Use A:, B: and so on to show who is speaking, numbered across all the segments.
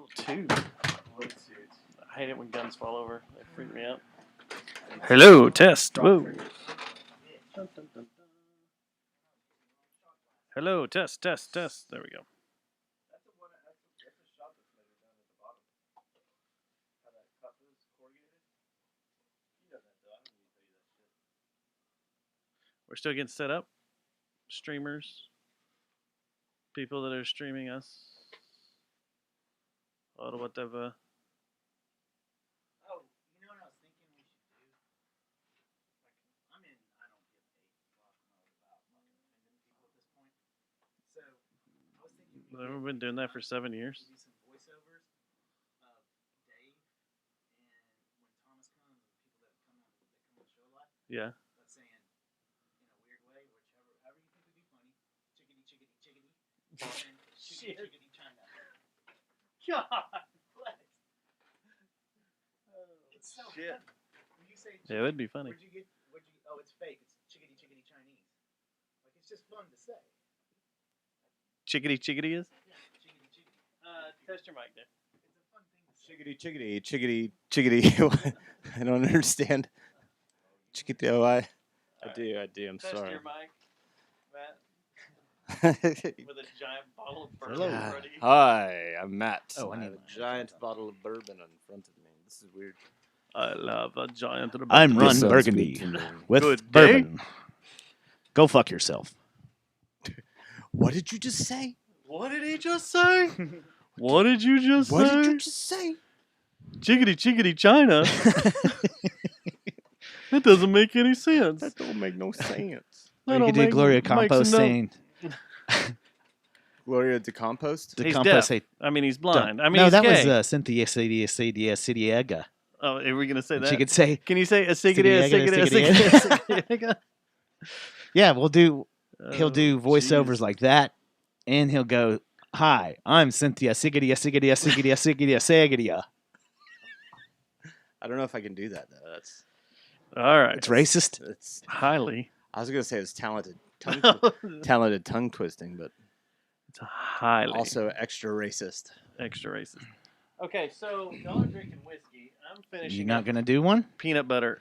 A: little tube. I hate it when guns fall over. They freak me out. Hello, test. Whoa. Dun, dun, dun, dun. Hello, test. There we go. We're still getting set up. Streamers. People that are streaming us. Or whatever.
B: Oh, you know what I was thinking we should do? Like, I don't give a fuck about fucking offending people at this point. So, I was thinking
A: We've been doing that for 7 years.
B: do some voiceovers of Dave, and when Thomas comes, and the people that come on the show a lot,
A: Yeah.
B: let's saying, in a weird way, however you think would be funny, chickadee, chickadee, chickadee, and chickadee, chickadee, China. God, what? It's so
A: Shit.
B: funny. When you say
A: Yeah, it would be funny.
B: oh, it's fake. It's chickadee, chickadee, Chinese. Like, it's just fun to say.
A: Chickadee is?
B: Yeah, chickadee, chickadee.
A: Test your mic there.
B: It's a fun thing to say.
C: Chickadee. I don't understand. Chickadee. Oh, I do. I'm
A: Test
C: sorry.
A: your mic, Matt, with a giant bottle of bourbon
C: Hello.
A: in front of you.
C: Hi, I'm Matt.
D: Oh,
C: I
D: I
C: have
D: need
C: a giant bottle of bourbon in front of me. This is weird.
A: I love a giant.
D: I'm
C: This
D: Ron
C: sounds
D: Burgundy
C: good to me.
D: with
A: Good day.
D: bourbon. Go fuck yourself.
C: What did you just say?
A: What did he just say? What did you just
C: What
A: say?
C: did you just say?
A: Chickadee, China. That doesn't make any sense.
C: That don't make no sense.
D: Or you could do Gloria Compost saying
C: Gloria de Compost?
D: the
A: He's
D: Compost
A: deaf.
D: say.
A: I mean, he's blind. I mean,
D: no,
A: he's
D: that
A: gay.
D: was Cynthia Cidiega.
A: Oh, are we gonna say that?
D: She could say,
A: Can you say a siggity?
D: yeah, he'll do voiceovers like that, and he'll go, "Hi, I'm Cynthia Cidiega.
C: I don't know if I can do that, though. That's
A: All right.
D: It's racist.
C: it's.
A: Highly.
C: I was going to say it's talented tongue twisting, but
A: It's highly.
C: also extra racist.
A: Extra racist. Okay, so y'all are drinking whiskey. I'm finishing.
D: You're not
A: up
D: gonna do one?
A: peanut butter.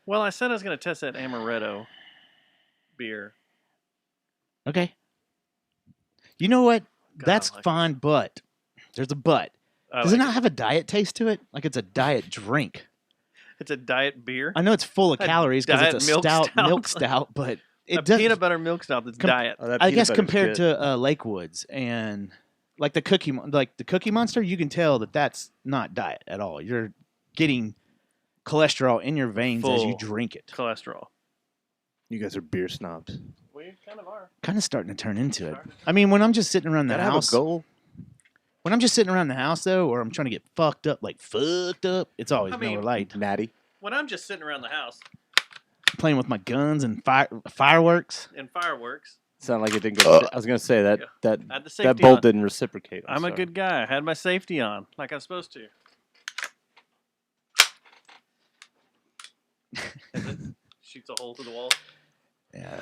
A: Well, I said I was going to test that amaretto beer.
D: Okay. You know what?
A: God,
D: That's
A: I like
D: fine, but there's a but.
A: I
D: Does it
A: like
D: not have a diet taste to it? Like it's a diet drink.
A: It's a diet beer.
D: I know it's full of
A: A
D: calories because it's a
A: diet milk stout.
D: milk stout, but
A: A
D: it does.
A: peanut butter milk stout that's diet.
C: Oh, that
D: I
C: peanut
D: guess
C: butter's
D: compared
C: good.
D: to Lakewoods and like the Cookie Monster, you can tell that that's not diet at all. You're getting cholesterol in your veins as you
A: Full
D: drink it.
A: Cholesterol.
C: You guys are beer snobs.
A: We kind of are.
D: Kind of starting to turn into it. I mean, when I'm just sitting around the
C: Gotta have
D: house,
C: a goal.
D: when I'm just sitting around the house though, or I'm trying to get fucked up, it's always
A: I mean-
D: Miller Lite.
C: Natty.
A: When I'm just sitting around the house
D: Playing with my guns and fireworks.
A: and fireworks,
C: Sound like it didn't get. I was going to say that
A: Yeah.
C: that
A: I had the safety
C: that bolt
A: on.
C: didn't reciprocate.
A: I'm a
C: sorry.
A: good guy. I had my safety on, like I'm supposed to. As it shoots a hole through the wall.
D: Yeah.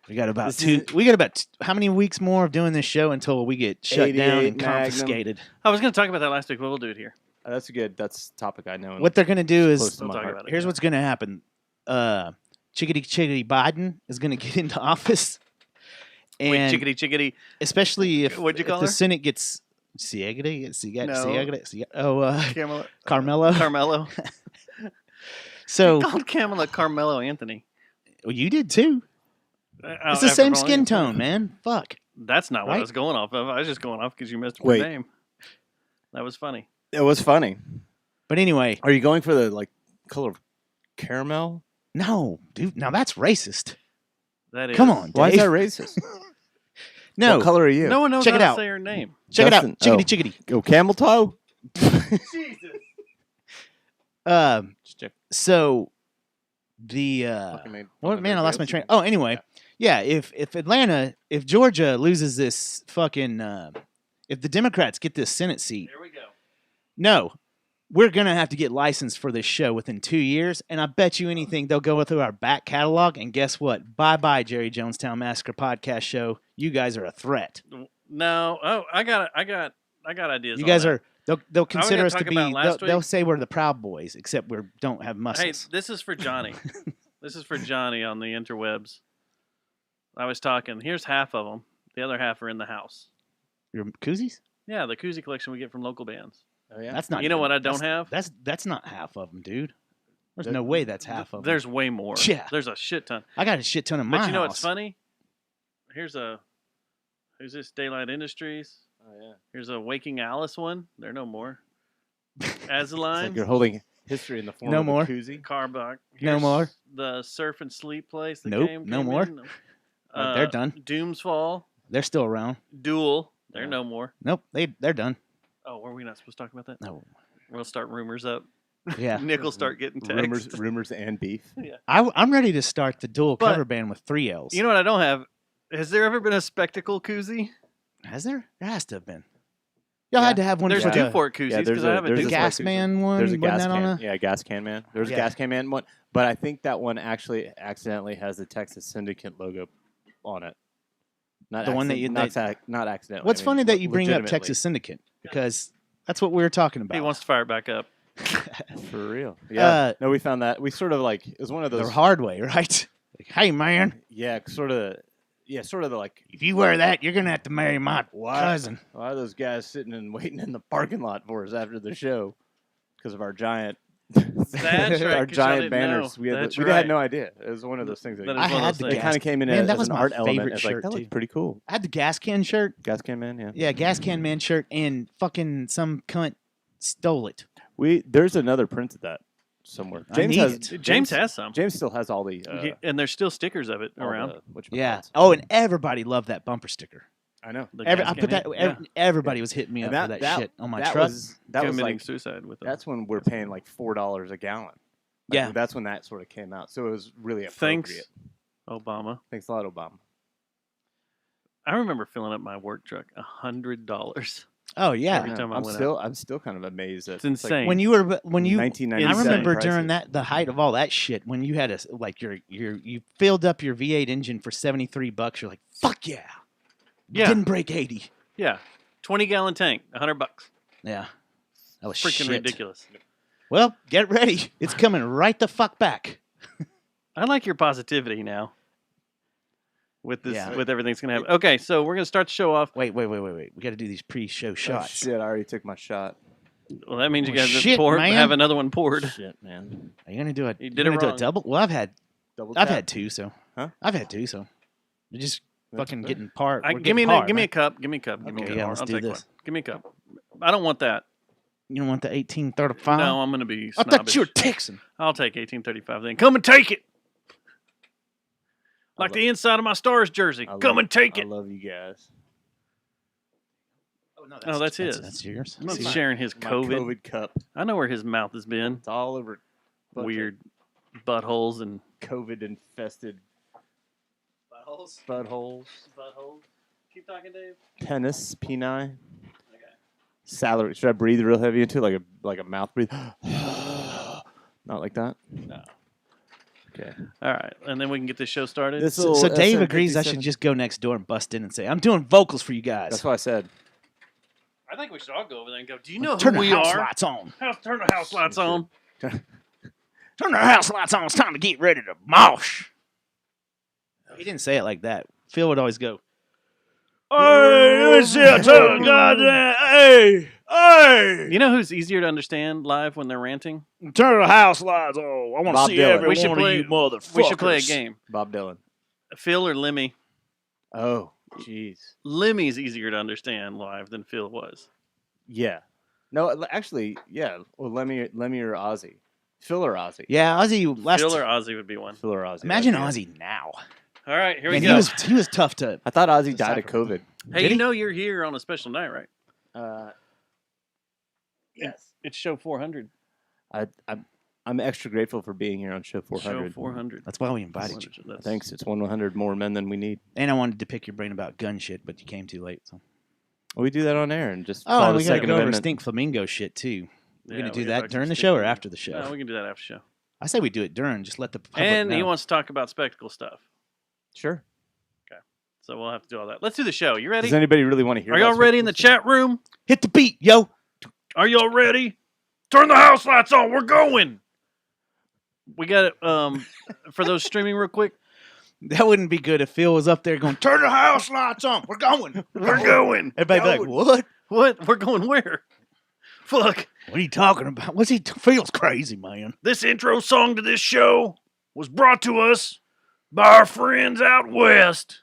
D: We got about
C: This
D: how many weeks more of doing this show until we get shut down
C: 88
D: and
C: Magnum.
D: confiscated?
A: I was going to talk about that last week, but we'll do it here.
C: That's a good. That's a topic I know.
D: What they're going to do
C: Close
D: is
C: to
A: We'll
C: my
A: talk
C: heart.
A: about it.
D: here's what's going to happen. Chickadee Biden is going to get into office.
A: Wait,
D: And
A: chickadee.
D: especially if,
A: What'd you call
D: the
A: her?
D: Senate gets
A: Kamala.
D: Carmelo.
A: Carmelo.
D: So
A: You called Kamala Carmelo Anthony.
D: well, you did too. It's the
A: After
D: same
A: calling
D: skin
A: him-
D: tone, man. Fuck.
A: That's not what I
D: Right?
A: was going off of. I was just going off because you missed her
C: Wait.
A: name. That was funny.
C: It was funny.
D: But anyway,
C: Are you going for the color of caramel?
D: no, dude. Now that's racist.
A: That is.
D: Come on,
C: Why is
D: Dave.
C: that racist?
D: No,
C: What color are you?
A: No one knows
D: Check
A: how
D: it
A: to
D: out.
A: say her name.
D: check it out.
C: Justin-
D: Chickadee,
C: oh.
D: chickadee.
C: Go camel toe.
A: Jesus.
C: Just check.
D: So the
C: Fucking made fun
D: what
C: of
D: man? I lost my
C: everybody
D: train.
C: else.
D: Oh, anyway, yeah. If Georgia loses this fucking, if the Democrats get this Senate seat,
A: Here we go.
D: no, we're gonna have to get licensed for this show within 2 years, and I bet you anything they'll go through our back catalog. And guess what? Bye bye, Jerry Jonestown Massacre podcast show. You guys are a threat.
A: No. Oh, I got ideas.
D: You
A: on
D: guys
A: that.
D: are They'll consider
A: gonna
D: us to
A: talk
D: be.
A: about last
D: They'll
A: week?
D: say we're the Proud Boys, except we don't have
A: Hey,
D: muscles.
A: this is for Johnny. This is for Johnny on the interwebs. I was talking. Here's half of them. The other half are in the house.
D: Your koozies?
A: Yeah, the koozie collection we get from local bands.
C: Oh yeah.
D: That's not.
A: You know
D: even-
A: what I don't
D: that's-
A: have?
D: That's not half of them, dude. There's
C: There-
D: no way that's half of them.
A: There's way more.
D: Yeah.
A: There's a shit ton.
D: I got a shit ton of my
A: But you know
D: house.
A: what's funny? Who's this? Daylight Industries.
C: Oh yeah.
A: Here's a Waking Alice one. They're no more.
C: It's
A: Azaline.
C: like you're holding history in the form
D: No
C: of
D: more.
C: a koozie.
A: Carbach.
D: No
A: Here's
D: more.
A: The Surf and Sleep place. That
D: Nope,
A: came
D: no more.
A: in.
D: They're done.
A: Doomsfall.
D: They're still around.
A: Duel. They're
C: Yeah.
A: no more.
D: Nope, they're done.
A: Oh, were we not supposed to talk about that?
D: No.
A: We'll start rumors up.
D: Yeah.
A: Nick will start getting texts.
C: Rumors and beef.
D: I'm ready to start the dual
A: But-
D: cover band with 3 L's.
A: You know what I don't have? Has there ever been a spectacle koozie?
D: Has there? There has to have been. Y'all
C: Yeah.
D: had to have one
A: There's
D: for
C: Yeah.
D: the,
A: Newport koozies
C: there's
A: because I
C: a-
A: have a
C: there's
D: the
C: a
A: Newport
D: gas
C: koozie.
D: man one.
C: There's a
D: wasn't
C: gas
D: that on
C: can.
D: a?
C: Yeah, gas can man. There's
D: Yeah.
C: a gas can man one, but I think that one actually accidentally has the Texas Syndicate logo on it. Not
D: The one that
C: not accidentally.
D: What's
C: I mean,
D: funny that you bring up
C: legitimately.
D: Texas Syndicate because that's what we were talking about.
A: He wants to fire it back up.
C: For real. Yeah.
D: Uh,
C: No, we found that. We sort of like it was one of
D: the
C: those.
D: hard way, right? Like, hey man,
C: Yeah, sort of. Yeah, sort of the like.
D: if you wear that, you're gonna have to marry my
C: Why?
D: cousin.
C: Why are those guys sitting and waiting in the parking lot for us after the show? Because of our giant.
A: That's right,
C: our
A: 'cause y'all
C: giant
A: didn't
C: banners.
A: know.
C: We
A: That's
C: had
A: right.
C: no idea. It was one of those things. That
A: That
D: I
A: is one of
D: had
A: those
D: the
A: things.
C: it
D: gas.
C: kind of came in
D: Man,
C: as
D: that was
C: an
D: my
C: art element.
D: favorite
C: It's like
D: shirt,
C: that
D: too.
C: looks pretty cool.
D: I had the gas can shirt.
C: Gas can man, yeah.
D: Yeah, gas can man shirt, and fucking some cunt stole it.
C: There's another print of that somewhere.
D: I need it.
A: James has some.
C: James still has all the.
A: And there's still stickers of it
C: all
A: around.
C: the
D: Yeah.
C: whatchamacallits.
D: Oh, and everybody loved that bumper sticker.
C: I know.
A: The
D: I
A: gas
D: put that.
A: can, yeah.
D: Everybody was hitting me up
C: And
D: for that shit on my
C: that
D: truck.
C: that was
A: Committing
C: like
A: suicide with them.
C: that's when we're paying like $4 a gallon. Like,
D: Yeah.
C: that's when that sort of came out. So it was really
A: Thanks,
C: appropriate.
A: Obama.
C: Thanks a lot, Obama.
A: I remember filling up my work truck $100.
D: Oh yeah.
A: Every time I went
C: I'm still kind of amazed at
A: It's insane.
C: Like
D: When you I
C: 1997
D: remember
C: prices.
D: during the height of all that shit when you had you filled up your V8 engine for $73. You're like, fuck yeah.
A: Yeah.
D: Didn't break 80.
A: Yeah, 20-gallon tank, $100.
D: Yeah. That was
A: Freaking
D: shit.
A: ridiculous.
D: Well, get ready. It's coming right the fuck back.
A: I like your positivity now. With this,
D: Yeah.
A: with everything that's gonna happen. Okay, so we're gonna start the show off.
D: Wait. We got to do these pre-show
C: Oh,
D: shots.
C: shit, I already took my shot.
A: Well, that means you
D: Oh,
A: guys
D: shit, man.
A: have another one poured.
C: Shit, man.
D: Are you gonna do it?
A: You
D: You
A: did
D: gonna
A: it
D: do
A: wrong.
D: a double? Well, I've had
C: Double tap.
D: two, so
C: Huh?
D: I've had two, so you're just
C: That's
D: fucking
C: fair.
D: getting par. we're
A: Give me
D: getting par,
A: give me
D: man.
A: a cup. Give me a cup. Give me a
D: Okay,
A: cup.
D: yeah, let's
A: I'll
D: do
A: take
D: this.
A: one. Give me a cup. I don't want that.
D: You don't want the 1835?
A: No, I'm gonna be
D: I
A: snobbish.
D: thought you were Texan.
A: I'll take 1835 then. Come and take it. Like
C: I
A: the inside of my Stars jersey. Come and take
C: I
A: it.
C: love you guys.
D: Oh, no,
A: Oh, that's his.
D: That's yours.
A: I'm not
D: See?
A: sharing his
C: My
A: COVID.
C: COVID cup.
A: I know where his mouth has been.
C: It's all over. bunch of
A: Weird buttholes and
C: COVID infested
A: buttholes.
C: buttholes.
A: Buttholes. Keep talking, Dave.
C: Penis, peni.
A: Okay.
C: Salary. Should I breathe real heavy into it, like a mouth breathe? Not like that.
A: No.
C: Okay.
A: All right, and then we can get this show started.
C: This
D: So Dave agrees I should just go next door and bust in and say, I'm doing vocals for you guys.
C: That's what I said.
A: I think we should all go over there and go. Do you know
D: Turn
A: who
D: the
A: we
D: house
A: are?
D: lights on.
A: Turn the house lights on.
D: Turn the house lights on. It's time to get ready to mosh. He didn't say it like that. Phil would always go, hey, let's see, goddamn, hey.
A: You know who's easier to understand live when they're ranting?
D: Turn the house lights on. I want
C: Bob
D: to see
C: Dylan.
D: every
A: We should
D: one
A: play-
D: of you motherfuckers.
A: We should play a game.
C: Bob Dylan.
A: Phil or Lemmy?
C: Oh, jeez.
A: Lemmy's easier to understand live than Phil was.
C: Yeah. No, actually, yeah. Well, Lemmy or Ozzy. Phil or Ozzy.
D: Yeah, Ozzy last.
A: Phil or Ozzy would be one.
C: Phil or Ozzy.
D: Imagine
C: that's it.
D: Ozzy now.
A: All right, here we
D: And
A: go.
D: he was tough to.
C: I thought Ozzy died of
D: Decipher.
C: COVID.
A: Hey,
D: Did
A: you
D: he?
A: know you're here on a special night, right?
C: Yes.
A: It's show 400.
C: I'm extra grateful for being here on show 400.
A: Show 400.
D: That's why we invited you.
A: That's-
C: Thanks. It's 100 more men than we need.
D: And I wanted to pick your brain about gun shit, but you came too late. So.
C: We do that on air and just
D: Oh,
C: follow
D: and
C: the
D: we got to
C: Second
D: go over
C: Amendment.
D: Stink Flamingo shit too. We're
A: Yeah,
D: gonna
A: we
D: do
A: can
D: that
A: talk
D: during
A: some
D: the
A: Steve
D: show or
A: Flamingo.
D: after the show.
A: No, we can do that after show.
D: I say we do it during. Just let the public
A: And
D: know.
A: he wants to talk about spectacle stuff.
C: Sure.
A: So we'll have to do all that. Let's do the show. You ready?
C: Does anybody really want to hear?
A: Are y'all
C: about
A: ready in the
C: spectacle
A: chat room?
D: Hit the beat, yo.
A: Are y'all ready? Turn the house lights on. We're going. We got it. For those streaming, real quick.
D: That wouldn't be good if Phil was up there going, turn the house lights on. We're going.
A: We're going.
D: Everybody be like, what?
A: What? We're going where? Fuck.
D: What are you talking about? What's he? Phil's crazy, man.
A: This intro song to this show was brought to us by our friends out west.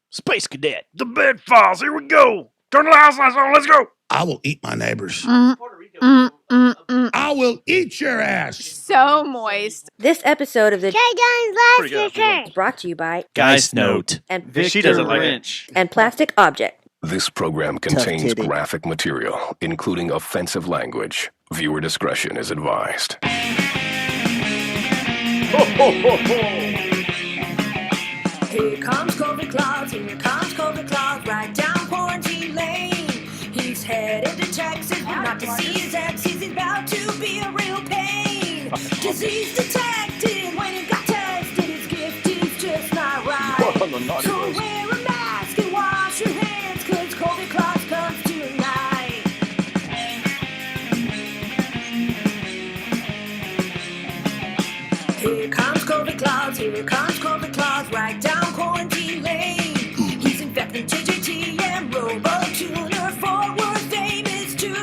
D: Space Cadet.
A: The Bed Files. Here we go. Turn the house lights on. Let's go.
E: I will eat my neighbors.
F: I
E: will eat your ass.
F: So moist.
G: This episode of the
A: Pretty good.
G: is brought to you by
D: Guys Note.
G: and
A: She
G: Victor
A: doesn't like
G: Wrench
A: it.
G: and Plastic Object.
H: This program
C: Tough
H: contains
C: kitty.
H: graphic material, including offensive language. Viewer discretion is advised.
I: Here comes COVID Claus, here comes COVID Claus, right down quarantine lane. He's headed to Texas, but not to see his exes. He's about to be a real pain. Disease detected when he got tested. His gift is just not right. So wear a mask and wash your hands, cause COVID Claus comes tonight. Here comes COVID Claus, here comes COVID Claus, right down quarantine lane. He's infecting JJTM, Robo-Tuner, forward famous too.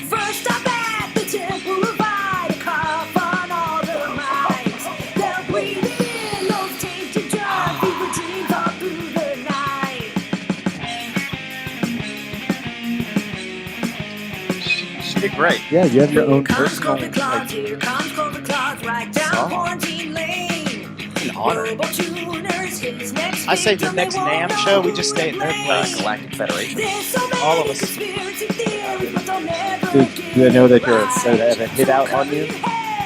I: First stop at the Temple of Ida, cough on all the mics. They'll breathe in those tainted germs, fever dreams all through the night.
A: She did great.
C: Yeah, you have your
I: Here
C: own
I: comes
C: personal.
I: COVID Claus, here comes COVID Claus, right down
C: song.
I: quarantine lane.
C: An honor.
I: Robo-Tuners, his next
D: I say the
I: victim, they
D: next
I: won't
D: NAMM
I: know
D: show, we
I: who
D: just
I: to
D: stay in their
I: blame.
D: place.
C: Galactic Federation.
I: There's so many
D: All of us.
I: conspiracy theories, but they'll never
C: Do
I: get
C: they know that you're
I: right.
C: so they have a hit out on you?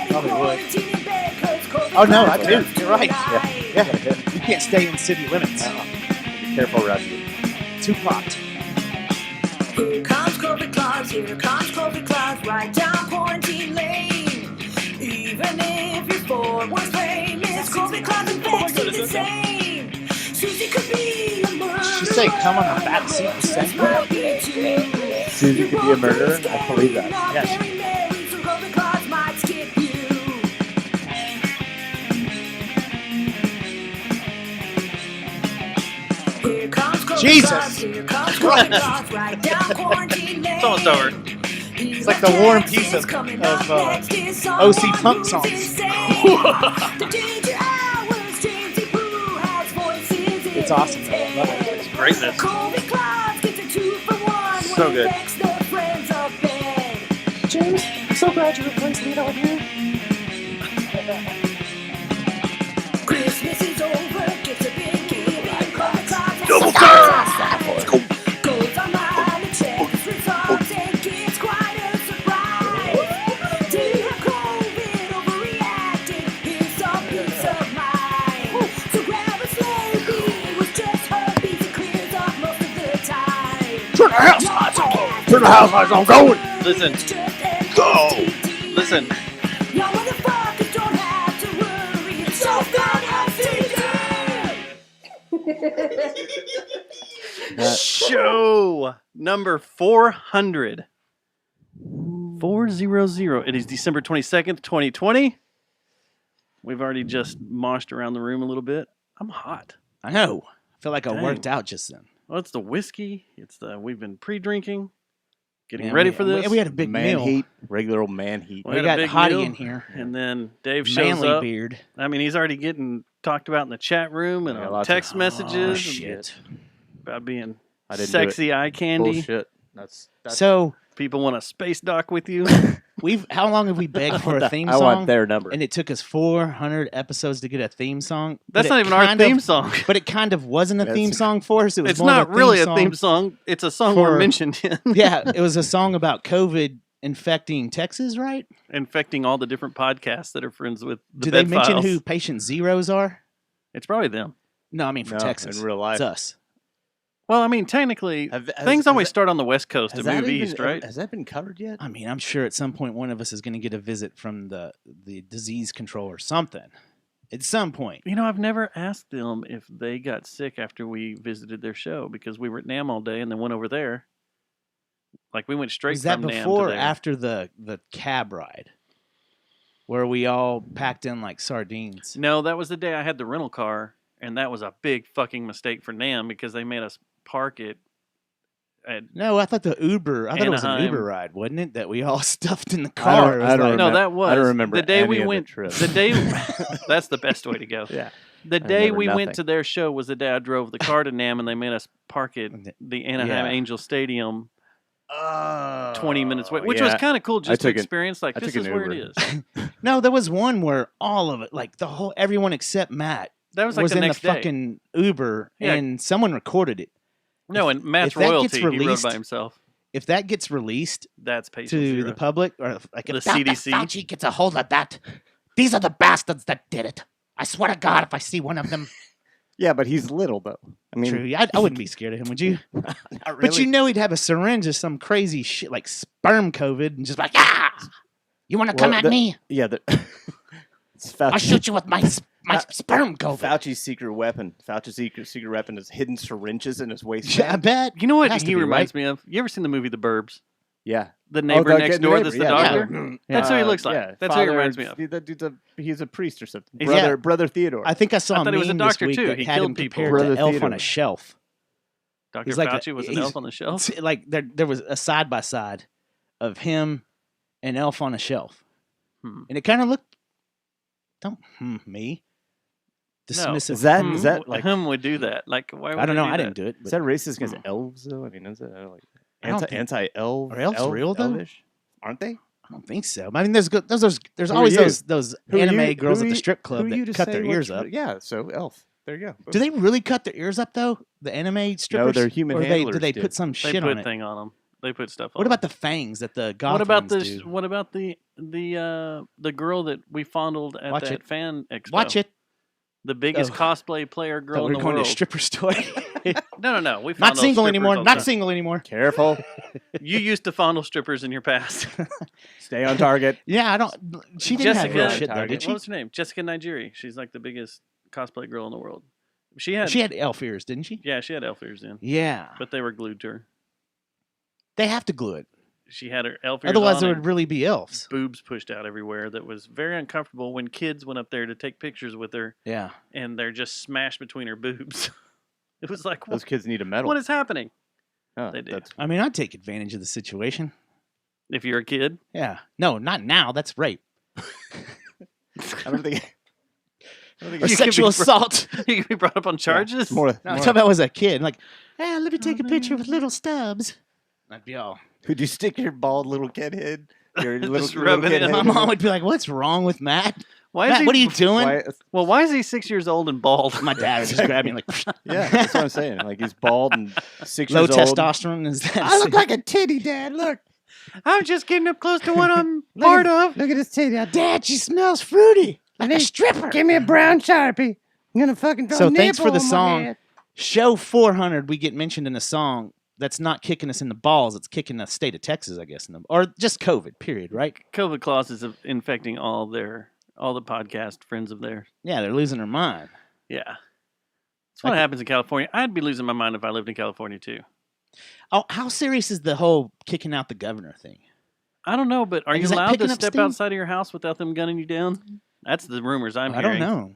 D: Probably would.
I: Quarantine in bed 'cause COVID
D: Oh, no, I
I: comes
D: do. You're right.
I: tonight.
D: Yeah. You can't stay in city limits.
C: Be careful around you.
D: Too hot.
I: Here comes COVID Claus, here comes COVID Claus, right down quarantine lane. Even if you're forward famous, COVID Claus infects you the same. Susie could be a murderer.
D: She say come on the back seat and sing.
C: Susie could be a murderer? I believe that.
D: Yes.
I: So COVID Claus might skip you. Here comes COVID
D: Jesus.
I: Claus, here comes COVID Claus, right down quarantine lane.
A: It's almost over.
I: It's
D: like the War and Peace of OC Punk songs.
I: It's
D: awesome, though. I love it.
A: It's greatness.
I: So
A: good.
I: James, I'm so glad you replaced me with you. Christmas is over, gets a big giving. Double goes online and checks results and gets quite a surprise. Do you have COVID overreacted? Here's some peace of mind. So grab a Slurpee with just herpes, it clears up most of the time.
E: Turn the house lights on. Turn the house lights on. Going.
A: Listen.
E: Go.
A: Listen.
I: Yo, motherfuckers don't have to worry. It's so
A: Show number 400. 400. It is December 22nd, 2020. We've already just moshed around the room a little bit. I'm hot.
D: I know. I feel like I
A: Dang.
D: worked out just then.
A: Well, it's the whiskey. We've been pre-drinking, getting
D: Man,
A: ready
D: we-
A: for this.
D: We had a big
C: man
D: meal.
C: heat. Regular old man heat.
A: We
D: We
A: had a
D: got
A: big
D: Hottie
A: meal,
D: in here.
A: and then Dave shows
D: Manly
A: up.
D: beard.
A: I mean, he's already getting talked about in the chat room and
C: Yeah,
A: on
C: lots
A: text
C: of-
A: messages
D: Oh,
A: and
D: shit.
A: about being
C: I didn't do
A: sexy eye candy.
C: Bullshit. That's
D: So
A: People want a space dock with you.
D: how long have we begged for a theme
C: I
D: song?
C: want their number.
D: And it took us 400 episodes to get a theme song.
A: That's
D: But
A: not
D: it
A: even our
D: kind of-
A: theme song.
D: But it kind of wasn't a
C: That's-
D: theme song for us. It was
A: It's
D: more
A: not
D: of
A: really a
D: song.
A: theme song. It's a song
D: for-
A: we're mentioned in.
D: Yeah, it was a song about COVID infecting Texas, right?
A: Infecting all the different podcasts that are friends with the
D: Do they
A: Bed
D: mention
A: Files.
D: who patient zeros are?
A: It's probably them.
D: No, I mean for
C: No,
D: Texas.
C: in real life.
D: It's us.
A: Well, I mean, technically, things always start on the West Coast and move east, right?
C: Has that been covered yet?
D: I mean, I'm sure at some point one of us is going to get a visit from the disease control or something. At some point.
A: You know, I've never asked them if they got sick after we visited their show because we were at NAM all day and then went over there. Like we went straight
D: Was that
A: from Nam
D: before
A: to
D: or
A: there.
D: after the cab ride? Where we all packed in like sardines.
A: No, that was the day I had the rental car, and that was a big fucking mistake for Nam because they made us park it at
D: No, I thought it was an
A: Anaheim.
D: Uber ride, wasn't it? That we all stuffed in the
C: I
D: car.
C: don't-
D: It
C: I
D: was
C: don't
D: like-
A: No, that was
C: I don't remember
A: the day
C: any
A: we
C: of the
A: went.
C: trip.
A: The day that's the best way to go.
C: Yeah.
A: The
C: I
A: day
C: remember
A: we
C: nothing.
A: went to their show was the day I drove the car to Nam, and they made us park at the Anaheim
D: Yeah.
A: Angel Stadium,
D: Oh,
A: 20 minutes away, which was
C: yeah.
A: kind of cool just to
C: took an-
A: experience. Like
C: I
A: this
C: took
A: is
C: an
A: where it
C: Uber.
A: is.
D: No, there was one where all of it, like everyone except Matt,
A: That was like the
D: in
A: next
D: the
A: day.
D: fucking Uber,
A: Yeah.
D: and someone recorded it.
A: No, and Matt's
D: if that
A: royalty,
D: gets
A: he rode
D: released-
A: by himself.
D: If that gets released
A: That's patient
D: to
A: zero.
D: the public, or like
A: The
D: if
A: CDC.
E: Fauci gets a hold of that. These are the bastards that did it. I swear to God, if I see one of them,
C: Yeah, but he's little though. I mean,
D: true, I wouldn't be scared of him, would you?
C: not
D: But
C: really.
D: you know he'd have a syringe of some crazy shit like sperm COVID and just like,
E: ah, you want to come
C: Well,
E: at me?
C: Yeah, it's
E: I'll
C: Fauci.
E: shoot you with my sperm COVID.
C: Fauci's secret weapon. Fauci's secret weapon is hidden syringes in his
D: yeah, I
C: waistband.
D: bet.
A: You know what
D: Has to
A: he
D: be,
A: reminds me of? You ever seen the movie The Burbs?
C: Yeah.
A: The neighbor
C: the
A: next
C: good
A: door
C: neighbor,
A: that's the
C: yeah,
A: doctor?
C: yeah.
A: That's who he looks like.
C: Yeah,
A: That's who he
C: father-
A: reminds me of.
C: That dude's he's a priest or something.
D: Yeah.
C: Brother Theodore.
D: I think I saw
A: I
D: a
A: thought he was a
D: meme this
A: doctor,
D: week
A: too.
D: that
A: He
D: had
A: killed
D: him
A: people.
D: compared
C: Brother
D: to Elf on
C: Theodore.
D: a Shelf.
A: Dr.
D: He's like
A: Fauci was an
D: he's-
A: elf on the shelf.
D: Like there was a side by side of him and Elf on a Shelf, and it kind of looked. Don't me. Dismissive.
C: Is that like
A: him would do that? Like why? Would
D: I don't
A: they
D: know.
A: do
D: I
A: that?
D: didn't do it.
C: is that racist against
A: Hmm.
C: elves though? I mean, is that like
D: I don't think-
C: anti-elf?
D: Are elves real, though?
C: Elvish? Aren't they?
D: I don't think so. I mean, there's
C: Who are
D: always
C: you?
D: those
C: Who are
D: anime
C: you-
D: girls
C: who
D: at
C: are
D: the
C: you-
D: strip club
C: who are you
D: that
C: to
D: cut
C: say
D: their ears
C: what's-
D: up.
C: Yeah, so elf. There you go.
D: Do they really cut their ears up though? The anime strippers?
C: they're human
D: or do
C: handlers,
D: they
C: dude.
D: put some
A: They
D: shit
A: put
D: on it?
A: thing on them. They put stuff on.
D: What about the fangs that the goth
A: What about
D: ones
A: this?
D: do?
A: What about the girl that we fondled at
D: Watch
A: that
D: it.
A: fan expo?
D: Watch it.
A: The biggest
D: Oh.
A: cosplay player girl
D: We're
A: in the
D: going
A: world.
D: to a stripper store.
A: No. We
D: Not
A: fondle
D: single
A: strippers
D: anymore.
A: all the
D: Not
A: time.
D: single anymore.
C: Careful.
A: You used to fondle strippers in your past.
C: Stay on target.
D: Yeah, I don't. She didn't have real
A: Jessica-
D: shit though, did
A: What
D: she?
A: was her name? Jessica Nigeri. She's like the biggest cosplay girl in the world. She had.
D: She had elf ears, didn't she?
A: Yeah, she had elf ears in,
D: Yeah.
A: but they were glued to her.
D: They have to glue it.
A: She had her elf ears
D: Otherwise,
A: on
D: it
A: and
D: would really be elves.
A: boobs pushed out everywhere. That was very uncomfortable when kids went up there to take pictures with her,
D: Yeah.
A: and they're just smashed between her boobs. It was like,
C: Those kids need a medal.
A: what is happening?
C: Oh,
A: they do.
C: that's-
D: I mean, I'd take advantage of the situation.
A: If you're a kid,
D: Yeah. No, not now. That's rape.
C: I don't think.
D: Or
A: You could
D: sexual
A: be bro-
D: assault.
A: you can be brought up on charges.
C: It's more.
D: No, I'm talking about as a kid. Like, hey, let me take a picture with little stubs. I'd be all.
C: Could you stick your bald little kid head? Your little,
A: Just
C: little
A: rub it
C: kid
A: in.
C: head
D: My mom would be like, "What's wrong with Matt?
A: Why is
D: Matt,
A: he?
D: what are you doing?"
C: Why-
A: Well, why is he 6 years old and bald?
D: My dad would just grab me like,
C: Yeah, that's what I'm saying. Like he's bald and 6
D: low
C: years old.
D: testosterone. Is that?
E: I look like a titty, Dad. Look.
A: I'm just getting up close to what I'm part of.
E: Look at this titty. Dad, she smells fruity. Like a stripper. Give me a brown Sharpie. I'm going to fucking draw
D: So
E: a
D: thanks for
E: nipple
D: the
E: on my
D: song.
E: head.
D: Show 400. We get mentioned in a song that's not kicking us in the balls. It's kicking the state of Texas, I guess, or just COVID. Period. Right?
A: COVID clause is infecting all the podcast friends of theirs.
D: Yeah, they're losing their mind.
A: Yeah, that's what happens in California. I'd be losing my mind if I lived in California too.
D: Oh, how serious is the whole kicking out the governor thing?
A: I don't know, but are
D: Like,
A: you
D: is that
A: allowed
D: picking
A: to
D: up
A: step
D: steam?
A: outside of your house without them gunning you down? That's the rumors I'm
D: I
A: hearing.
D: don't know.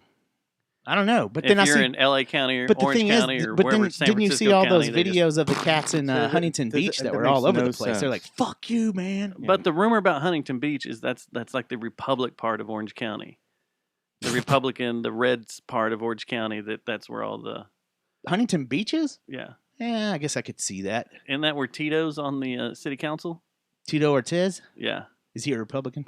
D: I don't know. But
A: If
D: then I
A: you're
D: see.
A: in LA County or
D: But the
A: Orange
D: thing
A: County
D: is,
A: or
D: but
A: wherever,
D: then
A: San
D: didn't you
A: Francisco
D: see all
A: County,
D: those
A: they just-
D: videos of the cats in Huntington
C: that-
D: Beach
C: that
D: that were
C: makes
D: all over
C: no
D: the place? They're like,
C: sense.
D: "Fuck you, man."
A: But the rumor about Huntington Beach is that's like the Republic part of Orange County. The Republican, the Reds part of Orange County, that's where all the,
D: Huntington Beaches?
A: yeah.
D: Yeah, I guess I could see that.
A: Isn't that where Tito's on the city council?
D: Tito Ortiz,
A: Yeah.
D: is he a Republican?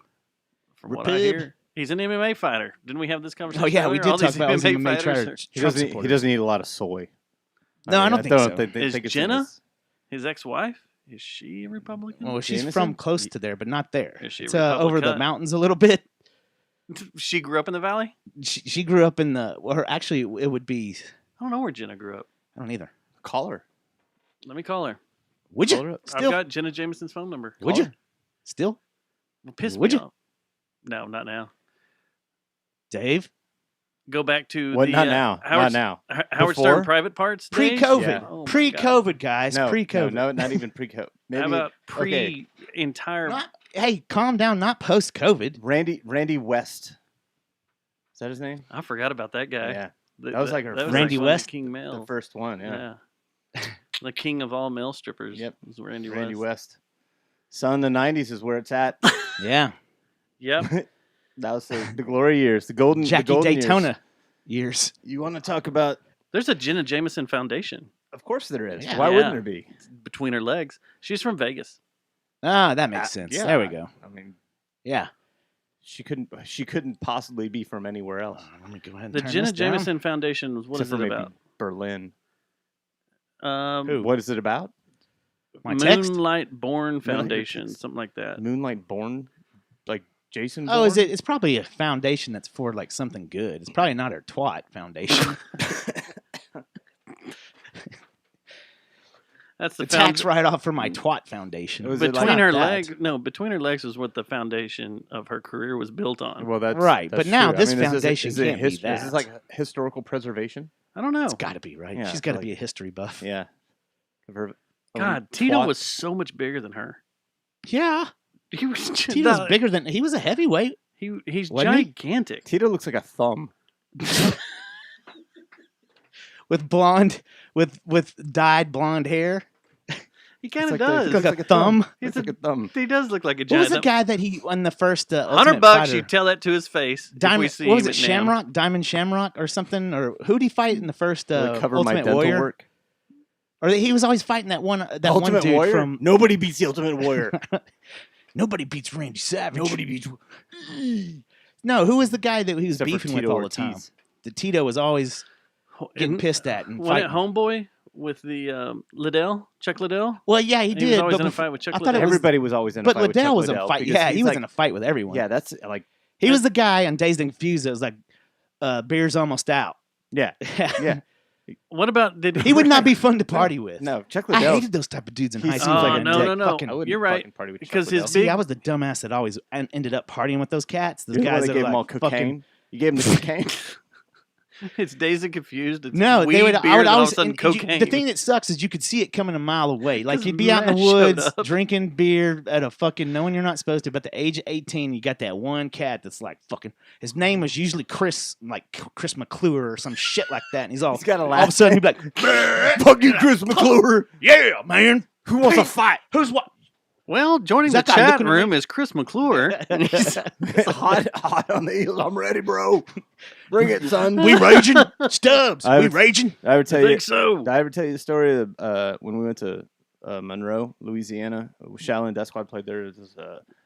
A: From what I
D: Repub.
A: hear. He's an MMA fighter. Didn't we have this conversation?
D: Oh yeah, we
A: earlier?
D: did
A: All
D: talk
A: these
D: about his MMA
A: fighters
D: fighter.
A: are-
C: He
D: Trump
C: doesn't.
D: supporter.
C: He doesn't eat a lot of soy.
D: No, I don't think so.
C: think
A: Is
C: it's in
A: Jenna?
C: his-
A: His ex-wife? Is she a Republican?
D: Well, she's
C: Jameson?
D: from close to there, but not there.
A: Is she a
D: It's
A: Republican?
D: over the mountains a little bit.
A: She grew up in the valley?
D: She grew up in the. Well, actually, it would be.
A: I don't know where Jenna grew up.
D: I don't either.
C: Call her.
A: Let me call her.
D: Would
C: Call her
D: you?
C: up.
D: Still?
A: I've got Jenna Jameson's phone number.
D: Would
A: Call
D: you?
A: her.
D: Still?
A: Well, piss
D: Would
A: me
D: you?
A: off. No, not now.
D: Dave?
A: Go back to
C: What?
A: the
C: Not now.
A: Howard,
C: Not now.
A: Howard
C: Before?
A: Stern private parts days?
D: Pre-COVID.
C: Yeah.
A: Oh my
D: Pre-COVID, guys.
C: No,
D: Pre-COVID.
C: no, not even pre-COVID.
A: How about
C: okay.
A: entire?
D: Hey, calm down. Not post-COVID.
C: Randy West. Is that his name?
A: I forgot about that guy.
C: Yeah,
A: That
C: that was like her
A: that was
D: Randy
A: actually
D: West?
A: King
C: the
A: Male.
C: first one.
A: Yeah. The king of all male strippers.
C: Yep.
A: Was Randy
C: Randy
A: West.
C: West. Son, the '90s is where it's at.
D: Yeah.
A: Yep.
C: That was the glory years, the golden
D: Jackie
C: golden
D: Daytona years.
C: You want to talk about?
A: There's a Jenna Jameson Foundation
C: Of course there is.
D: Yeah.
C: Why
A: Yeah.
C: wouldn't there be?
A: between her legs. She's from Vegas.
D: Ah, that makes sense.
C: Yeah.
D: There we go.
C: I mean,
D: Yeah.
C: she couldn't possibly be from anywhere else.
D: Let me go ahead and
A: The
D: turn
A: Jenna
D: this down.
A: Jameson Foundation was what
C: Except
A: is
C: for
A: it
C: maybe
A: about?
C: Berlin.
D: Who?
C: What is it about?
D: My text?
A: Moonlight Born
C: your
A: Foundation,
C: text.
A: something like that.
C: Moonlight Born, like Jason.
D: Oh, is
C: Bourne?
D: it? It's probably a foundation that's for like something good. It's probably not her twat foundation.
A: That's the
D: The tax write-off for my twat foundation.
C: Was it
A: between
C: like
A: her
D: that?
A: legs. No, between her legs was what the foundation of her career was built on.
C: Well, that's
D: Right,
C: that's
D: but now
C: true.
D: this
C: I mean,
D: foundation
C: is it
D: can't be
C: Is
D: that.
C: this like historical preservation?
A: I don't know.
D: It's got to be right.
C: Yeah,
D: She's got to
C: like-
D: be a history buff.
C: Yeah. Of her own
A: God, Tito
C: twat.
A: was so much bigger than her.
D: Yeah.
A: He was just,
D: Tito's bigger than he was a heavyweight.
A: He's
D: Wasn't he?
A: gigantic.
C: Tito looks like a thumb.
D: With blonde, with dyed blonde hair.
A: He kind of
C: like
A: does.
D: Looks like a thumb.
C: Looks like a thumb.
A: He does look like a
D: What was
A: giant.
D: the guy that he on the first
A: $100
D: Ultimate
A: bucks,
D: Fighter?
A: you tell that to his face. if we
D: Diamond,
A: see
D: what was
A: him
D: it?
A: at NAMM.
D: Shamrock, Diamond Shamrock, or something? Or who'd he fight in the first
C: Recover my
D: Ultimate
C: dental
D: Warrior?
C: work.
D: Or he was always fighting that one
C: Ultimate
D: dude
C: Warrior.
D: from
C: Nobody beats the Ultimate Warrior.
D: Nobody beats Randy Savage.
C: Nobody beats.
D: No, who was the guy that he was
C: Except for
D: beefing with
C: Tito
D: all the time?
C: Ortiz.
D: The Tito was always getting
A: Isn't-
D: pissed at and
A: Wasn't it
D: fighting.
A: Homeboy with the Liddell? Chuck Liddell?
D: Well, yeah, he
A: He
D: did.
A: was always
D: but
A: in a
D: bef-
A: fight with Chuck
D: I thought
A: Liddell.
D: it was-
C: Everybody was always in a
D: But
C: fight with
D: Liddell
C: Chuck
D: was in a
C: Liddell
D: fight.
C: because
D: Yeah,
C: he's
D: he was
C: like-
D: in a fight with everyone.
C: Yeah, that's like
D: He was the guy on Dazed and Confused that was like, beer's almost out.
C: yeah. Yeah.
A: What about did
D: He would not be fun to party with.
C: No, Chuck
D: I
C: Liddell.
D: hated those type of dudes in
C: He
D: high
C: seems
D: school.
C: like a
A: no,
C: dick.
A: no, no.
D: Fucking-
C: I wouldn't
A: You're right.
C: fucking party with Chuck
A: Because his
C: Liddell.
D: See,
A: big
D: I was the dumbass that always ended up partying with those cats. Those
C: You're the one
D: guys
C: that
D: that
C: gave
D: were
C: him all
D: like
C: cocaine.
D: fucking.
C: You gave him the cocaine.
A: it's dazed and confused. It's
D: No,
A: weed,
D: they would.
A: beer,
D: I would
A: then all of
D: always.
A: a sudden
D: and you-
A: cocaine.
D: the thing that sucks is you could see it coming a mile away. Like
A: 'Cause
D: you'd be out in the
A: Matt showed
D: woods
A: up.
D: drinking beer at a fucking knowing you're not supposed to. But at the age of 18, you got that one cat that's like fucking. His name was usually Chris, like Chris McClure or some shit like that. And he's all.
C: He's got a
D: all
C: laugh.
D: of a sudden he'd be like,
C: Fuck you, Chris McClure.
D: "Yeah, man.
C: Who wants to fight?
D: Who's what?"
A: well, joining
D: Is
A: the
D: that guy
A: chat
D: looking at me?
A: room is Chris McClure.
C: hot on the heels. I'm ready, bro. Bring it, son.
D: We raging, Stubbs.
C: I
D: We
C: would-
D: raging.
C: I would
A: I
C: tell you.
A: think so.
C: Did I ever tell you the story of when we went to Monroe, Louisiana? Shaolin Death Squad played there. It was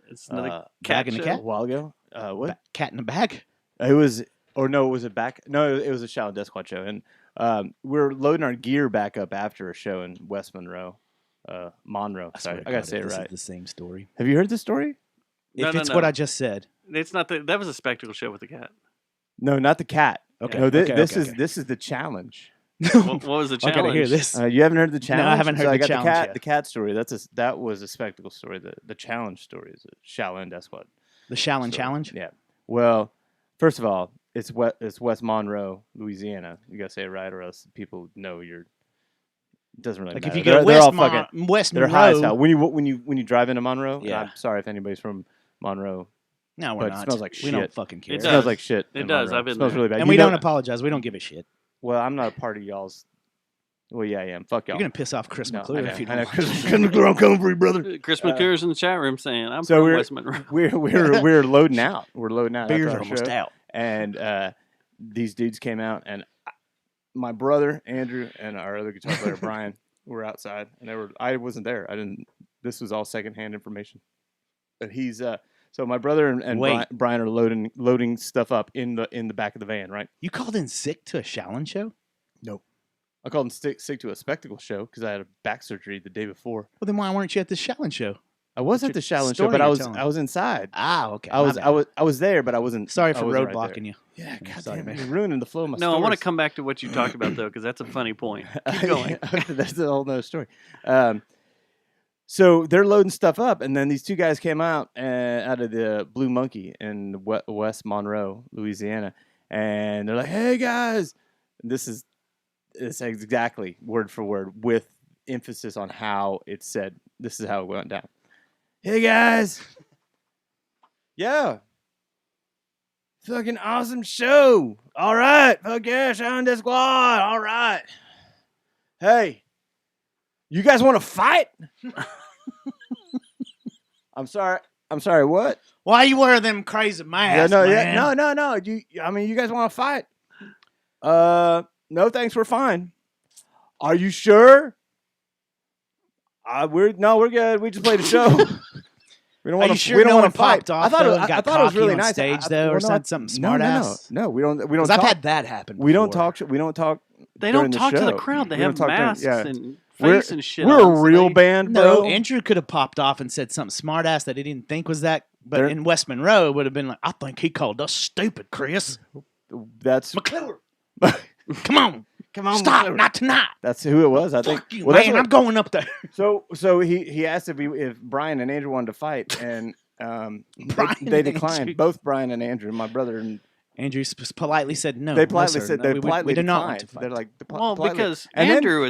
A: It's another
C: uh,
A: cat
D: Bag in the
A: show.
C: a while ago. What?
D: Cat in the bag.
C: It was, or no, was it back? No, it was a Shaolin Death Squad show, and we're loading our gear back up after a show in West Monroe, Monroe. Sorry, I gotta say it
D: this
C: right.
D: Is the same story.
C: Have you heard this story?
A: No,
D: If
A: no,
D: it's
A: no.
D: what I just said.
A: It's not that was a spectacle show with the cat.
C: No, not the cat.
D: Okay.
C: No,
D: okay,
C: this
D: okay,
C: is
D: okay.
C: this is the challenge.
A: What was the
D: I
A: challenge?
D: gotta hear this.
C: You haven't heard the challenge?
D: I haven't heard
C: so I
D: the
C: got
D: challenge
C: the cat.
D: yet.
C: The cat story. That was a spectacle story. The challenge story is a Shaolin Death Squad.
D: The Shaolin
C: So,
D: Challenge.
C: Yeah. Well, first of all, it's West Monroe, Louisiana. You gotta say it right, or else people know you're. It doesn't really
D: Like
C: matter.
D: if you go
C: They're all
D: West,
C: fucking.
D: West
C: They're high as
D: Monroe.
C: hell. When you drive into Monroe. and
D: Yeah.
C: I'm sorry if anybody's from Monroe.
D: No, we're
C: but it
D: not.
C: smells like
D: We don't
C: shit.
D: fucking care.
C: It
A: It
C: smells
A: does.
C: like shit.
A: It
C: in
A: does.
C: Monroe.
A: I've been
C: It smells
A: there.
C: really bad.
D: And
C: You
D: we
C: know-
D: don't apologize. We don't give a shit.
C: Well, I'm not a part of y'all's. Well, yeah, I am. Fuck y'all.
D: You're gonna piss off Chris
C: No,
D: McClure
C: I
D: if you
C: know, I
D: don't.
C: know. Chris McClure, I'm coming for you, brother.
A: Chris McClure's in the chat room saying, "I'm
C: So
A: from
C: we're-
A: West Monroe."
C: We're loading out. We're loading out.
D: Beer's
C: after our
D: almost
C: show.
D: out.
C: And these dudes came out, and my brother Andrew and our other guitar player Brian were outside, and I wasn't there. I didn't. This was all secondhand information. But he's so my brother and
D: Wait.
C: Brian are loading stuff up in the back of the van, right?
D: You called in sick to a Shaolin show?
C: I called him sick to a spectacle show because I had a back surgery the day before.
D: Well, then why weren't you at the Shaolin show?
C: I was
D: What's
C: at the
D: your
C: Shaolin show,
D: story
C: but I
D: you're
C: was
D: telling?
C: I was inside.
D: Ah, okay.
C: I was there, but I wasn't.
D: Sorry
C: I
D: for
C: wasn't right
D: roadblocking
C: there.
D: you.
C: Yeah,
D: I'm
C: God
D: sorry,
C: damn,
D: man.
C: you're ruining the flow of my
A: No, I want to
C: stories.
A: come back to what you talked about though, because that's a funny point. Keep going.
C: That's a whole nother story. So they're loading stuff up, and then these two guys came out out of the Blue Monkey in West Monroe, Louisiana, and they're like, "Hey guys," and it's exactly word for word with emphasis on how it's said. This is how it went down. Hey guys. Yeah. Fucking awesome show. All right. Fuck yeah, Shawn the Squad. All right. Hey. You guys want to fight? I'm sorry. What?
D: Why you wear them crazy masks, man?
C: No. You guys want to fight? No, thanks. We're fine. Are you sure? We're good. We just played a show. We don't
D: Are
C: want
D: you
C: to.
D: sure
C: We don't
D: no
C: want
D: one
C: to fight.
D: popped off?
C: I thought it was really
D: on
C: nice.
D: stage though, or said something smart ass.
C: No, we don't.
D: Because I've had that happen.
C: We don't
D: before.
C: talk. We don't talk.
A: They don't
C: during the
A: talk to the
C: show.
A: crowd. They
C: We
A: have
C: don't talk during-
A: masks
C: yeah.
A: and
C: We're-
A: face and shit.
C: We're
A: on,
C: a
A: so
C: real
A: they-
C: band,
D: No,
C: bro.
D: Andrew could have popped off and said something smart ass that he didn't think was that. But
C: They're-
D: in West Monroe, it would have been like, I think he called us stupid, Chris.
C: That's
D: McClure. Come on. Stop.
C: McClure.
D: Not tonight.
C: That's who it was. I think.
D: Fuck you,
C: Well, that's
D: man.
C: what-
D: I'm going up there.
C: So he asked if Brian and Andrew wanted to fight, and
D: Brian
C: they
D: and
C: declined.
D: Andrew.
C: Both Brian and Andrew, my brother, and
D: Andrew politely said no.
C: they
D: no,
C: politely
D: sir.
C: said
D: No,
C: they
D: we
C: politely
D: do not want
C: declined.
D: to fight.
C: They're like,
A: Well,
C: politely.
A: because
C: And then-
A: Andrew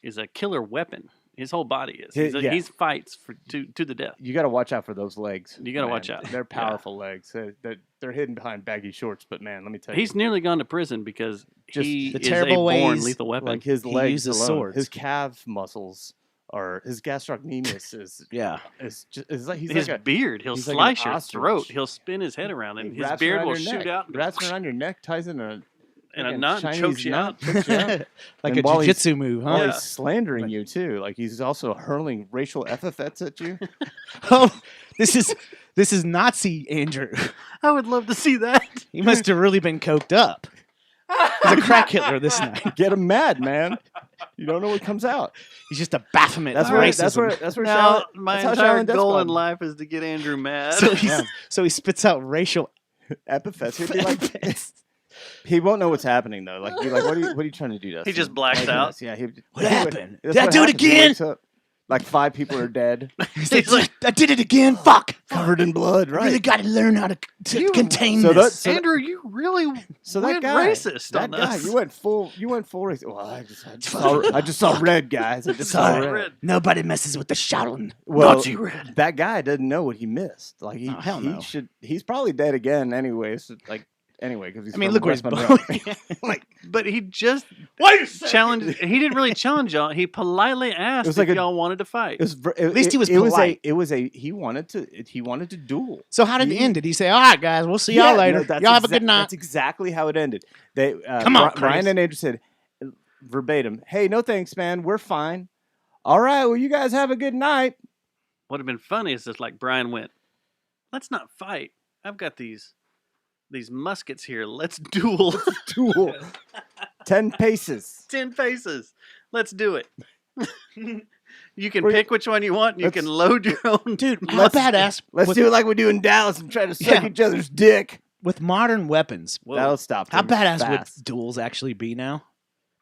A: is a killer weapon. His whole body is.
C: Yeah.
A: He's fights to the death.
C: You got to watch out for those legs.
A: You gotta
C: man.
A: watch out.
C: They're
A: Yeah.
C: powerful legs. They're hidden behind baggy shorts, but man, let me tell you,
A: He's nearly gone to prison because
C: Just
A: he
D: the
A: is
D: terrible
A: a born
D: ways,
A: lethal weapon.
C: like his
D: He
C: legs
D: uses
C: alone,
D: swords.
C: his calf muscles, or his gastrocnemius is
D: Yeah.
C: is like he's
A: his
C: like a,
A: beard, he'll
C: he's like an
A: slice your
C: ostrich.
A: throat. He'll spin his head around, and
C: he
A: his
C: wraps
A: beard
C: around
A: will
C: your
A: shoot
C: neck,
A: out
C: wraps around your neck, ties in a
A: and a
C: fucking
A: knot and
C: Chinese
A: chokes you
C: knot,
A: out.
C: chokes you out.
D: Like
C: And
D: a
C: while he's-
D: jiu-jitsu move, huh?
C: While
A: Yeah.
C: he's slandering you too, like he's also hurling racial epithets at you.
D: Oh, this is Nazi Andrew.
A: I would love to see that.
D: He must have really been coked up. He's a crack Hitler this night.
C: Get him mad, man. You don't know what comes out.
D: He's just a Baphomet.
C: That's
D: of
C: where.
D: racism.
C: That's where.
A: Now,
C: Shaolin-
A: my
C: that's how
A: entire
C: Shaolin Death
A: goal in
C: Squad-
A: life is to get Andrew mad.
D: So he spits out racial
C: epithets. He'd be like,
D: epithets.
C: he won't know what's happening though. Like, be like, what are you trying to do to us?
A: He just blacks out.
C: Yeah.
D: What happened?
C: That's
D: Did I
C: what
D: do it
C: happens. He
D: again?
C: wakes up, like 5 people are dead,
D: He's like, I did it again. Fuck.
C: covered in blood.
D: I really
C: Right.
D: got to learn how to contain
C: So
D: this.
A: Andrew, you really
C: So that
A: went
C: guy,
A: racist
C: that
A: on
C: guy,
A: us.
C: you went full racist. Well, I just saw red, guys. I just saw
D: Sorry.
C: red.
D: Nobody messes with the Shaolin.
C: Well,
A: Nazi red.
C: that guy doesn't know what he missed. Like he,
D: Oh, hell no.
C: he's probably dead again anyway. So because he's
D: I mean,
C: from
D: look where he's
C: West Monroe.
D: going.
A: But he just
D: Wait a second.
A: challenged. He didn't really challenge y'all. He politely asked
C: was
A: if
C: like a-
A: y'all wanted to fight.
C: At
D: least he was polite.
C: He wanted to duel.
D: So how did it end? Did he say, all right, guys, we'll see y'all later.
C: no,
D: Y'all have a good night.
C: That's exactly how it ended. They
D: Come on,
C: Brian
D: Chris.
C: and Andrew said verbatim, "Hey, no thanks, man. We're fine. All right, well, you guys have a good night."
A: What would have been funny is just like Brian went, "Let's not fight. I've got these muskets here. Let's duel.
C: Duel. 10 paces.
A: 10 paces. Let's do it." You can
C: We're-
A: pick which one you want. And you
C: let's-
A: can load your own.
D: Dude, how badass.
C: Let's do it like we do in Dallas and try to suck
D: Yeah.
C: each other's dick.
D: With modern weapons.
C: That'll stop.
D: How
C: things
D: badass
C: fast.
D: would duels actually be now?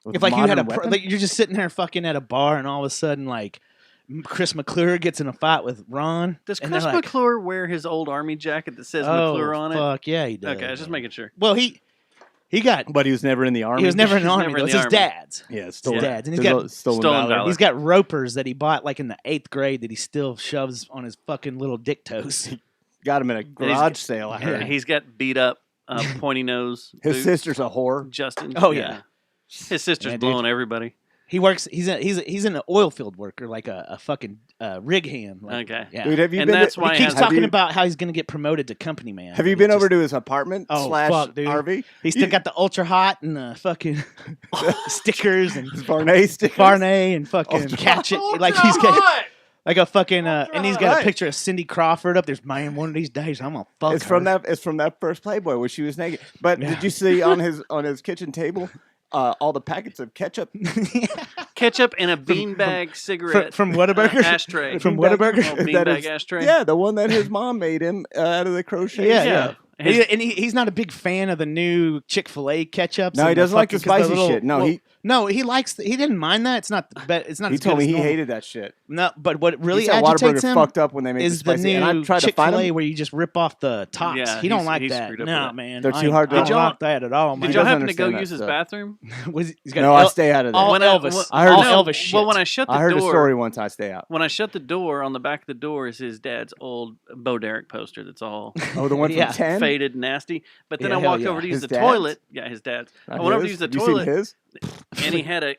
C: With
D: If like you had a
C: modern weapon?
D: like you're just sitting there fucking at a bar and all of a sudden like Chris McClure gets in a fight with Ron.
A: Does
D: and
A: Chris
D: they're like,
A: McClure wear his old army jacket that says
D: oh,
A: McClure on it?
D: fuck yeah, he does.
A: Okay, I was just making sure.
D: Well, he got
C: But he was never in the army.
D: he was never in the
A: He's
D: army.
A: never in
D: It was
A: the
D: his
A: army.
D: dad's.
C: Yeah,
D: His
C: stolen.
D: dad's, and he's got
C: stolen
A: Stolen
C: valor.
A: valor.
D: he's got ropers that he bought like in the 8th grade that he still shoves on his fucking little dick toes.
C: Got him in a garage sale. I
A: Yeah,
C: heard.
A: he's got beat up, pointy nose.
C: His
A: boots.
C: sister's a whore.
A: Justin.
D: Oh, yeah.
A: His sister's
D: Yeah, dude.
A: blowing everybody.
D: He works. He's an oil field worker, like a fucking rig hand. Like,
A: Okay.
D: yeah.
C: Dude, have you
A: And
C: been?
A: that's
C: to,
A: why
D: He
A: he
D: keeps
A: has-
D: talking
C: you-
D: about how he's gonna get promoted to company man.
C: Have you
D: but
C: been
D: he
C: over
D: just-
C: to his apartment
D: Oh,
C: slash
D: fuck, dude.
C: RV?
D: He's still got the ultra hot and the fucking stickers and
C: His Barney stickers.
D: Barney and fucking
C: Ultra-
D: catch it. Like he's got like a fucking and he's got
C: Right.
D: a picture of Cindy Crawford up. There's man, one of these days I'm gonna fuck.
C: It's from
D: her.
C: that. It's from that first Playboy where she was naked. But
D: Yeah.
C: did you see on his kitchen table all the packets of ketchup?
A: Ketchup and a beanbag cigarette
D: from Whataburger?
A: ashtray.
D: From
C: Beanbag-
D: Whataburger?
A: Oh,
C: that
A: beanbag
C: is-
A: ashtray.
C: Yeah, the one that his mom made him out of the crochet.
D: Yeah,
A: Yeah.
D: And he's not a big fan of the new Chick-fil-A ketchups.
C: No, he
D: and the
C: doesn't like the
D: fucking- 'cause
C: spicy shit. No,
D: No, he likes. He didn't mind that. It's not. It's not.
C: He
D: as good
C: told me
D: as
C: he
D: normal.
C: hated that shit.
D: No, but what really
C: He said
D: agitates
C: Whataburger
D: him
C: fucked up when they made
D: is
C: the
D: the
C: spicy. And I
D: new
C: tried to find
D: Chick-fil-A
C: him.
D: where you just rip off the tops.
A: Yeah,
D: he don't
A: he's-
D: like
A: he's
D: that.
A: screwed up
D: Nah,
A: with it.
D: man.
C: They're
D: I
C: too
D: ain't-
C: hard to
D: I don't
A: Did y'all-
D: like that at all, man.
A: Did y'all
C: doesn't
A: happen to go
C: understand that
A: use his
C: stuff.
A: bathroom?
D: He's got
C: No, I stay out of there.
D: all
A: When
D: Elvis.
C: I heard-
D: all
A: no,
D: Elvis shit.
A: Well, when I shut the
C: I heard
A: door,
C: a story once. I stay out.
A: when I shut the door, on the back of the door is his dad's old Bo Derek poster that's all
C: Oh, the one from
D: Yeah.
C: 10?
A: faded and nasty. But then
D: Yeah,
A: I
D: hell
A: walked
D: yeah.
A: over to use
C: His
A: the
C: dad's?
A: toilet. Yeah, his dad's.
C: Not
A: I went over to
C: his?
A: use the
C: You seen
A: toilet,
C: his?
A: and he had a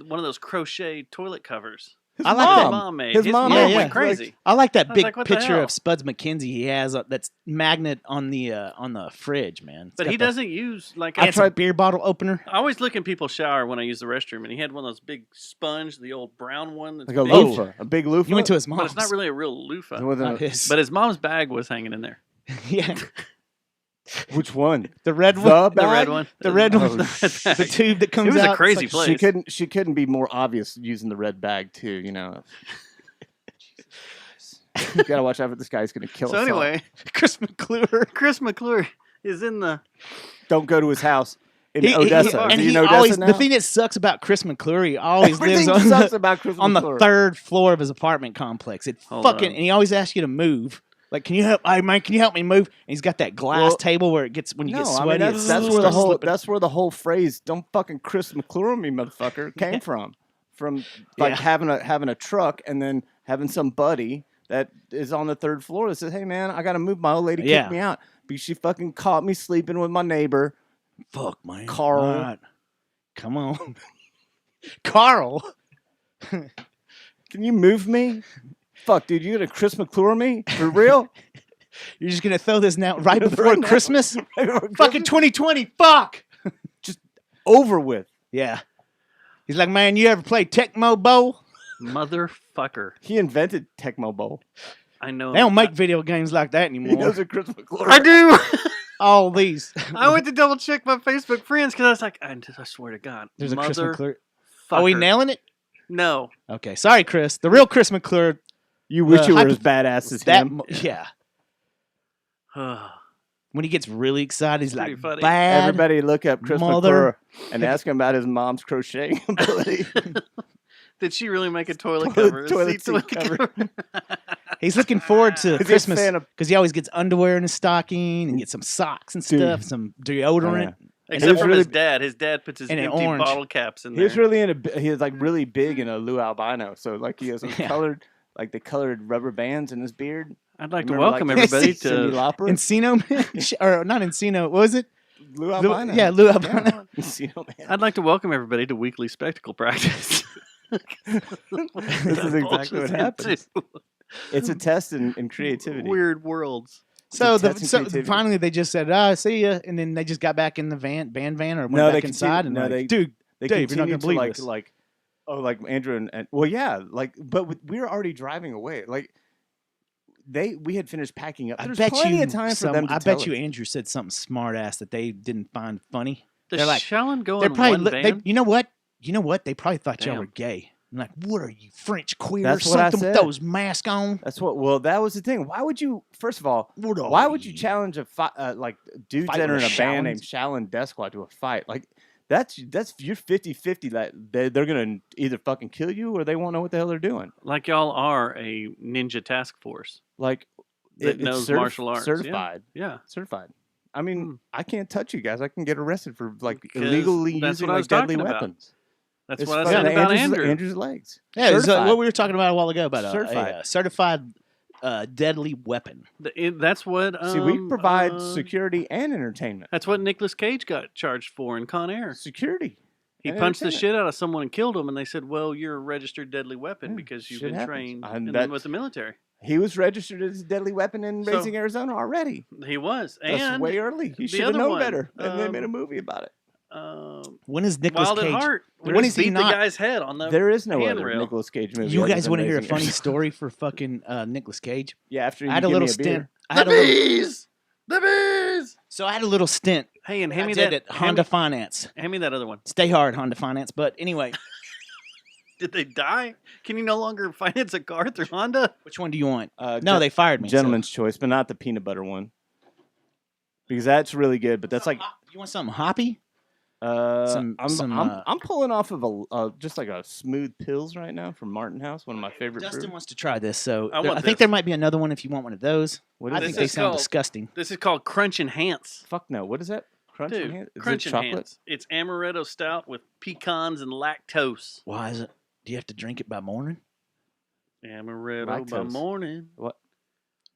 A: one of those crochet toilet covers.
C: His
D: I like
A: His
D: that.
A: mom made.
C: His
A: His
C: mom
A: mom
D: made
A: went
D: it.
A: crazy.
D: I like that
A: I was
D: big
A: like, what the
D: picture
A: hell?
D: of Spuds McKenzie he has that's magnet on the fridge, man. It's
A: But
D: got
A: he
D: the-
A: doesn't use like
D: and it's a beer bottle opener.
A: I always look in people's shower when I use the restroom, and he had one of those big sponge, the old brown one. That's
C: Like a
A: big,
C: loofah. A big loofah?
D: You went to his
A: but
D: mom's.
A: it's not really a real
C: It
A: loofah.
C: wasn't
D: Not
C: a-
D: his.
A: But his mom's bag was hanging in there.
D: yeah,
C: Which one?
D: the red
C: The
D: one.
A: The red
C: bag?
A: one.
D: The red one.
A: The red
D: The
A: bag.
D: tube that comes
A: It was
D: out.
A: a
D: it's
A: crazy
D: like-
A: place.
C: She couldn't be more obvious using the red bag too, you know. You gotta watch out for this guy's gonna kill
A: So
C: us all.
A: anyway,
D: Chris McClure.
A: Chris McClure is in the.
C: Don't go to his house in
D: He-
C: Odessa.
D: and
C: Is he
D: he
C: in Odessa
D: always
C: now?
D: the thing that sucks about Chris McClure, he always
C: Everything
D: lives on
C: sucks
D: the,
C: about Chris
D: on the
C: McClure.
D: third floor of his apartment complex. It
A: Hold
D: fucking
A: on.
D: and he always asks you to move. Like, can you help? Hey, man, can you help me move? And he's got that glass
C: Well,
D: table where it gets when you
C: No,
D: get
C: I mean
D: sweaty.
C: that's,
D: it
C: that's where the
D: starts
C: whole
D: slipping.
C: that's where the whole phrase "Don't fucking Chris McClure me, motherfucker" came from. From like
D: Yeah.
C: having a truck and then having some buddy that is on the third floor that says, "Hey man, I gotta move. My old lady
D: Yeah.
C: kicked me out because she fucking caught me sleeping with my neighbor."
D: Fuck, man.
C: Carl.
D: All right. Come on, Carl.
C: Can you move me? Fuck, dude, you gonna Chris McClure me for real?
D: You're just gonna throw this now right
C: Right
D: before
C: now.
D: Christmas?
C: Fucking
D: Fucking 2020. Fuck.
C: over with.
D: Yeah. He's like, man, you ever play Tecmo Bowl?
A: Motherfucker.
C: He invented Tecmo Bowl.
A: I know.
D: They don't make video games like that
C: He
D: anymore.
C: knows a Chris McClure.
A: I do.
D: All these.
A: I went to double check my Facebook friends because I was like, I swear to God,
D: There's a Chris
A: mother
D: McClure. Are we
A: fucker.
D: nailing it?
A: No.
D: Okay, sorry, Chris. The real Chris McClure.
C: You wish you were
D: hypo-
C: as badass as
D: That
C: him.
D: yeah. When he gets really excited, he's
A: Pretty
D: like,
A: funny.
D: bad.
C: Everybody look up Chris
D: mother-
C: McClure and ask him about his mom's crocheting ability.
A: Did she really make a toilet
C: Toilet-
A: cover? A
C: toilet
A: seat
C: seat cover.
D: He's looking forward to
C: He's a
D: Christmas
C: fan of-
D: because he always gets underwear in his stocking and gets some socks and
C: Dude.
D: stuff, some deodorant.
A: Except
C: was
A: from
C: really-
A: his dad. His dad puts his
D: And an
A: empty
D: orange.
A: bottle caps in
C: He was
A: there.
C: really he was like really big in a Lou albino, so like he has some
D: Yeah.
C: colored like the colored rubber bands in his beard.
A: I'd like to
C: Remember,
A: welcome
C: like,
A: everybody
C: Cyndi
A: to.
C: Lauper?
D: Encino Man? or not Encino. What was it?
C: Lou
D: Lou-
C: albino.
D: yeah, Lou Albino.
C: Encino Man.
A: I'd like to welcome everybody to weekly spectacle practice.
C: This is exactly what happens. It's a test in creativity.
A: Weird worlds.
D: So,
C: It's a test in creativity.
D: finally they just said, see ya. And then they just got back in the band van or went
C: No,
D: back
C: they
D: inside.
C: continue-
D: And
C: no,
D: like,
C: they-
D: dude,
C: They
D: Dave, you're not
C: continue
D: gonna believe
C: to
D: this.
C: like Andrew and well, yeah, like, but we were already driving away. Like, we had finished packing up.
D: I
C: There's
D: bet
C: plenty
D: you
C: of time for them to
D: I
C: tell
D: bet you
C: us.
D: Andrew said something smart ass that they didn't find funny.
A: Does
D: They're like-
A: Shallon go
D: They're
A: in
D: probably
A: one
D: they,
A: van?
D: you know what? They probably thought y'all
A: Damn.
D: were gay. I'm like, what are you, French queer
C: That's
D: or
C: what I
D: something with
C: said.
D: those masks on?
C: That's what. Well, that was the thing. Why would you? First of all,
D: What are
C: why would you
D: you?
C: challenge like dudes
D: Fight
C: that are in
D: with
C: a band named
D: Shallons?
C: Shallon Death Squad to a fight? Like, that's you're 50-50 that they're gonna either fucking kill you or they won't know what the hell they're doing.
A: Like y'all are a ninja task force
C: Like,
A: that
C: it's
A: knows martial arts.
C: certified.
A: Yeah.
C: Certified. I mean, I can't touch you guys. I can get arrested for like
A: 'Cause
C: illegally
A: that's
C: using
A: what I
C: like
A: was
C: deadly
A: talking about.
C: weapons.
A: That's
C: It's
A: what I
C: fucking
A: said about
C: Andrew's,
A: Andrew.
C: Andrew's legs.
D: Yeah, it's
C: Certified.
D: what we were talking about a while ago about
C: Certified.
D: a certified deadly weapon.
A: That's what.
C: See, we provide security and entertainment.
A: That's what Nicolas Cage got charged for in Con Air.
C: Security.
A: He
C: and
A: punched the
C: entertainment.
A: shit out of someone and killed him, and they said, "Well, you're a registered deadly weapon
C: Yeah,
A: because you've
C: shit
A: been
C: happens.
A: trained
C: And
A: with the military."
C: He was registered as a deadly weapon in
A: So-
C: Raising Arizona already.
A: He was,
C: That's
A: and
C: way early. He
A: the
C: should have
A: other
C: known
A: one,
C: better. And they
A: um,
C: made a movie about it.
D: When is Nicolas
A: Wild
D: Cage?
A: at Heart.
D: When
A: When
D: is
A: beat
D: he
A: the
D: not?
A: guy's head on the
C: There is no other
A: handrail.
C: Nicolas Cage movie.
D: You
C: other
D: guys
C: than
D: want to hear a
C: Raising
D: funny
C: Arizona.
D: story for fucking Nicolas Cage?
C: Yeah, after you
D: I had a
C: give
D: little
C: me a beer.
D: stint. I had a little,
A: bees, the bees.
D: so I had a little stint.
A: Hey, and
D: I
A: hand me
D: did
A: that
D: at Honda Finance.
A: Hand me that other one.
D: Stay hard, Honda Finance. But anyway,
A: Did they die? Can you no longer finance a car through Honda?
D: which one do you want?
C: Uh,
D: No, they fired me. so-
C: Gentleman's choice, but not the peanut butter one. Because that's really good, but that's like
D: You want something hoppy?
C: I'm pulling off of just like a smooth pills right now from Martin House, one of my favorite.
D: Dustin
C: brews.
D: wants to try this, so
A: I want
D: I think
A: this.
D: there might be another one if you want one of those.
C: What
D: I
C: is
D: think
C: it?
D: they
A: This is
D: sound
A: called-
D: disgusting.
A: This is called Crunch Enhance.
C: Fuck no. What is that? Crunch
A: Dude,
C: Enhance? Is
A: Crunch
C: it chocolate?
A: Enhance. It's amaretto stout with pecans and lactose.
D: Why is it? Do you have to drink it by morning?
A: Amaretto by
C: Lactose.
A: morning.
C: What?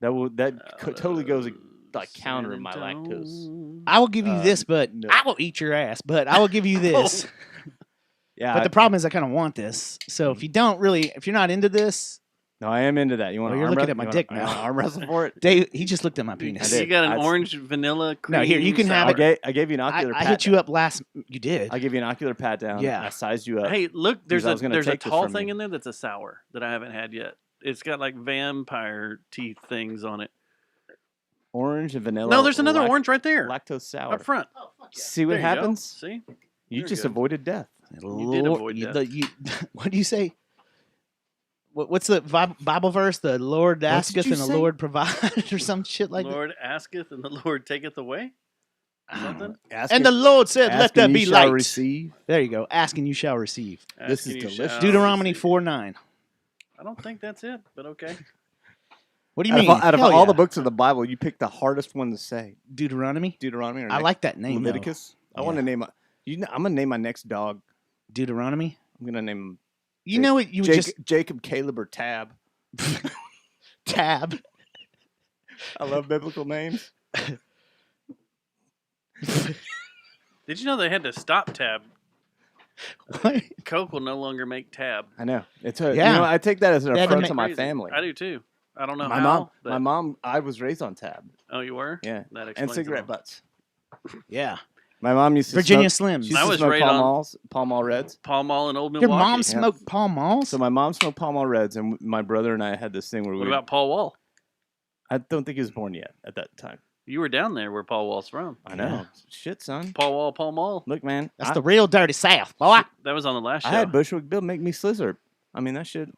C: Totally goes like countering my lactose.
D: I will give you this, but
C: no.
D: I will eat your ass. But I will give you this.
C: Yeah,
D: But the problem is, I kind of want this. So if you don't really, if you're not into this,
C: no, I am into that. You want?
D: Oh, you're looking at my dick now.
C: Arm wrestle for it.
D: Dave, he just looked at my penis.
C: I
A: You
C: did.
A: got an
C: I'd-
A: orange vanilla cream.
D: No, here, you can have
A: sour.
D: it.
C: I gave you an ocular.
D: I
C: pat
D: hit you
C: down.
D: up last. You did.
C: I gave you an ocular pat down.
D: Yeah.
C: I sized you up.
A: Hey, look, there's
C: I
A: a
C: was gonna
A: there's a
C: take this
A: tall
C: from
A: thing
C: you.
A: in there that's a sour that I haven't had yet. It's got like vampire teeth things on it.
C: Orange and vanilla.
A: No, there's another orange right there
C: Lactose sour.
A: up front.
C: See what
A: There you go.
C: happens?
A: See,
C: You
A: You're
C: just
A: good.
C: avoided death.
A: You did avoid that.
D: What do you say? What's the Bible verse? The Lord
C: What
D: asketh
C: did you
D: and the
C: say?
D: Lord provided, or some shit like that.
A: Lord asketh and the Lord taketh away. Something.
D: And the Lord said, "Let there be light."
C: Receive.
D: There you go. Ask and you shall receive.
C: This is
A: Asking you
C: delicious.
A: shall
D: Deuteronomy
A: receive.
D: 4:9.
A: I don't think that's it, but okay.
D: What do you
C: Out
D: mean?
C: of, out of
D: Hell
C: all
D: yeah.
C: the books of the Bible, you picked the hardest one to say.
D: Deuteronomy.
C: Deuteronomy. Or
D: I like that name. though.
C: Leviticus. I
D: Yeah.
C: want to name a. I'm gonna name my next dog.
D: Deuteronomy.
C: I'm gonna name him
D: You know what? You would just
C: Jacob, Caleb, or Tab.
D: tab.
C: I love biblical names.
A: Did you know they had to stop Tab?
D: What?
A: Coke will no longer make Tab.
C: I know. It's a.
D: Yeah.
C: You know, I take that as an
D: They had to
C: affront
D: make-
C: to my
A: Crazy.
C: family.
A: I do too. I don't know
C: My
A: how.
C: mom.
A: but-
C: My mom. I was raised on Tab.
A: Oh, you were?
C: Yeah.
A: That
C: And
A: explains it
C: cigarette
A: all.
C: butts.
D: Yeah.
C: My mom used to
D: Virginia
C: smoke,
D: Slims.
C: She used
A: I
C: to
A: was
C: smoke
A: right
C: Pall
A: on-
C: Malls, Pall Mall Reds.
A: Pall Mall in Old
D: Your
A: Milwaukee.
D: mom smoked Pall Malls?
C: So my mom smoked Pall Mall Reds, and my brother and I had this thing where
A: What
C: we.
A: about Paul Wall?
C: I don't think he was born yet at that time.
A: You were down there where Paul Wall's from.
C: I know. Shit, son.
A: Paul Wall, Pall Mall.
C: Look, man.
D: That's the real dirty South, boy.
A: That was on the last show.
C: I had Bushwick Bill make me Slizzard. I mean, that shit.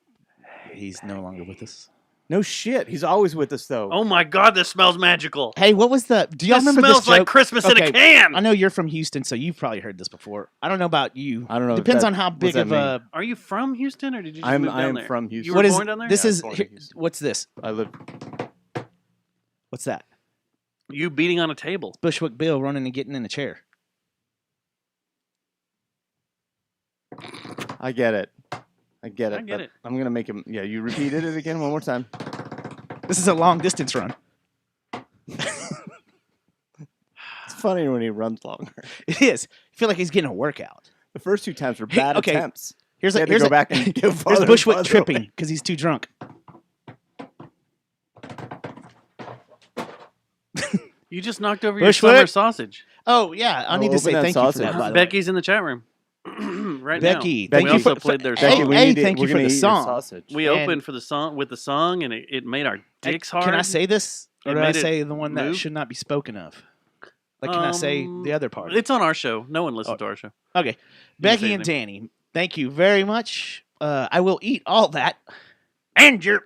D: He's no longer with us.
C: No shit. He's always with us, though.
A: Oh my God, this smells magical.
D: Hey, what was the? Do y'all
A: This
D: remember
A: smells
D: this
A: like
D: joke?
A: Christmas in a
D: Okay,
A: can.
D: I know you're from Houston, so you've probably heard this before. I don't know about you.
C: I don't know.
D: Depends
C: that-
D: on how
C: what's
D: big
C: that
D: of a.
A: Are you from Houston or did you just
C: I'm-
A: move down
C: I am
A: there?
C: from
A: You
C: Houston.
A: were
D: What is
A: born down there?
D: this?
C: Yeah, I was
D: Is
C: born in
D: here,
C: Houston.
D: what's this?
C: I live.
D: What's that?
A: You beating on a table.
D: Bushwick Bill running and getting in a chair.
C: I get it. I get it.
A: I get
C: but
A: it.
C: I'm gonna make him. Yeah, you repeated it again one more time.
D: This is a long distance run.
C: It's funny when he runs longer.
D: It is. I feel like he's getting a workout.
C: The first two times were
D: Hey,
C: bad
D: okay.
C: attempts.
D: Here's
C: They
D: a
C: had to
D: here's
C: go
D: a,
C: back and go farther
D: here's
C: and
D: Bushwick
C: farther
D: tripping
C: away.
D: because he's too drunk.
A: You just knocked over your
D: Bushwick?
A: summer sausage.
D: Oh yeah, I
C: Oh,
D: need to say
C: open that
D: thank you for
C: sausage.
D: that. By the way.
A: Becky's in the chat room right
D: Becky,
A: now.
D: thank
A: We
D: you
A: also
D: for-
A: played their
D: Hey,
A: song.
C: we
D: hey,
C: need to-
D: thank
C: we're
D: you for
C: gonna
D: the
C: eat your
D: song.
C: sausage.
A: We
D: And-
A: opened for the song with the song, and it made our dicks hard.
D: Can I say this, or
A: It
D: do I
A: made it
D: say the one that
A: move?
D: should not be spoken of? Like, can I say the other part?
A: It's on our show. No one listens
D: Oh.
A: to our show.
D: Okay,
A: say
D: Becky
A: his
D: and Danny, thank you very much. I will eat all that, and your.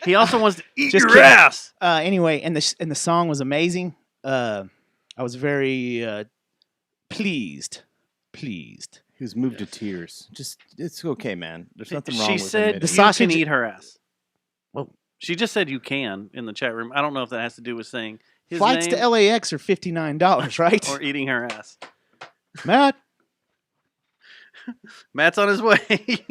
A: He also wants to eat
D: Just
A: your
D: kidding.
A: ass.
D: Anyway, and the song was amazing. I was very pleased.
C: He was moved to tears. Just it's okay, man. There's nothing wrong
A: She
C: with
A: said
C: it.
D: The
A: you
D: sausage-
A: can eat her ass.
D: Whoa.
A: She just said you can in the chat room. I don't know if that has to do with saying his
D: Flights
A: name
D: to LAX are $59, right?
A: or eating her ass.
D: Matt,
A: Matt's on his way.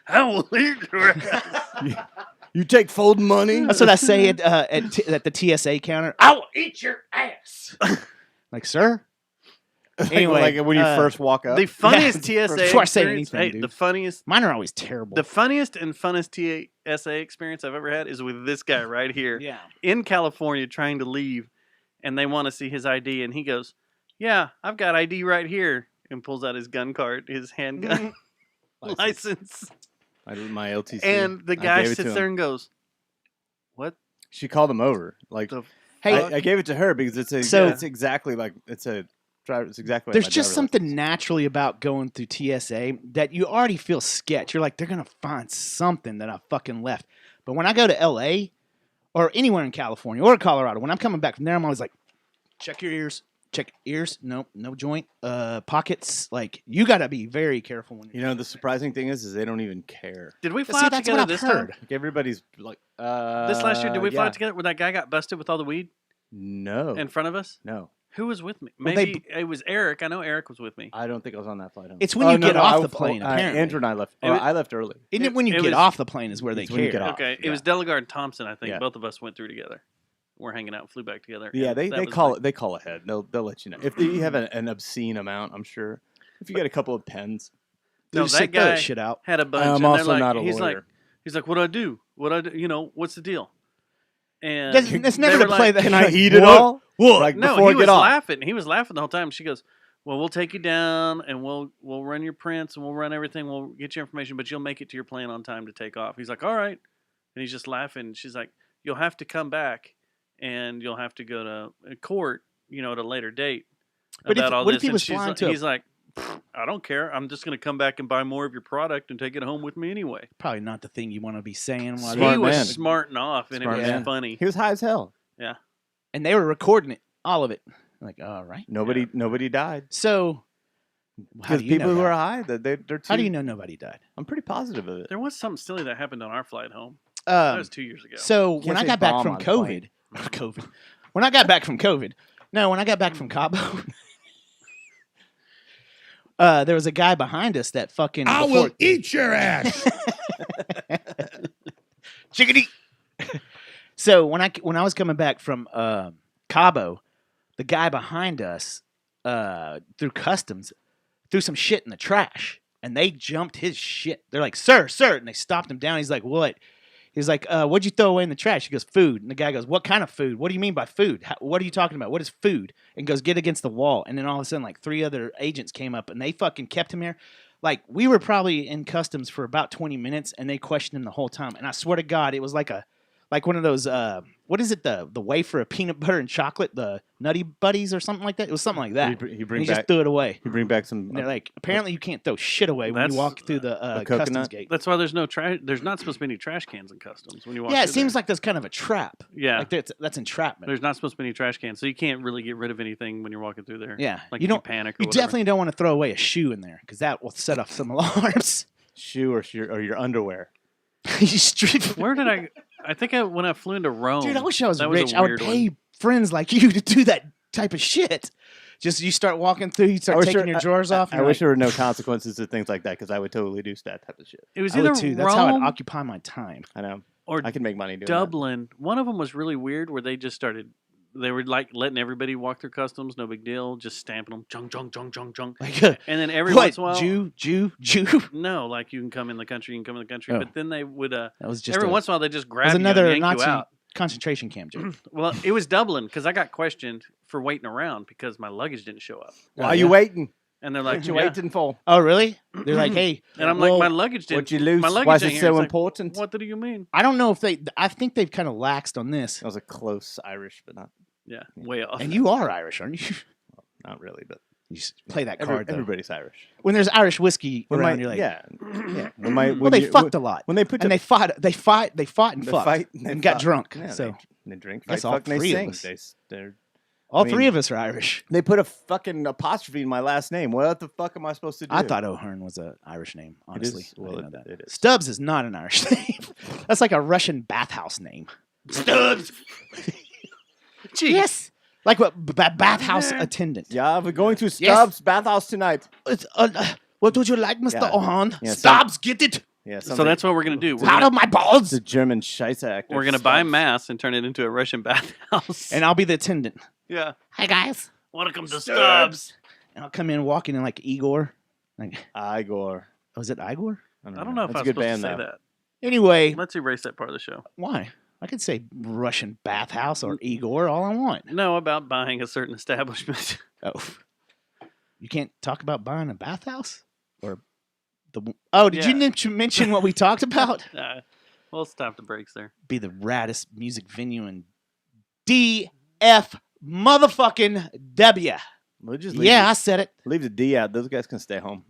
A: I will eat her ass.
C: You take fold money.
D: that's what I say at the TSA counter. I will eat your ass. Like, sir. Anyway,
C: like when you first walk up.
A: The funniest TSA
D: before I say
A: experience-
D: anything,
A: hey,
D: dude.
A: the funniest
D: Mine are always terrible.
A: The funniest and funnest TSA experience I've ever had is with this guy right here
D: yeah.
A: in California trying to leave, and they want to see his ID, and he goes, "Yeah, I've got ID right here," and pulls out his gun card, his handgun license,
C: my LTC.
A: and the
C: I
A: guy
C: gave it
A: sits
C: to
A: there
C: him.
A: and goes, "What
C: She called him over. Like
A: the
D: Hey,
A: fuck?"
C: I gave it to her because it's exactly like it's a driver. It's exactly.
D: there's
C: like my
D: just
C: driver's
D: something
C: license.
D: naturally about going through TSA that you already feel sketch. You're like, they're going to find something that I fucking left. But when I go to LA or anywhere in California or Colorado, when I'm coming back from there, I'm always like, check your ears, Check ears. Nope. No joint. Pockets. Like you got to be very careful when
C: You know, the surprising thing is they don't even care.
A: Did we
D: See,
A: fly out
D: that's
A: together
D: what
A: this
D: I've
A: time?
D: heard.
C: Like everybody's like,
A: This last year, did we fly
C: yeah.
A: out together when that guy got busted with all the weed
C: No.
A: in front of us?
C: No.
A: Who was with me?
D: Well,
A: Maybe it was Eric. I know Eric was with me.
C: I don't think I was on that flight home.
D: It's when you get off the plane,
C: Oh,
D: apparently.
C: Andrew and I left.
A: It was-
C: I left early.
D: Isn't it when you
A: it
D: get
A: was-
D: off the plane is where they
C: It's when you
D: care?
C: get off.
A: Okay, it
C: yeah.
A: was Delegard and Thompson. I think
C: Yeah.
A: both of us went through together. We're hanging out, flew back together.
C: Yeah,
A: and
C: they
A: that was
C: call
A: like-
C: it. They call ahead. They'll let you know if you have an obscene amount. I'm sure if you get a couple of pens.
A: No,
D: Just
A: that
D: sit throw
A: guy
D: shit out.
A: had a bunch.
C: I'm
A: and they're
C: also
A: like,
C: not a
A: he's like,
C: lawyer.
A: what do I do? What I do? You know, what's the deal? And
D: It's never
A: they
D: to
A: were
D: play
A: like,
D: that.
C: Can I
D: like,
C: eat it
D: what?
C: all?
D: What?
C: Like
A: No,
C: before
A: he
C: I
A: was
C: get off.
A: laughing. He was laughing the whole time. She goes, "Well, we'll take you down, and we'll run your prints, and we'll run everything. We'll get your information, but you'll make it to your plane on time to take off." He's like, "All right," and he's just laughing. She's like, "You'll have to come back, and you'll have to go to court, you know, at a later date
D: But if-
A: about all
D: what
A: this."
D: if he
A: And
D: was
A: she's
D: flying
A: like,
D: to a-
A: he's like, "I don't care. I'm just going to come back and buy more of your product and take it home with me anyway."
D: Probably not the thing you want to be saying. While
C: Smart
A: he was
C: man.
A: smarting off, and
C: Smart
A: it was
C: man.
A: funny.
C: He was high as hell.
D: and they were recording it, all of it. Like, all right.
C: Nobody died.
D: So, how
C: Because
D: do you
C: people
D: know
C: who
D: that?
C: are high, they're too.
D: How do you know nobody died?
C: I'm pretty positive of it.
A: There was something silly that happened on our flight home. That was 2 years ago.
D: So
C: Can't
D: when I
C: say
D: got back
C: bomb
D: from
C: on
D: COVID, when I got back from COVID, when I got back from Cabo, there was a guy behind us that fucking.
E: I will eat your ass.
D: Chickadee. So when I was coming back from Cabo, the guy behind us through customs threw some shit in the trash, and they jumped his shit. They're like, "Sir, sir," and they stopped him down. He's like, "What?" He's like, "What'd you throw away in the trash?" He goes, "Food." And the guy goes, "What kind of food? What do you mean by food? What are you talking about? What is food?" And goes, "Get against the wall." And then all of a sudden, like 3 other agents came up, and they fucking kept him here. Like, we were probably in customs for about 20 minutes, and they questioned him the whole time. And I swear to God, it was like one of those, what is it, the wafer of peanut butter and chocolate, the Nutty Buddies or something like that? It was something like that.
C: He
D: And
C: bring
D: he
C: back.
D: just threw it away.
C: He bring back some.
D: And they're like, apparently you can't throw shit away when you
A: That's
D: walk through the
C: a
D: customs
C: coconut?
D: gate.
A: That's why there's no trash. There's not supposed to be any trash cans in customs when you walk.
D: Yeah, it
A: through
D: seems
A: there.
D: like there's kind of a trap.
A: Yeah,
D: Like that's entrapment.
A: there's not supposed to be any trash cans, so you can't really get rid of anything when you're walking through there.
D: Yeah,
A: like
D: you
A: if
D: don't.
A: panic. Or
D: You
A: whatever.
D: definitely don't want to throw away a shoe in there because that will set off some alarms.
C: shoe or your underwear.
D: You strip.
A: Where did I? I think when I flew into Rome.
D: Dude, I wish I was
A: that
D: rich.
A: a
D: I would
A: weird
D: pay
A: one.
D: friends like you to do that type of shit. Just you start walking through, you start
C: wish
D: taking
C: there-
D: your drawers off.
C: I
D: and you're
C: wish
D: like,
C: there were no consequences to things like that because I would totally do that type of shit.
A: It was
D: I
A: either
D: would too. That's how
A: Rome
D: I'd occupy my time.
C: I know.
A: or
C: I can make money doing
A: Dublin. One of them was really weird, where they just started. They were like letting everybody walk through customs, no big deal, just stamping them, junk, junk, junk, junk, junk.
D: Like,
A: And then every
D: what?
A: once in a while,
D: Jew.
A: no, like you can come in the country, you can come in the country.
D: Oh.
A: But then they would,
D: That was just
A: every once in a while, they just
D: it
A: grab
D: was
A: you
D: another
A: and yank
D: Nazi
A: you out.
D: concentration camp joke.
A: Well, it was Dublin because I got questioned for waiting around because my luggage didn't show up,
C: that. Why are you waiting?
A: and they're like,
C: What you
A: yeah.
C: waiting for?
D: Oh, really? They're like, hey,
A: And I'm
D: well,
A: like, my luggage didn't.
C: What you lose?
A: My luggage
C: Why is
A: ain't
C: it
A: here."
C: so
A: It's like,
C: important?
A: What do you mean?
D: I don't know if they. I think they've kind of laxed on this.
C: That was a close Irish, but not
A: Way off.
D: And you are Irish, aren't you?
C: not really. But
D: You just play that card though.
C: everybody's Irish.
D: When there's Irish whiskey
C: When
D: around,
C: my,
D: you're like,
C: yeah. When
D: well, they fucked a lot,
C: when they put
D: and they fought and
C: they
D: fucked
C: fight
D: and got drunk.
C: Yeah,
D: so
C: they drink,
D: That's
C: fight,
D: all
C: fuck, and they
D: three of
C: sing.
D: us.
C: They're
D: all
C: I
D: three
C: mean-
D: of us are Irish.
C: They put a fucking apostrophe in my last name. What the fuck am I supposed to do?
D: I thought O'Hearn was an Irish name. Honestly,
C: is.
D: I
C: Well,
D: didn't know that.
C: it is.
D: Stubbs is not an Irish name. That's like a Russian bathhouse name. Stubbs. Yes, like what bathhouse attendant.
C: Yeah, we're going to Stubbs bathhouse tonight.
D: It's, what would you like, Mr.
C: Yeah.
D: O'Hearn?
C: Yeah,
D: Stubbs, get it
C: Yeah,
A: So that's what we're gonna do. We're
D: out
A: gonna,
D: of my balls.
C: the German Scheisse actor.
A: we're gonna buy
C: Stubbs.
A: mass and turn it into a Russian bathhouse.
D: And I'll be the attendant.
A: yeah,
D: Hi guys.
A: welcome to Stubbs.
D: And I'll come in walking in like Igor. Like,
C: Igor.
D: was it Igor?
A: I don't know if
C: That's
A: I
C: a
A: was
C: good
A: supposed
C: band,
A: to say
C: though.
A: that.
D: Anyway,
A: Let's erase that part of the show.
D: why? I could say Russian bathhouse or Igor all I want.
A: No, about buying a certain establishment.
D: Oh, you can't talk about buying a bathhouse or the. Oh, did
A: Yeah.
D: you mention what we talked about?
A: We'll stop the breaks there.
D: Be the raddest music venue in DF motherfucking W.
C: We'll just leave
D: Yeah, I said it.
C: leave the D out. Those guys can stay home.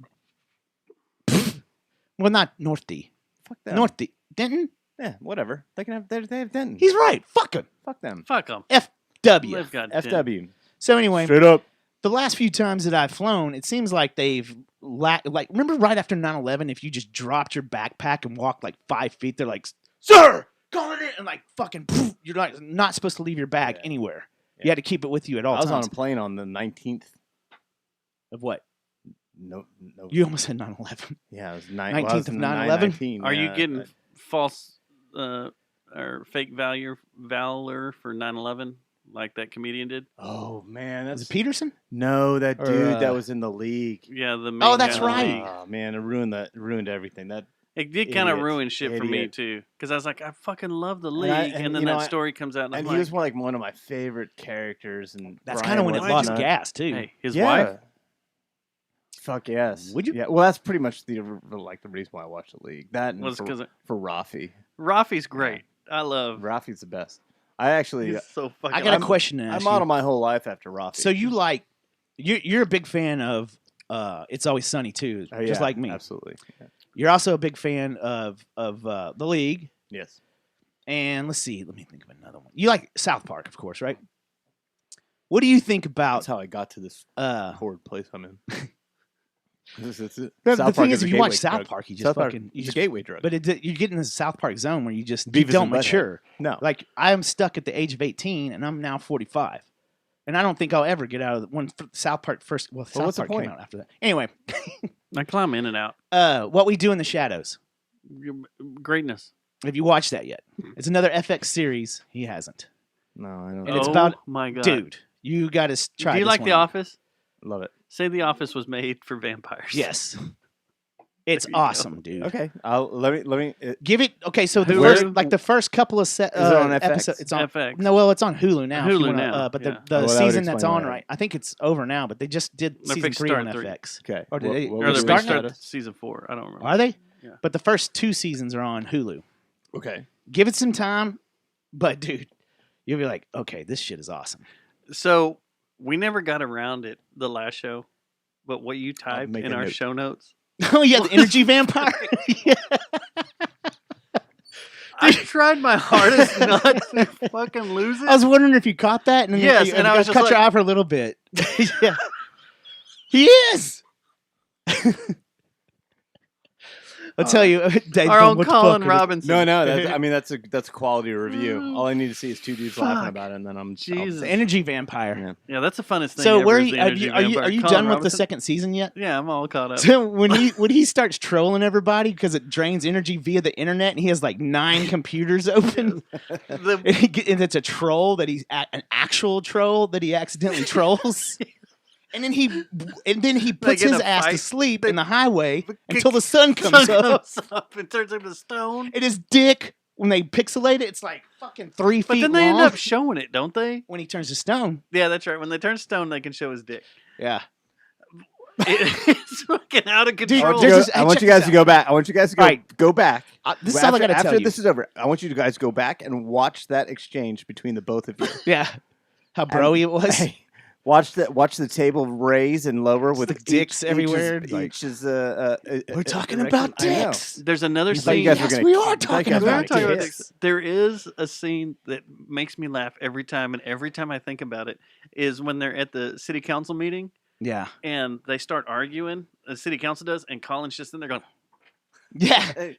D: Well, not North D.
C: Fuck them.
D: North D. Denton.
C: Yeah, whatever. They can have. They have Denton.
D: He's right. Fuck him.
C: Fuck them.
A: Fuck them.
D: FW.
A: Live God
C: FW.
D: So anyway,
C: Straight up.
D: the last few times that I've flown, it seems like they've like remember right after 9/11, if you just dropped your backpack and walked like 5 feet, they're like, "Sir, calling it," and like fucking, poof, you're like not supposed to leave your bag anywhere. You had to keep it with you at all
C: I was
D: times.
C: on a plane on the 19th.
D: of what?
C: No.
D: You almost said 9/11.
C: Yeah, it was
D: 19th of 9/11?
A: Are you getting false or fake valor for 9/11 like that comedian did?
C: Oh man,
D: Was
C: that's
D: it Peterson?
C: no, that
D: Or,
C: dude that was in the league.
A: Yeah, the main
D: Oh, that's
A: guy in the
D: right.
A: league.
C: Oh man, it ruined everything. That
A: It did kind of
C: Idiot.
A: ruin shit for me
C: Idiot.
A: too, because I was like, I fucking love the
C: And
A: league,
C: I-
A: and,
C: and,
A: then
C: you know,
A: that
C: I-
A: story comes out, and,
C: and
A: I'm
C: he was
A: like,
C: one of my favorite characters. And
D: That's
C: Brian
D: kind of when it
C: was
D: lost
C: not-
D: gas too.
A: hey, his
C: yeah.
A: wife.
C: Fuck yes.
D: Would you?
C: Yeah. Well, that's pretty much the reason why I watched the league. That and
A: Was
C: for,
A: because
C: for Rafi.
A: Rafi's great. I love.
C: Rafi's the best. I actually
A: He's so fucking.
D: I got
C: I'm-
D: a question to
C: I
D: ask you.
C: modeled my whole life after Rafi.
D: So you like you're a big fan of It's Always Sunny too,
C: Oh,
D: just
C: yeah,
D: like me.
C: Absolutely. Yeah.
D: You're also a big fan of the league,
C: Yes.
D: and let's see, let me think of another one. You like South Park, of course, right? What do you think
C: That's
D: about
C: how I got to this horrid place I'm in. This is it.
D: the
C: South
D: thing
C: Park
D: is,
C: a
D: if you watch
C: gateway
D: South
C: drug.
D: Park, you just
C: South Park
D: fucking you
C: is
D: just
C: a gateway drug.
D: But you get in the South Park zone where you just
C: Beavis
D: don't
C: and Butthead.
D: mature.
C: No.
D: Like I'm stuck at the age of 18, and I'm now 45, and I don't think I'll ever get out of when South Park first. Well, South
C: what's the
D: Park came
C: point?
D: out after that. Anyway,
A: I climb in and out.
D: What We Do in the Shadows.
A: Greatness.
D: Have you watched that yet? It's another FX series. He hasn't.
C: No, I don't.
D: And it's
A: oh
D: about-
A: my god,
D: Dude, you got to try.
A: Do you
D: this
A: like
D: one
A: The
D: out.
A: Office?
C: Love it.
A: Say The Office was made for vampires.
D: Yes. It's
A: There you go.
D: awesome, dude.
C: Okay. Let me.
D: Give it. Okay, so the
A: Hulu?
D: first couple of
C: Is it on FX?
D: episodes. It's on
A: FX.
D: No, well, it's on Hulu now. if you
A: Hulu
D: wanna,
A: now,
D: but
A: yeah.
D: the
C: Oh, well, that would
D: season that's
C: explain
D: on
C: why.
D: right, I think it's over now. But they just did
A: They're
D: season
A: fixed to
D: 3 on
A: start 3.
D: FX.
C: Okay.
D: Or did they-
C: what
A: Or
C: was
A: they
C: the
D: starting?
A: restarted season 4. I don't remember.
D: Are they?
A: Yeah.
D: But the first 2 seasons are on Hulu.
C: Okay.
D: Give it some time, but dude, you'll be like, okay, this shit is awesome.
A: So we never got around it the last show, but what you typed
C: make
A: in
C: a
A: our
C: note.
A: show notes.
D: Oh yeah, the energy vampire. Yeah.
A: I tried my hardest not to fucking lose it.
D: I was wondering if you caught that, and then
A: Yes,
D: you,
A: and I was just
D: cut your
A: like-
D: eye for a little bit. Yeah, he is. I'll tell you, Dave,
A: Our own
D: what the
A: Colin
D: fuck?
A: Robinson.
C: No, that's a quality review. All I need to see is 2 dudes laughing
A: Fuck.
C: about it, and then I'm
A: Jesus.
D: The energy vampire.
C: Yeah.
A: Yeah, that's the funnest thing.
D: So
A: ever
D: where
A: is
D: you,
A: the
D: have
A: energy
D: you, are you
A: vampire.
D: are you
A: Colin
D: done with the
A: Robinson?
D: second season yet?
A: Yeah, I'm all caught up.
D: So when he starts trolling everybody because it drains energy via the internet, and he has like 9 computers open,
A: The-
D: and it's a troll that he's an actual troll that he accidentally trolls. And then he puts
A: get
D: his
A: in a
D: ass to
A: fight.
D: sleep
A: They-
D: in the highway
A: the
D: until the sun
A: sun
D: comes up.
A: comes up and turns into stone.
D: And his dick, when they pixelate it, it's like fucking 3 feet
A: But then they
D: long.
A: end up showing it, don't they?
D: When he turns to stone.
A: Yeah, that's right. When they turn stone, they can show his dick.
D: Yeah.
A: It's fucking out of
D: Dude,
A: control.
D: this is-
C: I want
D: check
C: you guys
D: this
C: to go back. I want you guys to go
D: Alright.
C: go back.
D: This is all I got to tell
C: After
D: you.
C: this is over, I want you guys to go back and watch that exchange between the both of you.
D: Yeah. How broy it was.
C: Hey, watch the table raise and lower with
D: the dicks everywhere, like-
C: Each is
D: We're talking
C: erection.
D: about
C: I know.
D: dicks.
A: There's another
C: You thought
A: scene.
C: you guys were
D: Yes,
C: gonna-
D: we
C: you
D: are
C: thought you
D: talking
C: guys
A: We
C: were
A: are
D: about
C: gonna
A: talking about
C: kiss.
A: dicks. There is a scene that makes me laugh every time, and every time I think about it is when they're at the city council meeting
D: Yeah.
A: and they start arguing. The city council does, and Colin's just in there going,
D: Yeah.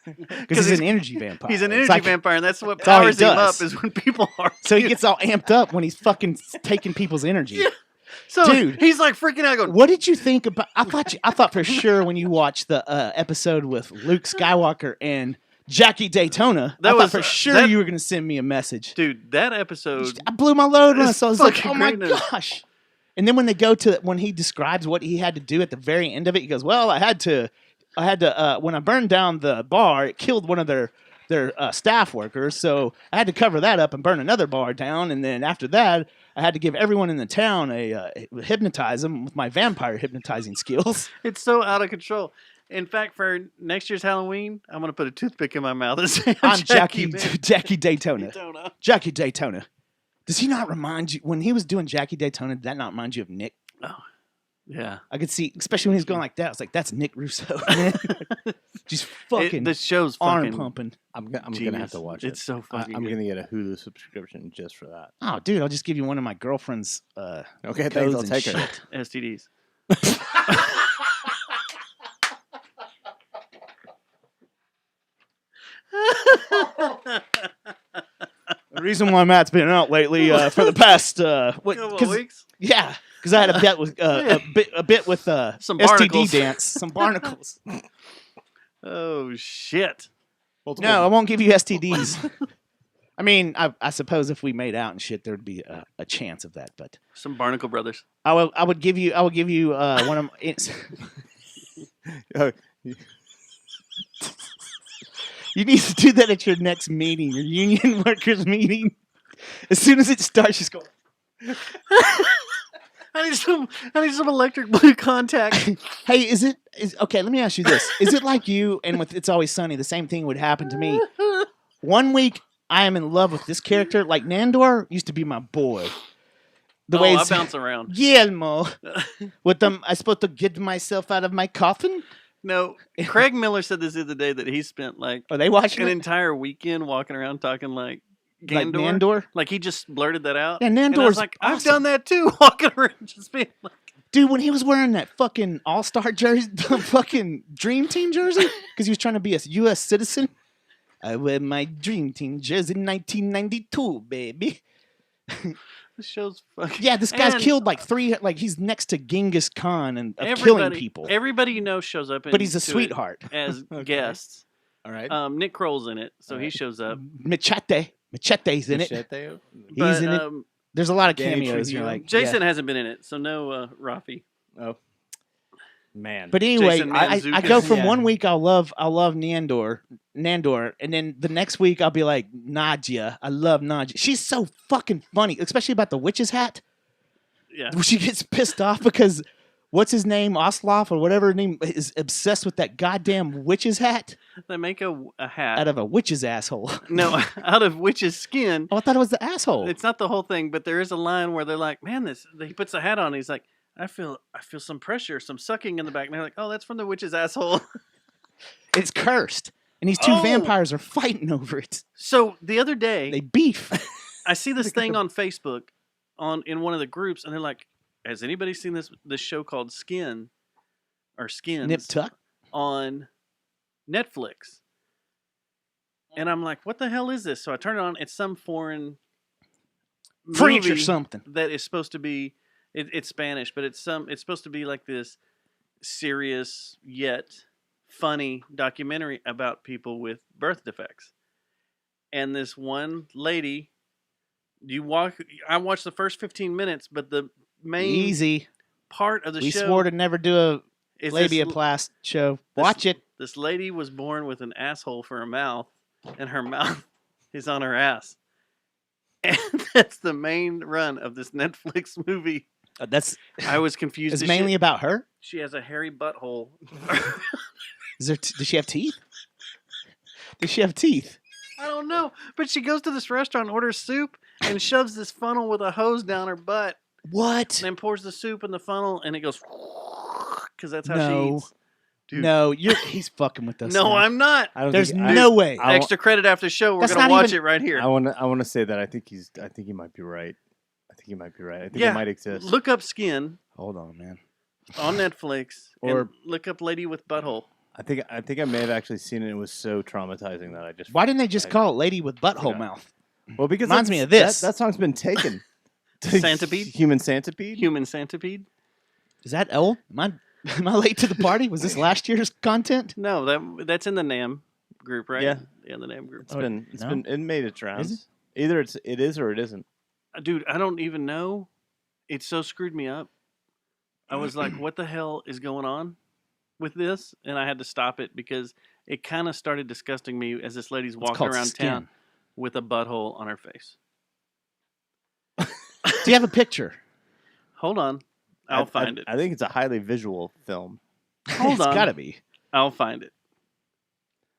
D: Because he's an energy vampire.
A: he's an
D: It's
A: energy
D: like-
A: vampire, and that's what
D: That's all he
A: powers him up
D: does.
A: is when people are.
D: So he gets all amped up when he's fucking taking people's energy.
A: Yeah. So
D: Dude.
A: he's like freaking out, going,
D: What did you think about? I thought for sure when you watched the episode with Luke Skywalker and Jackie Daytona,
A: That
D: I
A: was-
D: thought for sure
A: that-
D: you were going to send me a message.
A: "Dude, that episode."
D: I blew my load on
A: It's
D: it, so I was like,
A: fucking
D: "Oh my
A: greatness.
D: gosh!" And then when they go to when he describes what he had to do at the very end of it, he goes, "Well, I had to. When I burned down the bar, it killed one of their staff workers, so I had to cover that up and burn another bar down. And then after that, I had to give everyone in the town hypnotize them with my vampire hypnotizing skills."
A: It's so out of control. In fact, for next year's Halloween, I'm going to put a toothpick in my mouth and say,
D: I'm Jackie
A: Van
D: Daytona.
A: Daytona.
D: Jackie Daytona. Does he not remind you when he was doing Jackie Daytona? Did that not remind you of Nick?
A: Oh. Yeah.
D: I could see, especially when he's going like that. I was like, that's Nick Russo, man. Just fucking
A: The show's
D: arm
A: fucking
D: pumping.
C: I'm gonna have
A: genius.
C: to watch it.
A: It's so fucking
C: I'm
A: good.
C: gonna get a Hulu subscription just for that.
D: Oh, dude, I'll just give you one of my girlfriend's
C: Okay, thanks.
D: codes
C: I'll
D: and
C: take her.
D: shit.
A: STDs.
D: The reason why Matt's been out lately for the past
A: Couple of weeks.
D: yeah, because I had a bet with a bit with
A: Some
D: STD
A: barnacles.
D: dance, some barnacles.
A: Oh shit!
D: No, I won't give you STDs. I mean, I suppose if we made out and shit, there'd be a chance of that. But
A: Some Barnacle Brothers.
D: I would give you one of
C: Oh,
D: you need to do that at your next meeting, your union workers meeting. As soon as it starts, just go.
A: I need some electric blue contacts.
D: Hey, is okay? Let me ask you this: is it like you and with It's Always Sunny? The same thing would happen to me. One week I am in love with this character. Like Nandor used to be my boy. The way
A: I
D: it's
A: bounce around.
D: Guillermo, with them, I supposed to get myself out of my coffin.
A: No, Craig Miller said this the other day that he spent like
D: Are they watching
A: an
D: it?
A: entire weekend walking around talking like
D: Like
A: Gandor.
D: Nandor?
A: Like he just blurted that out.
D: Yeah,
A: And I was
D: Nandor's
A: like, I've
D: awesome.
A: done that too, walking around just being like,
D: Dude, when he was wearing that fucking All-Star jersey, the fucking Dream Team jersey, because he was trying to be a U.S. citizen. I wear my Dream Team jersey 1992, baby.
A: this show's fucking.
D: Yeah, this guy's
A: And
D: killed like he's next to Genghis Khan and of killing people.
A: Everybody you know shows up,
D: But he's a
A: into it
D: sweetheart.
A: as
C: Okay.
A: guests.
C: all right.
A: Nick Kroll's in it, so he
C: Alright.
A: shows up.
D: Machete's in it.
C: Machete?
D: He's
A: But,
D: in it. There's a lot of
C: Danny
D: cameos. You're
C: Trujillo?
D: like,
A: Jason
D: yeah.
A: hasn't been in it, so no Rafi.
C: Oh, man.
D: But anyway,
A: Jason
D: I
A: Mantzoukas.
D: go from
C: Yeah.
D: one week I'll love Nandor, and then the next week I'll be like Nadia. I love Nadia. She's so fucking funny, especially about the witch's hat.
A: Yeah,
D: Where she gets pissed off because what's his name, Osloff or whatever his name is, obsessed with that goddamn witch's hat
A: they make a hat
D: out of a witch's asshole.
A: no out of witch's skin.
D: Oh, I thought it was the asshole.
A: It's not the whole thing, but there is a line where they're like, "Man, this." He puts a hat on. He's like, "I feel some pressure, some sucking in the back." And they're like, "Oh, that's from the witch's asshole."
D: It's cursed, and these two
A: Oh!
D: vampires are fighting over it.
A: So the other day,
D: They beef.
A: I see this thing on Facebook, in one of the groups, and they're like, "Has anybody seen this show called Skin, or Skins
D: Nip tuck.
A: on Netflix?" And I'm like, "What the hell is this?" So I turn it on. It's some foreign
D: French or
A: movie
D: something.
A: that is supposed to be. It's Spanish, but it's supposed to be like this serious yet funny documentary about people with birth defects. And this one lady, I watched the first 15 minutes, but the main
D: Easy.
A: part of the
D: We
A: show
D: swore to never do a
A: is
D: labiaplast show. Watch it.
A: This lady was born with an asshole for a mouth, and her mouth is on her ass. And that's the main run of this Netflix movie.
D: That's
A: I was confused.
D: it's
A: as
D: mainly
A: shit.
D: about her.
A: She has a hairy butthole.
D: Does she have teeth? Does she have teeth?
A: I don't know, but she goes to this restaurant, orders soup, and shoves this funnel with a hose down her butt,
D: What?
A: and then pours the soup in the funnel, and it goes because that's how
D: No.
A: she eats. Dude.
D: No, he's fucking with us.
A: No,
D: now.
A: I'm not.
C: I don't
D: There's
C: think,
D: no way.
C: I-
A: Extra credit after the show. We're
D: That's
A: gonna
D: not
A: watch
D: even-
A: it right here.
C: I want to say that I think he might be right. I think
A: Yeah,
C: it might exist.
A: Look up Skin
D: Hold on, man.
A: on Netflix,
C: Or-
A: and look up Lady with Butthole.
C: I think I may have actually seen it. It was so traumatizing that I just
D: Why didn't they just
C: I-
D: call it "Lady with Butthole
C: Yeah.
D: Mouth"?
C: well because
D: Reminds
C: that's-
D: me of this.
C: That song's been taken.
A: Centipede?
C: Human centipede.
A: Human Centipede.
D: Is that L? Am I late to the party? Was this last year's content?
A: No, that's in the NAM group, right?
C: Yeah.
A: in the NAM group.
C: It made its rounds.
D: Is
C: Either it is or it isn't.
A: Dude, I don't even know. It so screwed me up. I was like, what the hell is going on with this? And I had to stop it because it kind of started disgusting me as this lady's walking
D: called
A: around
D: Skin.
A: town with a butthole on her face.
D: Do you have a picture?
A: Hold on. I'll find it.
C: I think it's a highly visual film.
A: Hold
D: It's
A: on.
D: gotta be.
A: I'll find it.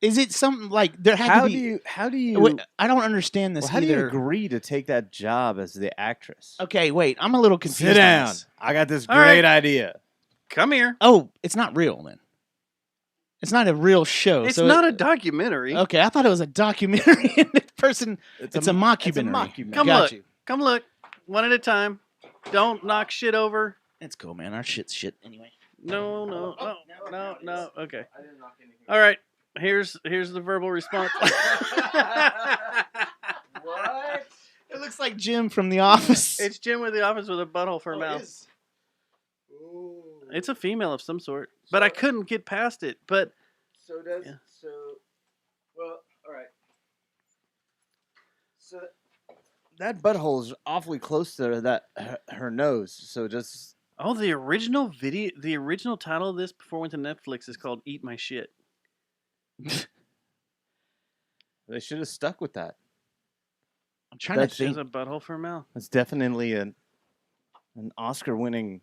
D: Is it something like there had
C: How
D: to
C: do
D: be?
C: you
D: Wait, I don't understand this
C: well, how do you
D: either.
C: agree to take that job as the actress?
D: Okay, wait. I'm a little confused.
C: Sit
D: on
C: down.
D: this.
C: I got this
A: All
C: great
A: right.
C: idea.
A: Come here.
D: Oh, it's not real then. It's not a real show.
A: It's
D: so
A: not a documentary.
D: Okay, I thought it was a documentary. And the person, it's a mockumentary.
A: Come
D: Got
A: look.
D: you.
A: Come look. One at a time. Don't knock shit over.
D: It's cool, man. Our shit's shit anyway.
A: No. Okay. All right. Here's the verbal response.
C: What?
D: It looks like Jim from The Office.
A: It's Jim with the office with a butthole for a mouth. It's a female of some sort, but I couldn't get past it. But
C: well, all right. So that butthole is awfully close to her nose. So just
A: the original title of this before it went to Netflix is called "Eat My Shit."
C: they should have stuck with that.
D: I'm trying to
A: There's
D: think.
A: a butthole for a mouth.
C: It's definitely an Oscar-winning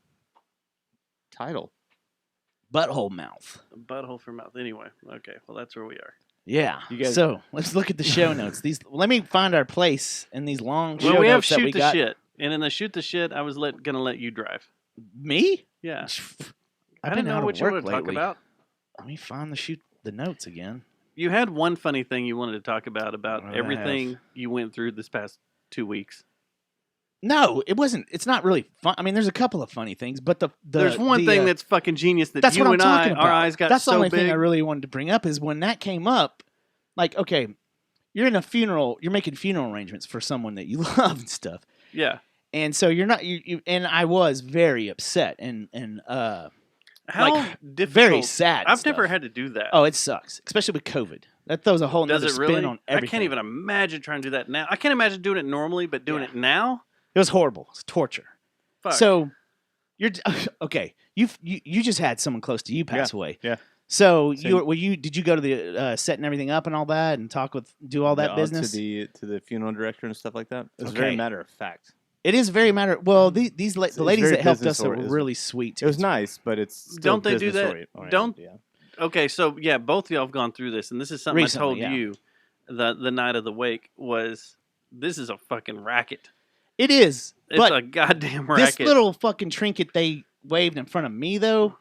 C: title.
D: Butthole mouth.
A: A butthole for a mouth. Anyway, okay. Well, that's where we are.
D: Yeah.
C: You guys-
D: So let's look at the show notes. Let me find our place in these long show
A: Well, we have
D: notes that we
A: shoot the
D: got.
A: shit, and in the shoot the shit, I was gonna let you drive.
D: Me?
A: Yeah.
D: I've
A: I
D: been
A: didn't know
D: out
A: what
D: of
A: you
D: work
A: wanted to talk
D: lately.
A: about.
D: Let me find the notes again.
A: You had one funny thing you wanted to talk about
D: What do I
A: everything
D: have?
A: you went through this past 2 weeks.
D: No, it wasn't. It's not really fun. I mean, there's a couple of funny things, but
A: There's one thing that's fucking genius that
D: that's
A: you
D: what I'm
A: and
D: talking about.
A: our eyes got
D: That's
A: so
D: the only
A: big.
D: thing I really wanted to bring up is when that came up. Like, okay, you're in a funeral. You're making funeral arrangements for someone that you love and stuff.
A: Yeah.
D: And so you're not. You and I was very upset and
A: How
D: like,
A: difficult.
D: very sad. and
A: I've never
D: stuff.
A: had to do that.
D: Oh, it sucks, especially with COVID. That throws a whole
A: Does
D: nother
A: it
D: spin
A: really?
D: on
A: I
D: everything.
A: can't even imagine trying to do that now. I can't imagine doing it normally, but doing
D: Yeah.
A: it now?
D: It was horrible. It's torture.
A: Fuck.
D: So you're okay. You just had someone close to you pass away.
C: Yeah.
D: So
C: Same.
D: did you go to the setting everything up and all that and do all that business?
C: to the funeral director and stuff like that. It was
D: Okay.
C: very matter of fact.
D: It is very matter. Well, the ladies
C: very
D: that helped
C: business
D: us were
C: oriented.
D: really sweet.
C: It was nice, but it's still
A: Don't they do
C: business
A: that?
C: oriented.
A: Don't-
C: Yeah.
A: Okay, so yeah, both of y'all have gone through this, and this is something
D: Recently,
A: I told
D: yeah.
A: you the night of the wake was this is a fucking racket.
D: It is.
A: It's
D: But
A: a goddamn
D: this
A: racket.
D: little fucking trinket they waved in front of me though.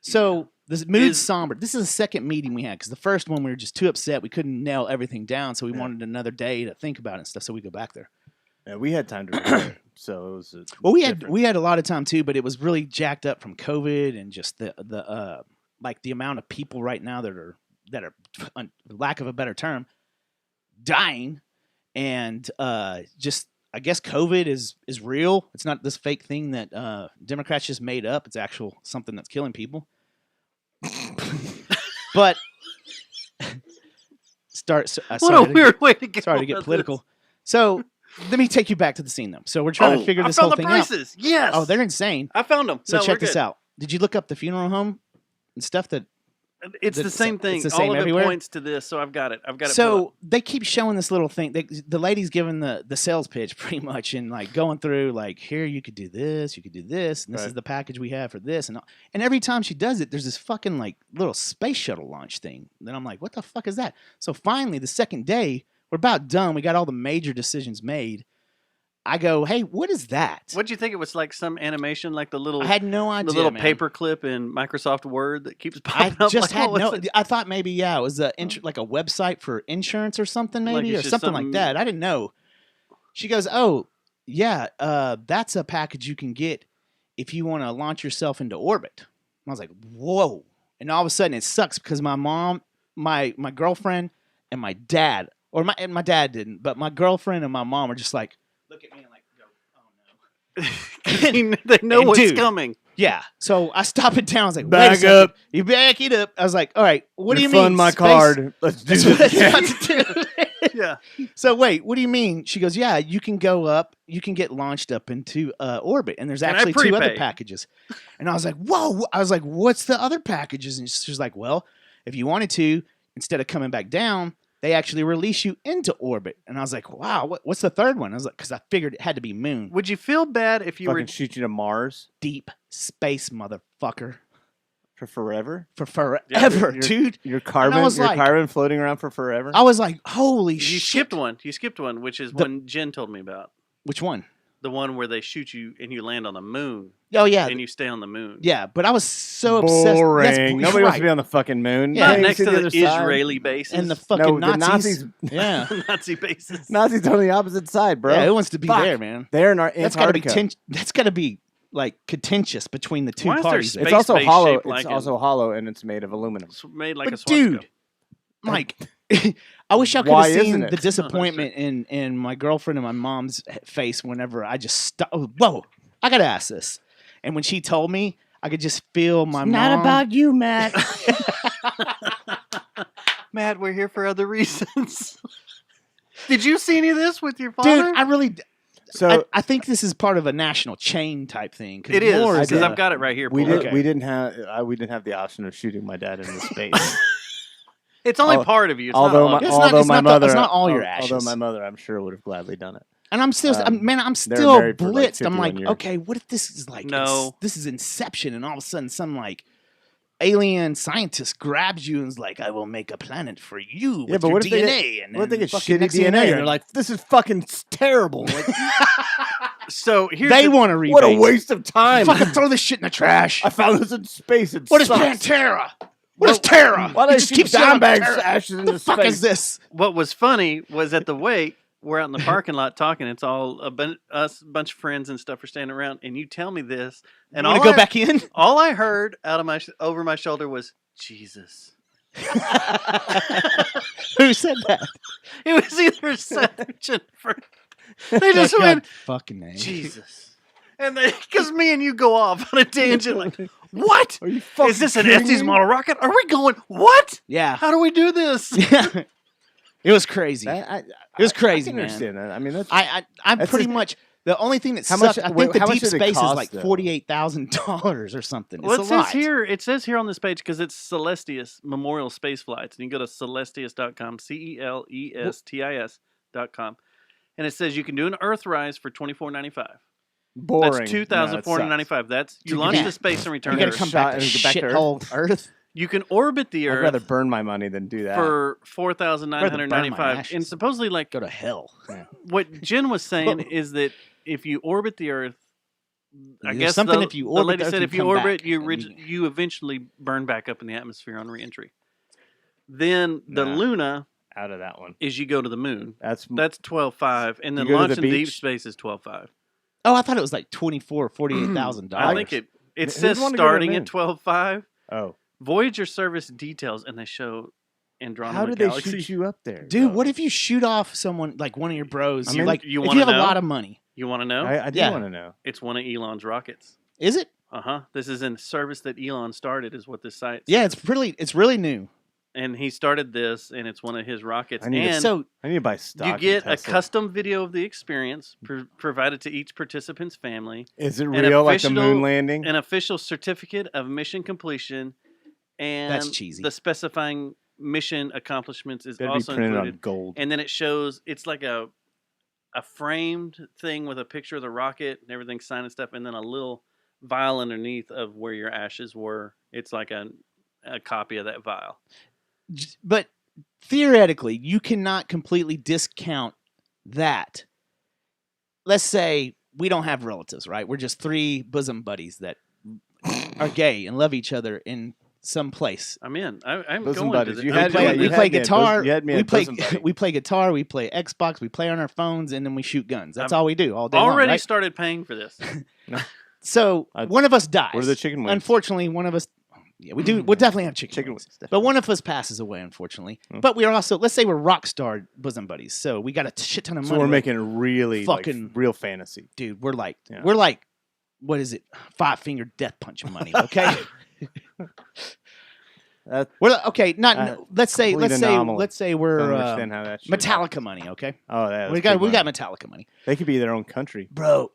D: So the mood's somber. This is the second meeting we had because the first one we were just too upset. We couldn't nail everything down, so we wanted another day to think about it and stuff. So we go back there.
C: Yeah, we had time to prepare, so it was.
D: Well, we
C: different.
D: had a lot of time too, but it was really jacked up from COVID and just the like the amount of people right now that are on lack of a better term dying, and just I guess COVID is real. It's not this fake thing that Democrats just made up. It's actual something that's killing people. But
A: what a weird way to get.
D: sorry to get political. So let me take you back to the scene though. So we're trying to figure this
A: I
D: whole
A: found the
D: thing out.
A: prices. Yes.
D: Oh, they're insane.
A: I found them.
D: So
A: No,
D: check
A: we're
D: this
A: good.
D: out. Did you look up the funeral home and stuff that?
A: It's the
D: It's
A: same thing.
D: the same
A: All of
D: everywhere?
A: it points to this, so I've got it. I've got it. pulled
D: So
A: up.
D: they keep showing this little thing. The lady's giving the sales pitch pretty much and like going through like here you could do this, you could do this, and this is
C: Right.
D: the package we have for this, and every time she does it, there's this fucking like little space shuttle launch thing. Then I'm like, what the fuck is that? So finally, the second day, we're about done. We got all the major decisions made. I go, hey, what is that?
A: What'd you think it was like? Some animation, like the little
D: I had no idea.
A: the little
D: man.
A: paper clip in Microsoft Word that keeps
D: I
A: popping up.
D: just
A: like,
D: had
A: what
D: no.
A: was it?
D: I thought maybe it was like a website for insurance or something,
A: Like
D: maybe
A: it's
D: or
A: just
D: something
A: something-
D: like that. I didn't know. She goes, "Oh, yeah, that's a package you can get if you want to launch yourself into orbit." I was like, "Whoa!" And all of a sudden, it sucks because my mom, my girlfriend, and my dad, and my dad didn't, but my girlfriend and my mom are just like, look at me and like go, "Oh no."
A: 'Cause they know
D: And
A: what's
D: dude,
A: coming.
D: Yeah. So I stop it down. I was like,
C: Back
D: wait a second.
C: up.
D: You back it up. I was like, all right, what do you
C: Refund
D: mean?
C: my
D: space-
C: card. Let's do
D: That's what
C: this
D: I was
C: again.
D: about to do.
A: Yeah.
D: So wait, what do you mean? She goes, yeah, you can go up, you can get launched up into orbit, and there's
A: Can I
D: actually two other
A: prepay?
D: packages. And I was like, whoa! I was like, what's the other packages? And she's like, well, if you wanted to, instead of coming back down, they actually release you into orbit. And I was like, wow, what's the third one? I was like, because I figured it had to be moon,
A: Would you feel bad if you
C: Fucking
A: were?
C: shoot you to Mars
D: deep space, motherfucker,
C: for forever.
D: for forever,
C: You're-
D: dude.
C: Your carbon,
D: was like-
C: floating around for forever.
D: I was like, holy
A: You
D: shit!
A: skipped one. You skipped one, which is one Jen told me about.
D: Which one?
A: the one where they shoot you and you land on the moon
D: Oh yeah,
A: and you stay on the moon.
D: yeah. But I was so obsessed.
C: Boring. Nobody wants to be
D: right.
C: on the fucking moon.
D: Yeah.
A: Not
C: Hey,
A: next
C: see
A: to the
C: other side?
A: Israeli bases
D: And the
C: No,
D: fucking
C: the
D: Nazis.
C: Nazis.
D: Yeah.
A: Nazi bases.
C: Nazis on the opposite side, bro.
D: Yeah, who wants to be
C: Fuck.
D: there, man?
C: They're in our
D: That's got to be
C: Antarctica.
D: that's got to be like contentious between the two
A: Why is there
D: parties.
A: space
C: It's also
A: base
C: hollow.
A: shaped
C: It's
A: like
C: also hollow, and it's made of aluminum.
A: It's made like a
D: But
A: swastika.
D: dude, Mike, I wish I could
C: Why
D: have seen
C: isn't
D: the
C: it?
D: disappointment in my girlfriend and my mom's face whenever I just stopped. Whoa, I gotta ask this. And when she told me, I could just feel my mom.
E: Not about you, Matt.
A: Matt, we're here for other reasons. Did you see any of this with your father?
D: Dude, I really.
C: So
D: I think this is part of a national chain type thing.
A: it is
D: more
A: because
C: did.
A: I've got it right here.
C: we
A: pulled
C: did.
A: up.
C: We didn't have the option of shooting my dad into space.
A: It's only
C: Al-
A: part of you. It's
C: although
A: not
C: my,
A: all of you.
D: It's not-
C: although
D: it's
C: my
D: not the-
C: mother,
D: it's not all your
C: although
D: ashes.
C: my mother, I'm sure would have gladly done it.
D: And I'm still, man, I'm
C: they're
D: still
C: married for, like,
D: blitzed. I'm like,
C: 51 years.
D: okay, what if this is like,
A: No.
D: this is Inception, and all of a sudden, some like alien scientist grabs you and is like, I will make a planet for you with
C: Yeah, but
D: your
C: what if they
D: DNA. And
C: What if they
D: then
C: get
D: fucking
C: shitty
D: next thing you
C: DNA
D: know,
C: and
D: you're
C: they're like, "This is fucking terrible. Like,
A: So here's
D: they
A: the-
D: want to rebase.
C: what a waste of time.
D: Fucking throw this shit in the trash.
C: I found this in space. It
D: What is
C: sucks.
D: Pantera? What is Terra?
C: Why
D: It
C: do I
D: just
C: shoot
D: keeps yelling
C: Dimebag's
D: Terra.
C: ashes
D: What
C: into
D: the fuck
C: space?
D: is this?
A: what was funny was at the wake, we're out in the parking lot talking. It's all us, bunch of friends and stuff are standing around, and you tell me this, and
D: Want
A: all
D: to go
A: I,
D: back in?
A: all I heard out of my over my shoulder was Jesus.
D: Who said that?
A: It was either Seth or Jennifer. They just
D: God
A: went
D: fucking name.
A: Jesus, and because me and you go off on a tangent like, what?
C: Are you fucking
A: Is this an
C: kidding
A: Estes
C: me?
A: model rocket? Are we going? What?
D: Yeah.
A: How do we do this?
D: Yeah. It was crazy.
C: It
D: was crazy,
C: I can
D: man.
C: understand that. I mean, that's
D: I'm
C: That's
D: pretty
C: just-
D: much the only thing that
C: How
D: sucked.
C: much-
D: I
C: wait,
D: think the
C: how much
D: deep
C: did it
D: space is
C: cost,
D: like
C: though?
D: $48,000 or something.
A: Well,
D: It's
A: it
D: a
A: says
D: lot.
A: here. It says here on this page because it's Celestius Memorial Space Flights, and you can go to celestius.com, celestis.com, and it says you can do an Earthrise for $24.95.
C: boring.
A: That's $2,495. That's you
C: You
A: launch
C: gotta-
A: to space and
D: You
A: return.
D: got
A: to
D: to
A: Earth.
D: come back to
C: and get back to Earth.
D: shithole Earth.
A: You can orbit the
C: I'd
A: Earth
C: rather burn my money than do that.
A: for
D: Rather burn my
A: $4,995,
D: ashes.
A: and supposedly, like
D: Go to hell.
A: what Jen was saying is that if you orbit the Earth, I
D: There's
A: guess
D: something
A: the,
D: if you
A: the
D: orbit
A: lady
D: the Earth,
A: said
D: you
A: if you
D: come
A: orbit,
D: back,
A: you
D: and
A: you eventually burn back up in the atmosphere on reentry. Then the
C: Nah.
A: Luna
C: out of that one.
A: is you go to the moon.
C: That's
A: That's 12.5, and then
C: You go to
A: launch
C: the
A: in deep
C: beach?
A: space is 12.5.
D: Oh, I thought it was like $24,000 or $48,000.
A: I think it
C: Who'd
A: says
C: wanna go to the
A: starting
C: moon?
A: at 12.5.
C: oh.
A: Voyager service details, and they show Andromeda
C: How did they
A: Galaxy.
C: shoot you up there,
D: Dude,
C: though?
D: what if you shoot off someone like one of your bros?
C: I
D: you
C: mean,
D: like
A: you
D: if
A: wanna
D: you have
A: know?
D: a lot of money.
A: You want to know?
C: I do
D: Yeah.
C: want to know.
A: It's one of Elon's rockets.
D: Is it?
A: This is in service that Elon started, is what this site.
D: Yeah,
A: says.
D: it's really new.
A: And he started this, and it's one of his rockets.
C: I need to-
A: And
D: So
C: I need to buy stock.
A: you
C: in
A: get a
C: Tesla.
A: custom video of the experience provided to each participant's family,
C: Is it
A: an
C: real, like the
A: official-
C: moon landing?
A: an official certificate of mission completion, and
D: That's cheesy.
A: the specifying mission accomplishments is
C: That'd be
A: also
C: printed
A: included.
C: on gold.
A: And then it shows it's like a framed thing with a picture of the rocket and everything signed and stuff, and then a little vial underneath of where your ashes were. It's like a copy of that vial.
D: But theoretically, you cannot completely discount that. Let's say we don't have relatives, right? We're just three bosom buddies that are gay and love each other in some place.
A: I'm in. I'm
C: Bosom
A: going
C: buddies.
A: to the,
C: You
A: I'm
C: had-
A: going
C: yeah,
A: to
D: we
C: you
A: the-
D: play
C: had me at
D: guitar.
C: you had me
D: We
C: at
D: play
C: bosom buddy.
D: we play guitar. We play Xbox. We play on our phones, and then we shoot guns. That's all we do all day
A: already
D: long, right?
A: started paying for this.
D: So one of us dies.
C: What are the chicken wings?
D: Unfortunately, one of us. Yeah, we do. We'll definitely have chicken,
C: Chicken
D: wings.
C: wings,
D: But one of us passes away, unfortunately.
C: Hmm.
D: But we are also, let's say we're rock star bosom buddies. So we got a shit ton of money.
C: So we're
D: Like,
C: making really
D: fucking-
C: like, real fantasy.
D: dude, we're like,
C: Yeah.
D: what is it? 5-finger death punch money. Okay.
C: That,
D: Well, okay.
C: Uh,
D: Let's say
C: complete anomaly. Don't
D: we're
C: understand how that shit
D: Metallica
C: happens.
D: money. Okay.
C: Oh, yeah,
D: we
C: that's
D: got
C: big money.
D: Metallica money.
C: They could be their own country.
D: Bro,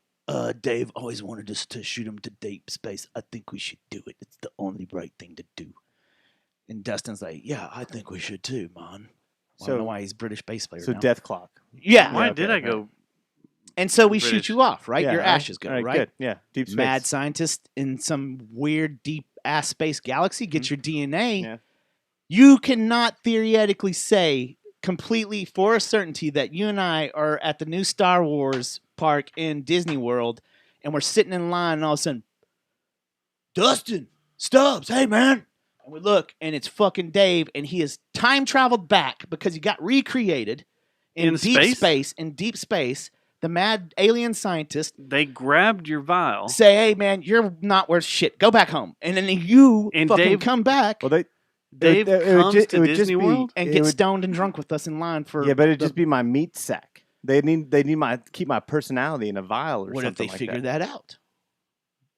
D: Dave always wanted us to shoot him to deep space. I think we should do it. It's the only right thing to do. And Dustin's like, yeah, I think we should too, man. Well, I
C: So-
D: don't know why he's British bass player
C: So
D: now.
C: death clock.
D: Yeah.
A: Why
C: Yeah,
A: did
C: okay,
A: I
C: okay.
A: go?
D: And so we
A: British.
D: shoot you off, right?
C: Yeah,
D: Your
C: all right,
D: ashes go,
C: all
D: right?
C: Good. Yeah, deep space.
D: Mad scientist in some weird deep ass space galaxy, get your DNA.
C: Yeah.
D: You cannot theoretically say completely for a certainty that you and I are at the new Star Wars park in Disney World, and we're sitting in line, and all of a sudden, Dustin, Stubbs, hey man. And we look, and it's fucking Dave, and he has time traveled back because he got recreated in deep space. The mad alien scientist.
A: They grabbed your vial.
D: Say, hey man, you're not worth shit. Go back home. And then you
A: And
D: fucking
A: Dave-
D: come back
C: Well,
A: Dave comes to Disney World.
D: and
C: it
D: get
C: would-
D: stoned and drunk with us in line for.
C: Yeah, but it'd just be my meat sack. They need keep my personality in a vial or
D: What if
C: something
D: they
C: like
D: figure
C: that.
D: that out?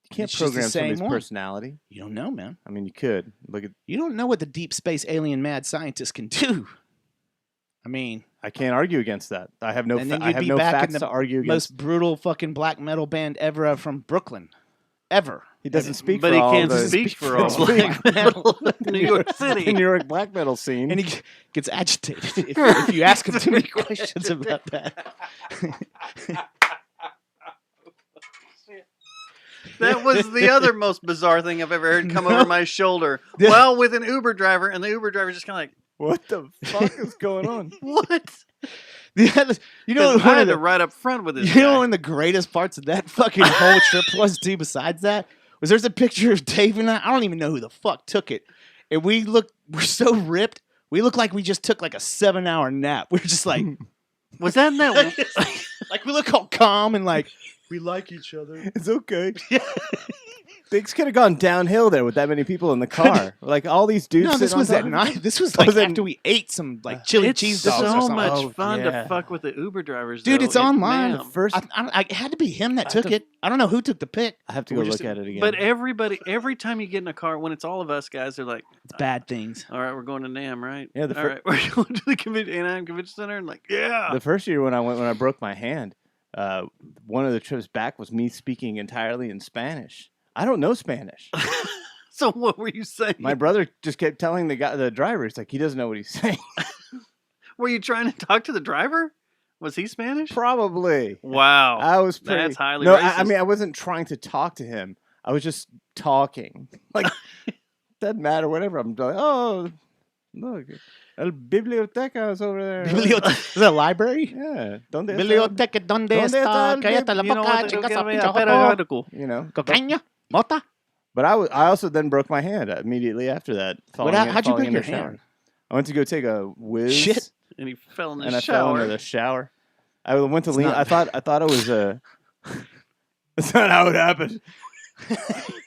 C: You can't
D: It's just the
C: program
D: same
C: somebody's
D: one.
C: personality.
D: You don't know, man.
C: I mean, you could look at.
D: You don't know what the deep space alien mad scientist can do. I mean,
C: I can't argue against that. I have no.
D: and then
C: I
D: you'd
C: have
D: be
C: no
D: back in
C: facts
D: the
C: to argue against.
D: most brutal fucking black metal band ever from Brooklyn, ever.
C: He doesn't speak,
A: But
C: for
A: he
C: all
A: can't
C: the,
A: speak for all
C: speak
A: black metal in New York
C: the
A: City.
C: New York black metal scene.
D: And he gets agitated if you ask him too many questions about that.
A: That was the other most bizarre thing I've ever heard come over my shoulder. Well, with an Uber driver, and the Uber driver just kind of
C: What the fuck is going on?
A: like, what?
D: You know,
A: I
D: one
A: had
D: of
A: to
D: the,
A: right up front with this
D: you know
A: guy.
D: one of the greatest parts of that fucking whole trip was too, besides that, was there's a picture of Dave and I don't even know who the fuck took it. And we're so ripped, we look like we just took like a 7-hour nap. We're just like,
A: Was that in that?
D: like we look all calm and like, we like each other.
C: It's okay. Things could have gone downhill there with that many people in the car. Like all these dudes.
D: No, this
C: sitting on
D: was at
C: top.
D: night. This was
C: Oh,
D: like
C: was it-
D: after we ate some like chili
A: It's
D: cheese dogs or
A: so
D: something.
A: much
C: Oh,
A: fun
C: yeah.
A: to fuck with the Uber drivers,
D: Dude,
A: though.
D: it's online.
A: man.
C: The first,
D: It had to be him that took it. I don't know who took the pick.
C: I have to
D: We're
C: go
D: just-
C: look at it again.
A: But every time you get in a car, when it's all of us guys, they're like,
D: It's bad things.
A: "All right, we're going to NAM, right?
C: Yeah, the
A: all
C: fir-
A: right, we're going to the Anaheim Convention Center." And like, yeah.
C: the first year when I broke my hand, one of the trips back was me speaking entirely in Spanish. I don't know Spanish.
A: So what were you saying?
C: My brother just kept telling the driver, it's like he doesn't know what he's saying.
A: Were you trying to talk to the driver? Was he Spanish?
C: Probably.
A: Wow.
C: I was pretty.
A: That's highly
C: no,
A: racist.
C: I mean, I wasn't trying to talk to him. I was just talking. Like, doesn't matter, whatever. I'm like, oh, look, el biblioteca is over there.
D: Is that a library?
C: Yeah. ¿Dónde está?
D: Biblioteca, ¿dónde
C: ¿Dónde
D: está?
C: está el
D: Cállate la
A: You know
D: boca,
A: what?
D: chicas,
A: Give me a
D: pinche joto.
A: periodical.
C: You know.
D: Cocaña? Mota?
C: But I also then broke my hand immediately after that.
D: How'd you break
C: in
D: your
C: the shower.
D: hand?
C: I went to go take a whiz.
D: Shit.
A: And he fell in the
C: And I
A: shower.
C: fell into the shower. I went to
D: It's
C: lean.
D: not-
C: I thought it was a. That's not how it happened.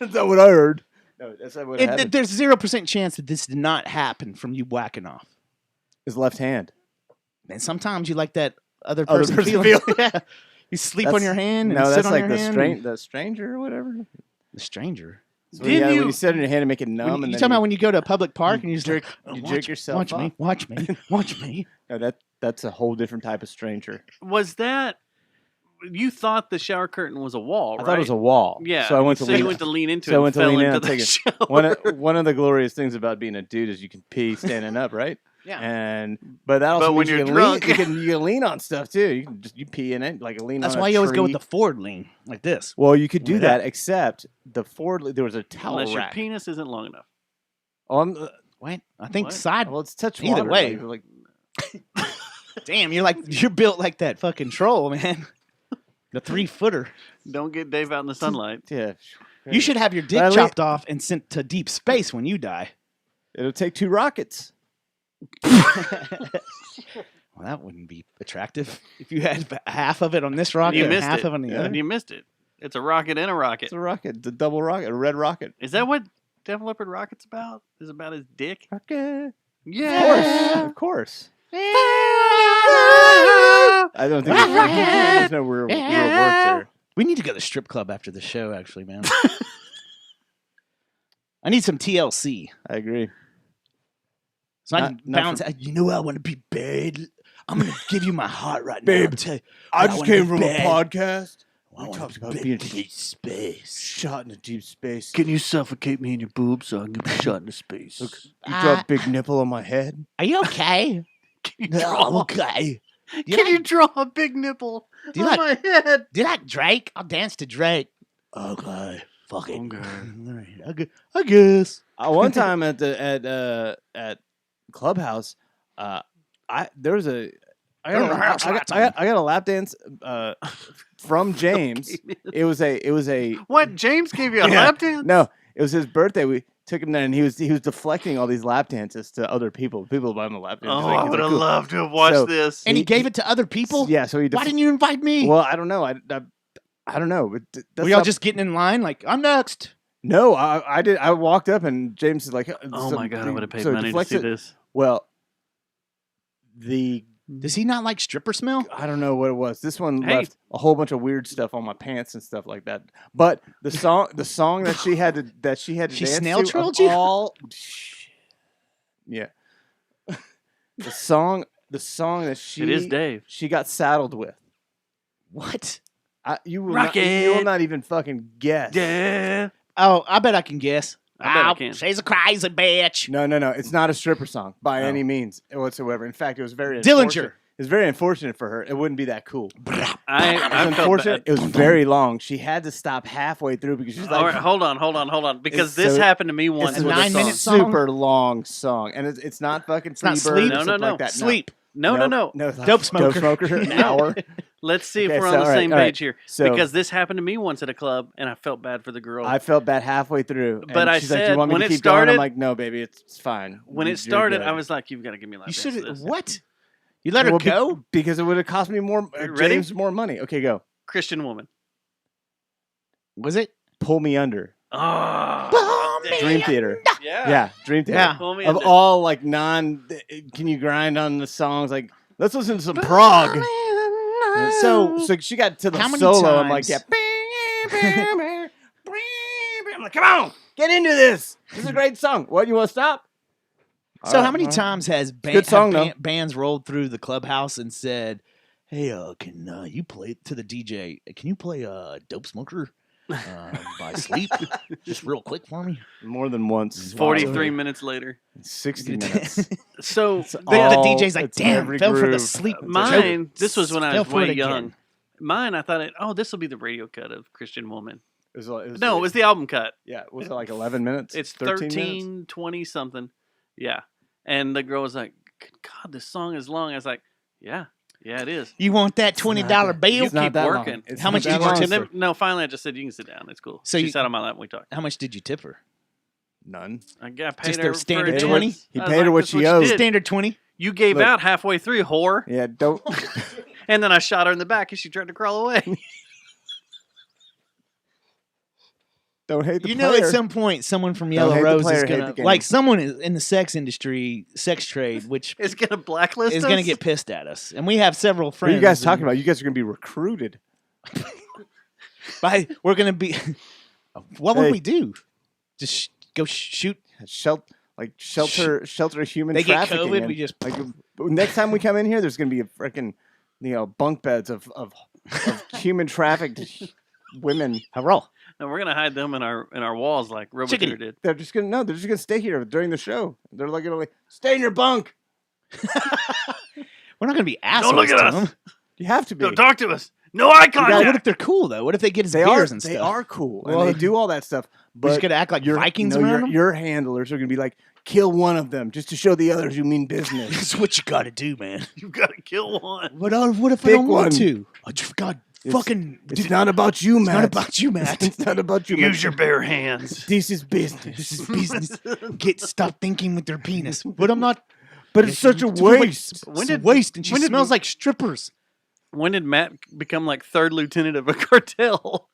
C: That's not what I heard. No, that's not what happened.
D: There's 0% chance that this did not happen from you whacking off.
C: His left hand.
D: And sometimes you like that other
C: Other
D: person,
C: person
D: feeling.
C: feeling.
D: Yeah. You sleep on your hand and
C: No,
D: sit
C: that's
D: on
C: like
D: your
C: the
D: hand.
C: the stranger or whatever.
D: The stranger.
C: So,
A: Didn't
C: when
A: you-
C: you sit on your hand and make it numb,
D: You
C: and then
D: talking about when you go to a public park and you just
C: jerk-
D: like,
C: you
D: watch,
C: jerk yourself
D: watch me,
C: off.
D: watch me, watch me.
C: No, that's a whole different type of stranger.
A: Was that? You thought the shower curtain was a wall, right?
C: I thought it was a wall.
A: Yeah.
C: So I went to
A: so
C: lean.
A: you went to lean into
C: so I
A: it
C: went
A: and
C: to
A: fell
C: lean in
A: into
C: and
A: the
C: take
A: shower.
C: one of the glorious things about being a dude is you can pee standing up, right?
D: Yeah.
C: But that also
A: But when
C: means you
A: you're
C: can
A: drunk-
C: lean, you can lean on stuff too. You can just pee in it like a lean.
D: That's
C: on
D: why
C: a
D: you always go with
C: tree.
D: the forward lean, like this.
C: Well, you could do
D: Like
C: that,
D: that.
C: except the forward. There was a towel
A: Unless your
C: rack.
A: penis isn't long enough.
D: What? I think
A: What?
D: side.
C: Well, it's touch
D: Either
C: water,
D: way.
C: like
D: Damn, you're built like that fucking troll, man. The 3-footer.
A: Don't get Dave out in the sunlight.
C: yeah.
D: You should have your dick
C: But I
D: chopped off and sent to deep space when you die.
C: It'll take 2 rockets.
D: Well, that wouldn't be attractive if you had half of it on this rocket
A: You
D: and
A: missed
D: half
A: it.
D: of it on the other.
A: You missed it. It's a rocket and a rocket.
C: It's a rocket. It's a double rocket. A red rocket.
A: Is that what Def Leppard Rocket's about? Is it about his dick?
C: Rocket.
A: Yeah.
C: Of course. I don't think there's no real words there.
D: We need to go to the strip club after the show, actually, man. I need some TLC.
C: I agree.
D: So I
C: Not-
D: can
C: not
D: bounce. You know, I want to be buried. I'm going to give you my heart right now.
C: Babe,
D: I'll tell you,
C: I
D: I
C: just
D: wanna
C: came
D: be
C: from
D: bad.
C: a podcast.
D: I
C: We
D: wanna
C: talked
D: be
C: about
D: big
C: being
D: deep space.
C: shot into deep space.
A: Can you suffocate me in your boobs so I can be shot into space?
C: Look, you draw a big nipple on my head.
D: Are you okay?
A: Can you
D: No, I'm
A: draw?
D: okay.
A: Can you draw a big nipple
D: Do you
A: on
D: like-
A: my head?
D: Do you like Drake? I'll dance to Drake. Okay. Fuck it.
A: Okay.
D: All right. I guess.
C: One time at Clubhouse, I I got a lap dance from James. It was a
A: What? James gave you a
C: Yeah.
A: lap dance?
C: No, it was his birthday. We took him there, and he was deflecting all these lap dances to other people. People buy him a lap dance.
A: Oh,
C: He's like-
A: I
C: he's
A: would
C: like,
A: have
C: "Cool."
A: loved to have watched
C: So-
A: this.
D: And he gave it to other people?
C: Yeah, so he.
D: Why didn't you invite me?
C: Well, I don't know. I don't know. But that's
D: Were y'all
C: not-
D: just getting in line like, I'm next?
C: No, I did. I walked up, and James is like,
A: Oh my god, I would have paid
C: so
A: money to
C: deflects
A: see
C: it.
A: this.
C: Well, the
D: Does he not like stripper smell?
C: I don't know what it was. This one
A: Hey.
C: left a whole bunch of weird stuff on my pants and stuff like that. But the song that she had to
D: She
C: dance
D: snail
C: to
D: trailed
C: of
D: you?
C: all, yeah. the song that
A: It is Dave.
C: she got saddled with.
D: What?
C: You will
A: Rocket.
C: not even fucking guess.
A: Yeah.
D: Oh, I bet I can guess.
A: I bet I
D: Oh,
A: can.
D: She's a crazy bitch.
C: No. It's not a stripper song by
D: Oh.
C: any means whatsoever. In fact, it was very
D: Dillinger.
C: unfortunate. It was very unfortunate for her. It wouldn't be that cool.
A: I
C: It was
A: felt
C: unfortunate.
A: bad.
C: It was very long. She had to stop halfway through because she's like,
A: All right, hold on. Because
C: It's-
A: this
C: so
A: happened to me once
C: it's
D: a
A: with a
D: 9-minute
A: song.
D: song?
C: super long song, and it's not fucking
D: not
C: Freebird
D: Sleep?
C: or
A: No,
C: something
A: no.
C: like that.
D: Sleep.
A: No.
C: it's not
D: Dope Smoker.
C: Dope Smoker, an hour.
A: Let's see if
C: Okay,
A: we're on
C: so,
A: the
C: all right,
A: same
C: all right.
A: page here.
C: So-
A: because this happened to me once at a club, and I felt bad for the girl.
C: I felt bad halfway through,
A: But
C: and
A: I
C: she's like, "Do
A: said
C: you want me
A: when
C: to
A: it
C: keep going?" I'm
A: started-
C: like, "No, baby, it's fine."
A: when
C: You're
A: it started,
C: good."
A: I was like, "You've got to give me a lap
D: You
A: dance
D: should
A: for
D: have.
A: this."
D: What? You let her
C: Well,
D: go?
C: because it would have cost me more.
A: Ready?
C: James more money. Okay, go.
A: Christian woman.
D: Was it?
C: Pull me under.
A: Oh,
C: Dream Theater.
A: yeah.
C: Yeah, Dream Theater.
D: Yeah.
A: Pull me
C: Of
A: under.
C: all like can you grind on the songs? Like, let's listen to some prog. So she got to the
D: How many
C: solo. I'm like,
D: times-
C: yeah. I'm like, come on, get into this. This is a great song. What, you want to stop?
D: So
C: All
D: how
C: right,
D: many
C: all right.
D: times has
C: good song, though.
D: bands rolled through the clubhouse and said, "Hey, can you play to the DJ? Can you play Dope Smoker by Sleep just real quick for me?"
C: More than once.
A: 43 minutes later.
C: 60 minutes.
A: So
D: The
C: all-
D: DJ's like,
C: it's
D: "Damn,
C: every
D: fell for the
C: groove.
D: sleep."
A: mine, this was when I
D: Fell
A: was
D: for it
A: way
D: again.
A: young. Mine, I thought, this will be the radio cut of Christian Woman.
C: It was,
A: No, it was the album cut.
C: Yeah, was it like 11 minutes?
A: It's
C: 13
A: 13,
C: minutes?
A: 20 something. Yeah. And the girl was like, "Good God, this song is long." I was like, yeah, it is.
D: You want that $20 bill?
C: It's not
A: keep
C: that long.
A: working.
C: It's
D: How
C: not
D: much
C: that
D: did you
C: long.
D: tip
A: And then, no, finally I just said, "You can sit down. It's cool."
D: So
A: she
D: you-
A: sat on my lap and we talked.
D: How much did you tip her?
C: None.
A: I got paid
D: Just
A: her
D: their
A: for
D: standard
A: it.
D: 20?
C: He
A: I was
C: paid her
A: like,
C: what
A: "That's
C: she
A: you
C: owed."
A: did.
D: Standard 20.
A: You gave
C: Look.
A: out halfway through, whore.
C: Yeah, don't.
A: And then I shot her in the back and she tried to crawl away.
C: Don't hate the
D: You
C: player.
D: know, at some point, someone from
C: Don't
D: Yellow
C: hate the
D: Rose
C: player,
D: is
C: hate
D: gonna
C: the game.
D: like someone is in the sex industry, sex trade, which
A: It's going to blacklist
D: is
A: us?
D: going to get pissed at us. And we have several
C: What are
D: friends.
C: you guys talking
D: and-
C: about? You guys are going to be recruited.
D: We're going to be. What would
C: Hey.
D: we do? Just go shoot.
C: Shelter human
D: They get
C: trafficking.
D: COVID,
C: and,
D: we just-
C: like, next time we come in here, there's going to be a freaking bunk beds of human trafficked women.
D: Hurrah.
A: No, we're going to hide them in our walls like Robotutor
D: Chickadee.
A: did.
C: They're just gonna stay here during the show. They're like gonna stay in your bunk.
D: We're not going to be assholes
A: look at
D: to
A: us.
D: them.
C: You have to be.
A: Don't talk to us. No eye
D: What
A: contact.
D: if they're cool though? What if they get us
C: They
D: beers
C: are.
D: and stuff?
C: They are cool,
D: Well,
C: and they do all that stuff.
D: We're
C: But
D: just going to act like Vikings around them.
C: your handlers are gonna be like, kill one of them just to show the others you mean business.
D: That's what you got to do, man.
A: You've got to kill one.
D: What if I
C: Pick
D: don't want
C: one.
D: to? Oh, God, fucking.
C: It's not about you,
D: It's
C: Matt.
D: not about you, Matt.
C: It's not about you.
A: Use
C: Matt.
A: your bare hands.
C: This is business.
D: This is business. Stop thinking with their penis. But I'm not.
C: But it's such a waste.
D: It's a waste, and she smells like strippers.
A: When did Matt become like third lieutenant of a cartel?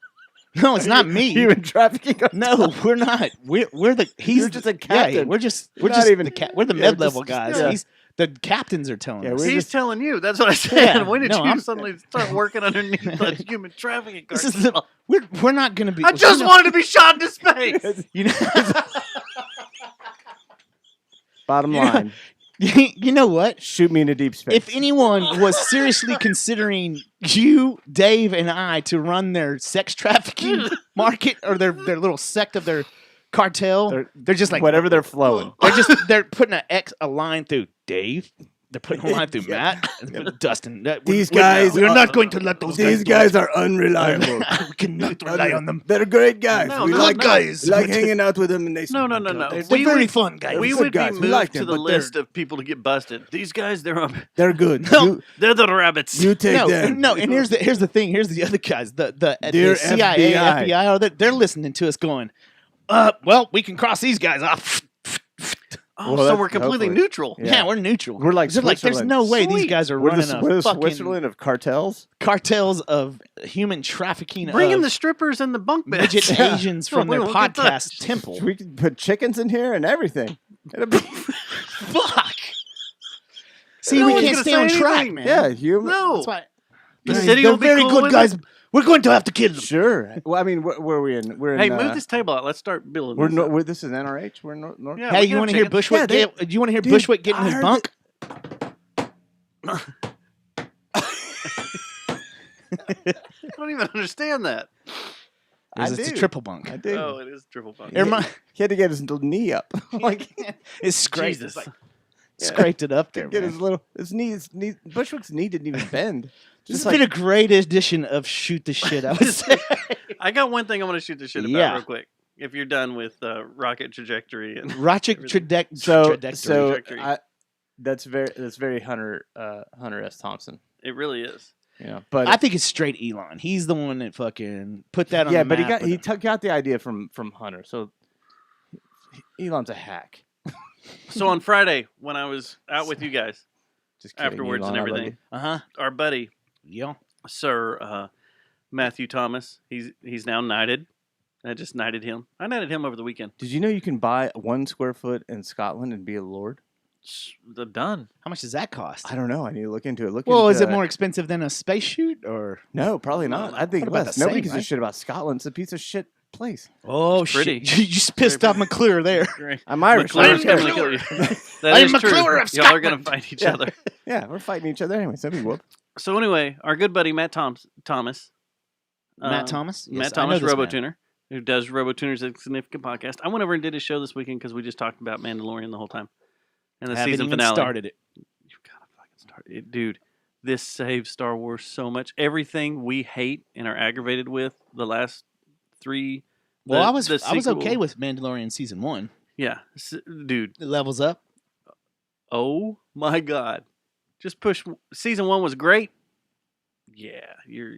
D: No, it's not me.
C: Human trafficking.
D: No, we're not. We're the. He's
C: You're just a
D: Yeah,
C: captain.
D: we're just
C: You're not
D: just
C: even-
D: we're the
C: yeah,
D: mid level
C: just-
D: guys.
C: yeah.
D: He's the captains are telling
C: Yeah,
D: us.
C: we're
A: He's
C: just-
A: telling you. That's what I said.
D: Yeah,
A: When did
D: no,
A: you
D: I'm-
A: suddenly start working underneath the human trafficking
D: This
A: cartel?
D: is we're not going to be.
A: I just wanted to be shot into space.
D: You know.
C: Bottom
D: You know-
C: line,
D: You know what?
C: shoot me into deep space.
D: If anyone was seriously considering you, Dave, and I to run their sex trafficking market or their little sect of their cartel, they're just like
C: whatever they're flowing.
D: they're putting a line through Dave. They're putting a line through Matt and Dustin.
E: These guys
D: we're
E: are-
D: not going to let those guys.
E: These guys are unreliable.
D: we cannot rely on them.
E: They're great guys.
A: No,
E: we
A: no,
E: like
A: no.
E: guys. We like hanging out with them, and they
A: No.
D: They're
A: We
D: very
A: would-
D: fun guys.
A: We
E: good
A: would be
E: guys. We
A: moved
E: like
A: to
E: them,
A: the
E: but they're-
A: list of people to get busted. These guys,
E: They're good.
D: No.
A: they're the rabbits.
E: You take them.
D: No, and here's the thing. Here's the other guys. The
E: Dear
D: CIA,
E: FBI.
D: FBI, they're listening to us going, well, we can cross these guys off.
A: Oh,
C: Well,
A: so
C: that's-
A: we're completely
C: hopefully.
A: neutral.
D: Yeah, we're neutral.
C: We're like
D: They're there's
C: Switzerland.
D: no way these
A: Sweet.
D: guys are
C: We're
D: running
C: the
D: a fucking
C: Switzerland of cartels.
D: cartels of human trafficking.
A: Bring in
D: of
A: the strippers and the bunk beds.
D: midget Asians from
A: We
D: their
A: won't get
D: podcast
A: touched.
D: temple.
C: We can put chickens in here and everything. It'll be
D: Fuck. See,
A: No
D: we
A: one's
D: can't
A: gonna
D: stay
A: say
D: on track,
A: anything.
D: man.
C: yeah, human.
A: No.
D: That's why.
A: The
D: Guys,
A: city
D: they're
A: will be
D: very
A: cool
D: good
A: with
D: guys.
A: it.
D: We're going to have to kill them.
C: Sure. Well, I mean, where are we in? We're in.
A: Hey, move this table out. Let's start building.
C: We're
A: this
C: no.
A: up.
C: We're, this is NRH. We're north.
A: Yeah,
D: Hey,
A: we
D: you
A: can
D: want to
A: have
D: hear
A: chickens.
D: Bushwick?
C: Yeah,
D: Do you want to hear
C: dude,
D: Bushwick getting
C: I
D: his
C: heard
D: bunk?
A: I don't even understand that.
C: I
D: It's a
C: do.
D: triple bunk.
C: I did.
A: Oh, it is triple bunk.
D: It remi-
C: He had to get his knee up. Like
D: it's scraped.
A: Jesus.
D: It's like, scraped it up there.
C: get
D: Man.
C: his little his knee. Bushwick's knee didn't even bend.
D: This
C: Just
D: has been a great edition of Shoot the Shit, I would say.
A: I got one thing I want to shoot the shit about
D: Yeah.
A: real quick. If you're done with rocket trajectory and
D: Rocket
C: so
A: Trajectory.
C: that's very Hunter S. Thompson.
A: it really is.
C: You know, but
D: I think it's straight Elon. He's the one that fucking put that on
C: yeah,
D: the
C: but
D: map.
C: he got the idea from Hunter. So Elon's a hack.
A: So on Friday when I was out with you guys
C: Just kidding,
A: afterwards
C: Elon,
A: and
C: I love
A: everything,
D: Uh-huh.
A: our buddy
D: Yeah.
A: Sir Matthew Thomas, he's now knighted. I just knighted him. I knighted him over the weekend.
C: you. Did you know you can buy 1 square foot in Scotland and be a lord?
A: Done.
D: How much does that cost?
C: I don't know. I need to look into it.
D: Well, is it more expensive than a space shoot or?
C: No, probably not. I think
D: What about
C: less.
D: the
C: Nobody
D: same,
C: gives a
D: right?
C: shit about Scotland. It's a piece of shit place.
D: Oh,
A: pretty.
D: shit. You just pissed off McClure there.
A: Great.
C: I'm Irish.
A: McClure's
C: I don't
A: gonna
C: care.
A: kill you. That
D: I am
A: is true.
D: McClure of
A: Y'all are gonna
D: Scotland.
A: fight each
C: Yeah.
A: other.
C: Yeah, we're fighting each other anyway. So be whoop.
A: So anyway, our good buddy Matt Thomas,
D: Matt Thomas? Yes,
A: Matt
D: I know
A: Thomas,
D: this man.
A: RoboTuner, who does RoboTuner's a significant podcast. I went over and did his show this weekend because we just talked about Mandalorian the whole time, and the
D: Haven't
A: season
D: even
A: finale.
D: started it.
A: You've got to fucking start it, dude. This saves Star Wars so much. Everything we hate and are aggravated with the last 3.
D: Well,
A: the-
D: I was
A: the
D: okay
A: sequel-
D: with Mandalorian season 1.
A: Yeah, dude.
D: It levels up.
A: Oh my god, just push. Season 1 was great. Yeah, you're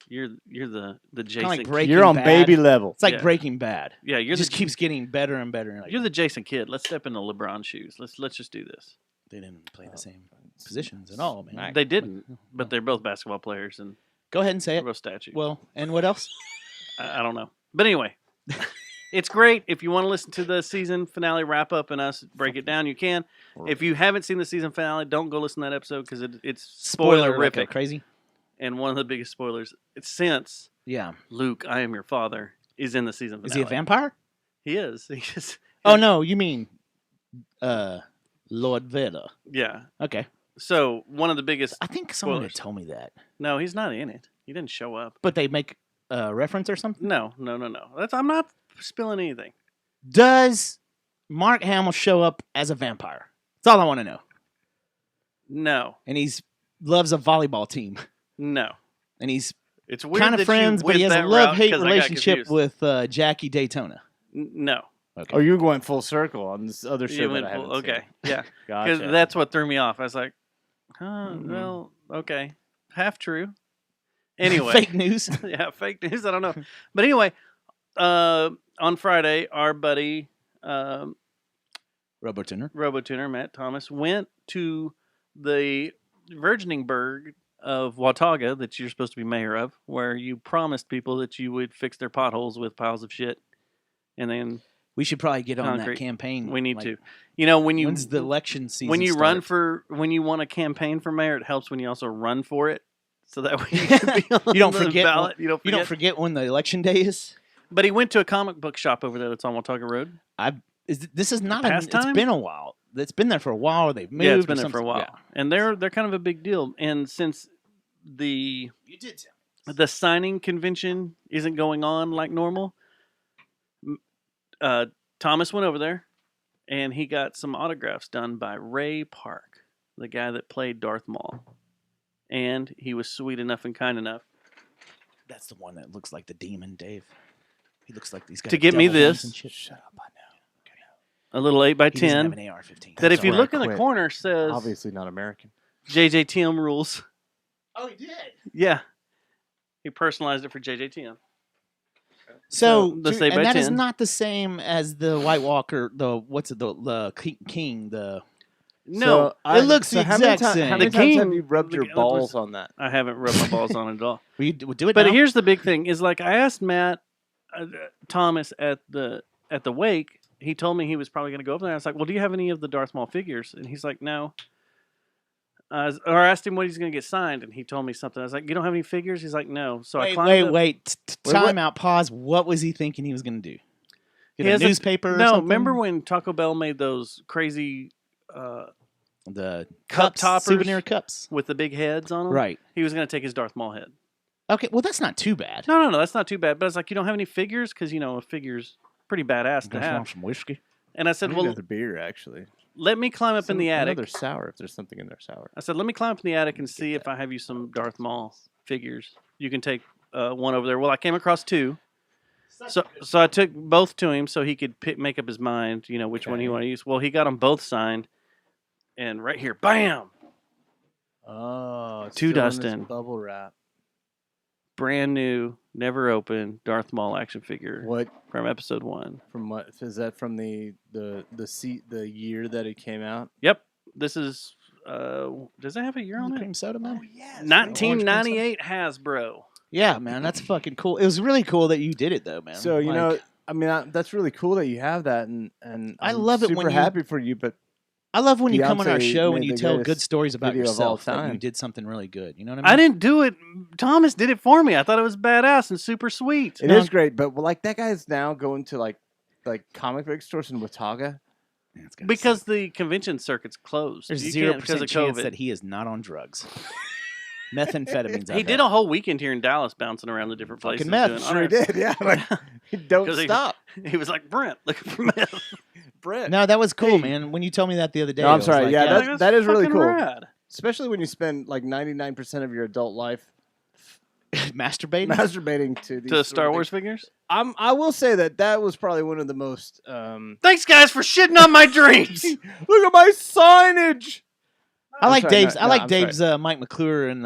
A: the Jason.
D: Kind of like Breaking
C: You're on
D: Bad.
C: baby level.
D: It's like
A: Yeah.
D: Breaking Bad.
A: Yeah,
D: It
A: you're
D: just
A: the,
D: keeps getting better and better. Like,
A: You're the Jason kid. Let's step into LeBron's shoes. Let's just do this.
D: they didn't play the same positions at all, man.
A: They didn't, but they're both basketball players and
D: Go ahead and say
A: they're
D: it.
A: both statues.
D: Well, and what else?
A: I don't know, but anyway, it's great. If you want to listen to the season finale wrap up and us break it down, you can. If you haven't seen the season finale, don't go listen to that episode because it's
D: Spoiler
A: spoilerific.
D: like crazy.
A: And one of the biggest spoilers, since
D: Yeah.
A: Luke, I am your father, is in the season finale.
D: Is he a vampire?
A: He is. He is.
D: Oh no, you mean Lord Vader.
A: Yeah.
D: Okay.
A: So one of the biggest.
D: I think someone
A: Spoilers.
D: had told me that.
A: No, he's not in it. He didn't show up.
D: But they make a reference or something?
A: No. I'm not spilling anything.
D: Does Mark Hamill show up as a vampire? That's all I want to know.
A: No.
D: And he's loves a volleyball team.
A: No.
D: And he's
A: It's weird
D: kind
A: that
D: of friends,
A: you
D: but he
A: went
D: has a
A: that route
D: love-hate
A: 'cause I got
D: relationship
A: confused.
D: with Jackie Daytona.
A: No.
D: Okay.
C: Oh, you went full circle on this other show
A: You
C: that
A: went
C: I haven't
A: full, okay.
C: seen.
A: Yeah. Because
C: Gotcha.
A: that's what threw me off. I was like, huh,
C: Mm-hmm.
A: well, okay. Half true. Anyway.
D: Fake news.
A: Yeah, fake news. I don't know. But anyway, on Friday, our buddy
D: RoboTuner.
A: RoboTuner, Matt Thomas, went to the Virginingburg of Watauga that you're supposed to be mayor of, where you promised people that you would fix their potholes with piles of shit. And then
D: We should probably get on
A: Concrete.
D: that campaign.
A: we need
D: like,
A: to. You know, when you
D: When's the election season?
A: when you
D: start?
A: when you want to campaign for mayor, it helps when you also run for it. So that way you can be on
D: You don't
A: the
D: forget
A: ballot. You
D: You don't forget when the election day is.
A: But he went to a comic book shop over there that's on Watauga Road.
D: This is not. It's
A: Pastime?
D: been a while. It's been there for a while. They've moved.
A: Yeah, it's
D: or
A: been there for a
D: something.
A: while,
D: Yeah.
A: and they're kind of a big deal. And since the
D: You did tell
A: signing convention isn't going on like normal, Thomas went over there, and he got some autographs done by Ray Park, the guy that played Darth Maul. And he was sweet enough and kind enough
D: That's the one that looks like the demon, Dave. He looks like these guys
A: to get me this,
D: Shut up, I know.
A: a little 8x10,
D: He doesn't have an AR-15.
A: that if you
C: where I
A: look in the
C: quit.
A: corner says
C: Obviously not American.
A: JJTM rules.
D: Oh, he did.
A: Yeah. He personalized it for JJTM.
D: So,
A: the
D: and that is
A: 8x10.
D: not the same as the White Walker. The King.
A: No,
D: it looks the
C: how many
D: exact same.
C: How many
A: The
C: times have
A: king-
C: you rubbed your
A: the-
C: balls on that?
A: I haven't rubbed my balls on it at all.
D: Will you do it
A: But
D: now?
A: here's the big thing: is like I asked Matt Thomas at the wake. He told me he was probably going to go over there. I was like, "Well, do you have any of the Darth Maul figures?" And he's like, "No." Or I asked him what he's going to get signed, and he told me something. I was like, "You don't have any figures?" He's like, "No." So I climbed up.
D: Wait. Time out. Pause. What was he thinking he was going to do? Get
A: He
D: a
A: has
D: newspaper? Or
A: No,
D: something?
A: remember when Taco Bell made those crazy
D: the
A: cup
D: cups,
A: toppers?
D: souvenir cups?
A: with the big heads on them?
D: Right.
A: He was going to take his Darth Maul head.
D: Okay. Well, that's not too bad.
A: No, that's not too bad. But I was like, "You don't have any figures?" Because, a figure's pretty badass to
D: Gonna
A: have.
D: want some whiskey.
A: And I said,
C: Maybe
A: "Well,
C: the beer actually.
A: let me climb up in the attic."
C: Another sour if there's something in there sour.
A: I said, "Let me climb up in the attic and see if I have you some Darth Maul figures. You can take one over there." Well, I came across two. So I took both to him so he could make up his mind, which one he wanted to use. Well, he got them both signed. And right here, bam!
C: Oh, it's
A: To
C: still in this
A: Dustin.
C: bubble wrap.
A: Brand new, never open Darth Maul action figure
C: What
A: from episode 1.
C: from what is that from the year that it came out?
A: Yep. This is, does it have a year on it?
D: Cream soda, man.
C: Yes.
A: 1998 Hasbro.
D: Yeah, man, that's fucking cool. It was really cool that you did it, though, man.
C: So
D: Like,
C: I mean, that's really cool that you have that, and
D: I
C: I'm
D: love it
C: super
D: when you-
C: happy for you. But
D: I love when you come on our
C: Beyonce
D: show
C: made
D: and you
C: the
D: tell good
C: greatest
D: stories about
C: video of all
D: yourself. That you
C: time.
D: did something really good. You know what I mean?
A: I didn't do it. Thomas did it for me. I thought it was badass and super sweet.
C: it is great. But like that guy is now going to like comic book stores in Watauga.
D: Yeah, it's gotta
A: Because
D: suck.
A: the convention circuit's closed.
D: There's
A: You
D: 0%
A: can't because of
D: chance
A: COVID.
D: that he is not on drugs. Methamphetamines.
A: He did a whole weekend here in Dallas, bouncing around the different places.
D: Fucking meth.
A: doing
C: Sure he
A: honors.
C: did. Yeah, like don't
A: 'Cause he-
C: stop,
A: He was like, "Brent, looking for meth."
C: Brett.
D: No, that was cool,
C: Hey.
D: man. When you told me that the other day,
C: No,
D: I
C: I'm
D: was
C: sorry.
D: like,
C: Yeah,
A: Like,
C: that is really
A: fucking
C: cool.
A: rad.
C: Especially when you spend like 99% of your adult life
D: masturbating.
C: masturbating to these
A: To
C: sort
A: Star
C: of
A: Wars
C: things.
A: figures.
C: I will say that was probably one of the most.
A: Thanks, guys, for shitting on my dreams.
C: Look at my signage.
D: I like
C: sorry,
D: Dave's.
C: no,
D: I like
C: I'm
D: Dave's Mike McClure and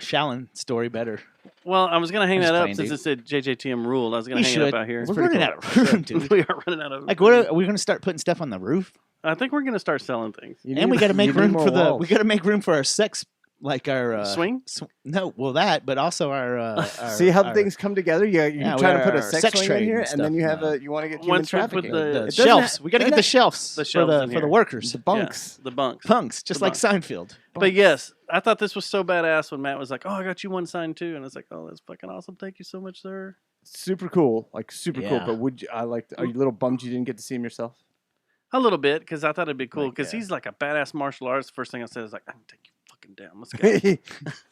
D: Shallon story better.
A: Well, I was gonna hang
D: I'm
A: that
D: just
A: up
D: playing,
A: since it said JJTM ruled. I was gonna
D: You
A: hang
D: should.
A: it up out here.
D: We're
C: pretty
D: running
C: cool.
D: out of room, dude.
A: We are running out of.
D: Like, what are we going to start putting stuff on the roof?
A: I think we're gonna start selling things.
D: And we got to make
C: you need
D: room
C: more
D: for the.
C: walls.
D: We got to make room for our sex, like our
A: Swing?
D: No, well that, but also our.
C: See how
D: our-
C: things come together. You're
D: Yeah,
C: trying
D: we
C: to put a
D: are
C: sex swing
D: trade
C: in here,
D: and
C: and then
D: stuff
C: you have
D: now.
C: you want to get human
A: Once we put
C: trafficking.
A: the
D: the
C: It doesn't
D: shelves.
C: ha-
D: We got to get
C: doesn't
D: the
C: ha-
D: shelves
A: The
D: for
A: shelves
D: the
A: in
D: for the
A: here.
D: workers.
C: the bunks.
A: Yeah, the bunks.
D: Punks, just
A: The
D: like
A: bunks.
D: Seinfeld.
A: But yes, I thought this was so badass when Matt was like, "Oh, I got you one signed too," and I was like, "Oh, that's fucking awesome! Thank you so much, sir."
C: Super cool, like super cool.
D: Yeah.
C: But are you a little bummed you didn't get to see him yourself?
A: A little bit, because I thought it'd be cool.
C: Like,
A: Because
C: yeah.
A: he's like a badass martial artist. First thing I said is like, "I can take you fucking down. Let's go."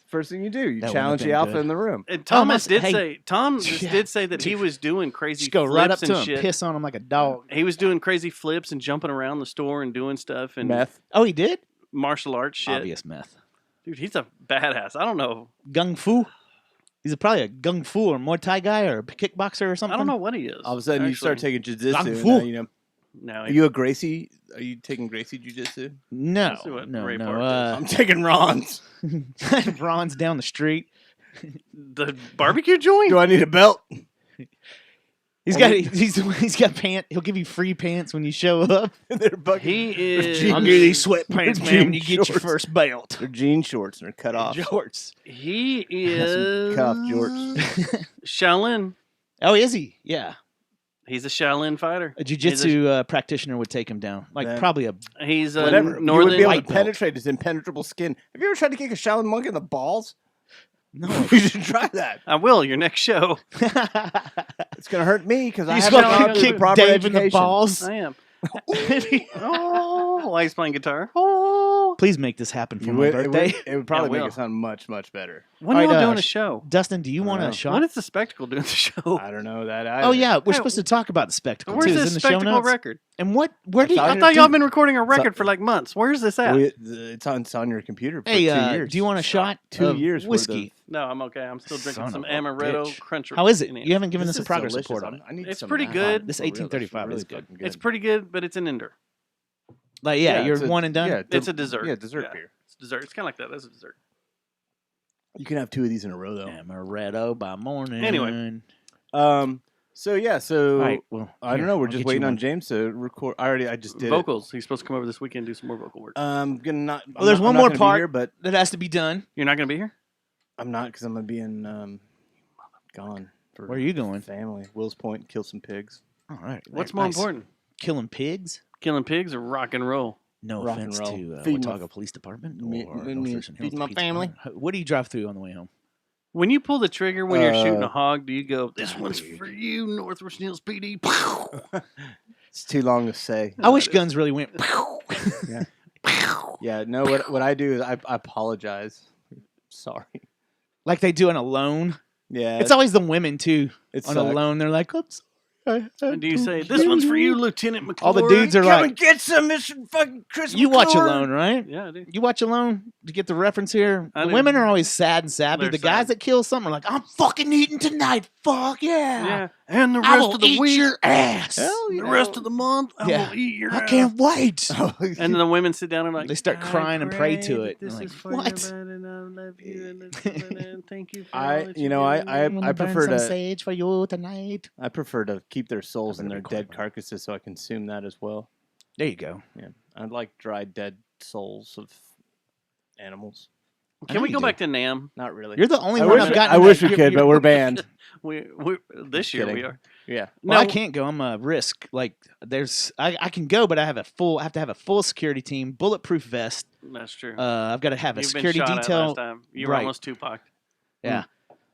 C: First thing you do, you
D: That wouldn't
C: challenge
D: have
C: the
D: been
C: alpha
D: good.
C: in the room.
A: And Thomas
D: hey.
A: did
D: Yeah.
A: say that he was doing crazy
D: Just go right up
A: flips
D: to
A: and
D: him,
A: shit.
D: piss on him like a dog.
A: He was doing crazy flips and jumping around the store and doing stuff and
C: Meth.
D: Oh, he did.
A: martial arts shit.
D: Obvious meth.
A: Dude, he's a badass. I don't know.
D: Gung Fu. He's probably a Gung Fu or Muay Thai guy or a kickboxer or something.
A: I don't know what he is.
C: All of a sudden, you start taking
D: Kung
C: jujitsu.
D: Fu.
C: Now, you know,
A: No,
C: are you a Gracie? Are you taking Gracie jujitsu?
D: No,
A: Let's see what
D: no,
A: Ray
D: no.
A: Park
C: I'm taking Ron's.
D: Ron's down the street.
A: the barbecue joint.
C: Do I need a belt?
D: He's got pants. He'll give you free pants when you show up.
C: They're bucket.
A: He is.
C: Jean-
D: I'll give you these sweatpants,
C: Jean
D: man, when you get your
C: shorts.
D: first belt.
C: They're jean shorts and they're cut off.
D: Jorts.
A: He
C: Has some
A: is.
C: cuff jorts.
A: Shaolin.
D: Oh, is he? Yeah.
A: He's a Shaolin fighter.
D: A jiu-jitsu practitioner would take him down. Like
C: Then-
D: probably a.
A: He's a
C: Whatever. You would
A: northern.
C: be able to
D: white belt.
C: penetrate his impenetrable skin. Have you ever tried to kick a Shaolin monk in the balls?
D: No.
C: You should try that.
A: I will. Your next show.
C: It's gonna hurt me because I
D: He's
C: haven't
A: gonna
C: gone to
D: kick
C: the proper
D: Dave in the
C: education.
D: balls.
A: I am. Oh, while he's playing guitar. Oh.
D: Please make this happen for
C: You
D: my
C: would-
D: birthday.
C: It would probably
A: Yeah,
C: make
A: will.
C: it sound much, much better.
A: When are
D: All
A: you
D: right,
A: doing a show?
D: Dustin, do you
C: I
D: want
C: don't
D: a
C: know.
D: shot?
A: When is the spectacle doing the show?
C: I don't know that.
D: Oh yeah, we're
A: Hey,
D: supposed to talk about the spectacle
A: Where's
D: too.
A: this
D: Is in the show
A: spectacle
D: notes.
A: record?
D: And what? Where do you?
C: It's
A: I thought y'all been recording a record for like months. Where's this at?
C: It's on your computer for
D: Hey,
C: 2 years.
D: do you want a shot?
C: 2
D: of
C: years worth
D: whiskey?
A: No, I'm okay. I'm still drinking
D: Son
A: some
D: of a
A: amaretto
D: bitch.
A: cruncher.
D: How is it?
A: Indian.
D: You haven't given
C: This
D: us a
C: is
D: progress
C: delicious.
D: report on it.
C: I need
A: It's
C: some
A: pretty
C: of that.
A: good.
D: This
C: For real, that's
D: 1835 is good.
C: fucking
A: It's pretty good, but it's an ender.
D: Like, yeah, you're
C: it's a-
D: one and done.
C: Yeah,
A: It's a dessert.
C: Yeah, dessert beer.
A: It's dessert. It's kind of like that. That's a dessert.
C: You can have 2 of these in a row though.
D: Amaretto by morning.
A: Anyway.
C: So yeah, so
D: All right, well,
C: I don't know. We're
D: I'll
C: just
D: get
C: waiting
D: you
C: on
D: one.
C: James to record. I just did
A: Vocals. He's supposed to come over this weekend and do some more vocal work.
C: It. Gonna not.
D: Well, there's
C: I'm
D: one
C: not
D: more
C: gonna be
D: part.
C: here, but
D: That has to be done.
A: You're not going to be here?
C: I'm not because I'm gonna be in gone. For
D: Where are you going?
C: Family. Will's Point. Kill some pigs.
D: All right.
A: What's more
D: nice.
A: important?
D: Killing pigs?
A: Killing pigs or rock and roll?
D: No
C: Rock and
D: offense
C: roll.
D: to
C: Feed my-
D: Watauga Police Department
C: me-
D: or
C: me-
D: North
C: me-
D: Thurston
C: feed
D: Hills
C: my
D: Police
C: family.
D: Department. What do you drive through on the way home?
A: When you pull the trigger when you're shooting a
C: Uh,
A: hog, do you go, this
D: God,
A: one's
D: dude.
A: for you, Northwest Hills PD?
C: It's too long to say.
D: I wish guns really went.
C: Yeah. No. What I do is I apologize. Sorry.
D: Like they do on Alone.
C: Yeah.
D: It's always the women too.
C: it
D: On
C: sucked.
D: Alone, they're like, "Oops."
A: And do you say, this one's for you, Lieutenant McClure?
D: All the dudes are
C: Come
D: like,
C: and get some, Mr. Fucking Chris.
D: "You watch
C: McClure."
D: Alone, right?
A: Yeah, I do.
D: You watch Alone to get the reference here.
A: I
D: The
A: do.
D: women are always sad and sappy.
A: They're
D: The guys
A: sad.
D: that kill something are like, "I'm fucking eating tonight. Fuck yeah!
A: Yeah. And the
D: I
A: rest
D: will
A: of the
D: eat
A: week,
D: your ass.
C: Hell,
A: the rest of the month, I
D: Yeah.
A: will eat your
D: I
A: ass.
D: can't wait."
A: And then the women sit down and like
D: They start
A: "I
D: crying and pray to
A: that
D: it.
A: This
D: I'm
A: is
D: like,
A: for
D: what?
A: you, bud, and I love you, and thank you for all
C: I,
A: that
C: you know, I,
A: did.
C: I,
D: I'm gonna
C: I
D: burn
C: prefer
D: some
C: to,
D: sage for you tonight.
C: I prefer to keep their souls in
D: better
C: their
D: be quiet
C: dead
D: about it.
C: carcasses, so I consume that as well.
D: There you go.
C: Yeah, I like dried dead souls of animals.
D: I
A: Can
D: know
A: we
D: you
A: go
D: do.
A: back to Nam?
C: Not really.
D: You're the only
C: I
D: one
C: wish,
D: I've gotten.
C: I wish we
D: that-
C: could, but we're banned.
A: We this year
C: kidding.
A: we are.
C: Yeah.
D: Well, I
A: No.
D: can't go. I'm a risk. Like there's, I can go, but I have to have a full security team, bulletproof vest.
A: That's true.
D: I've got to have a
A: You've
D: security
A: been shot
D: detail.
A: at last time. You were
D: Right.
A: almost Tupac.
D: Yeah,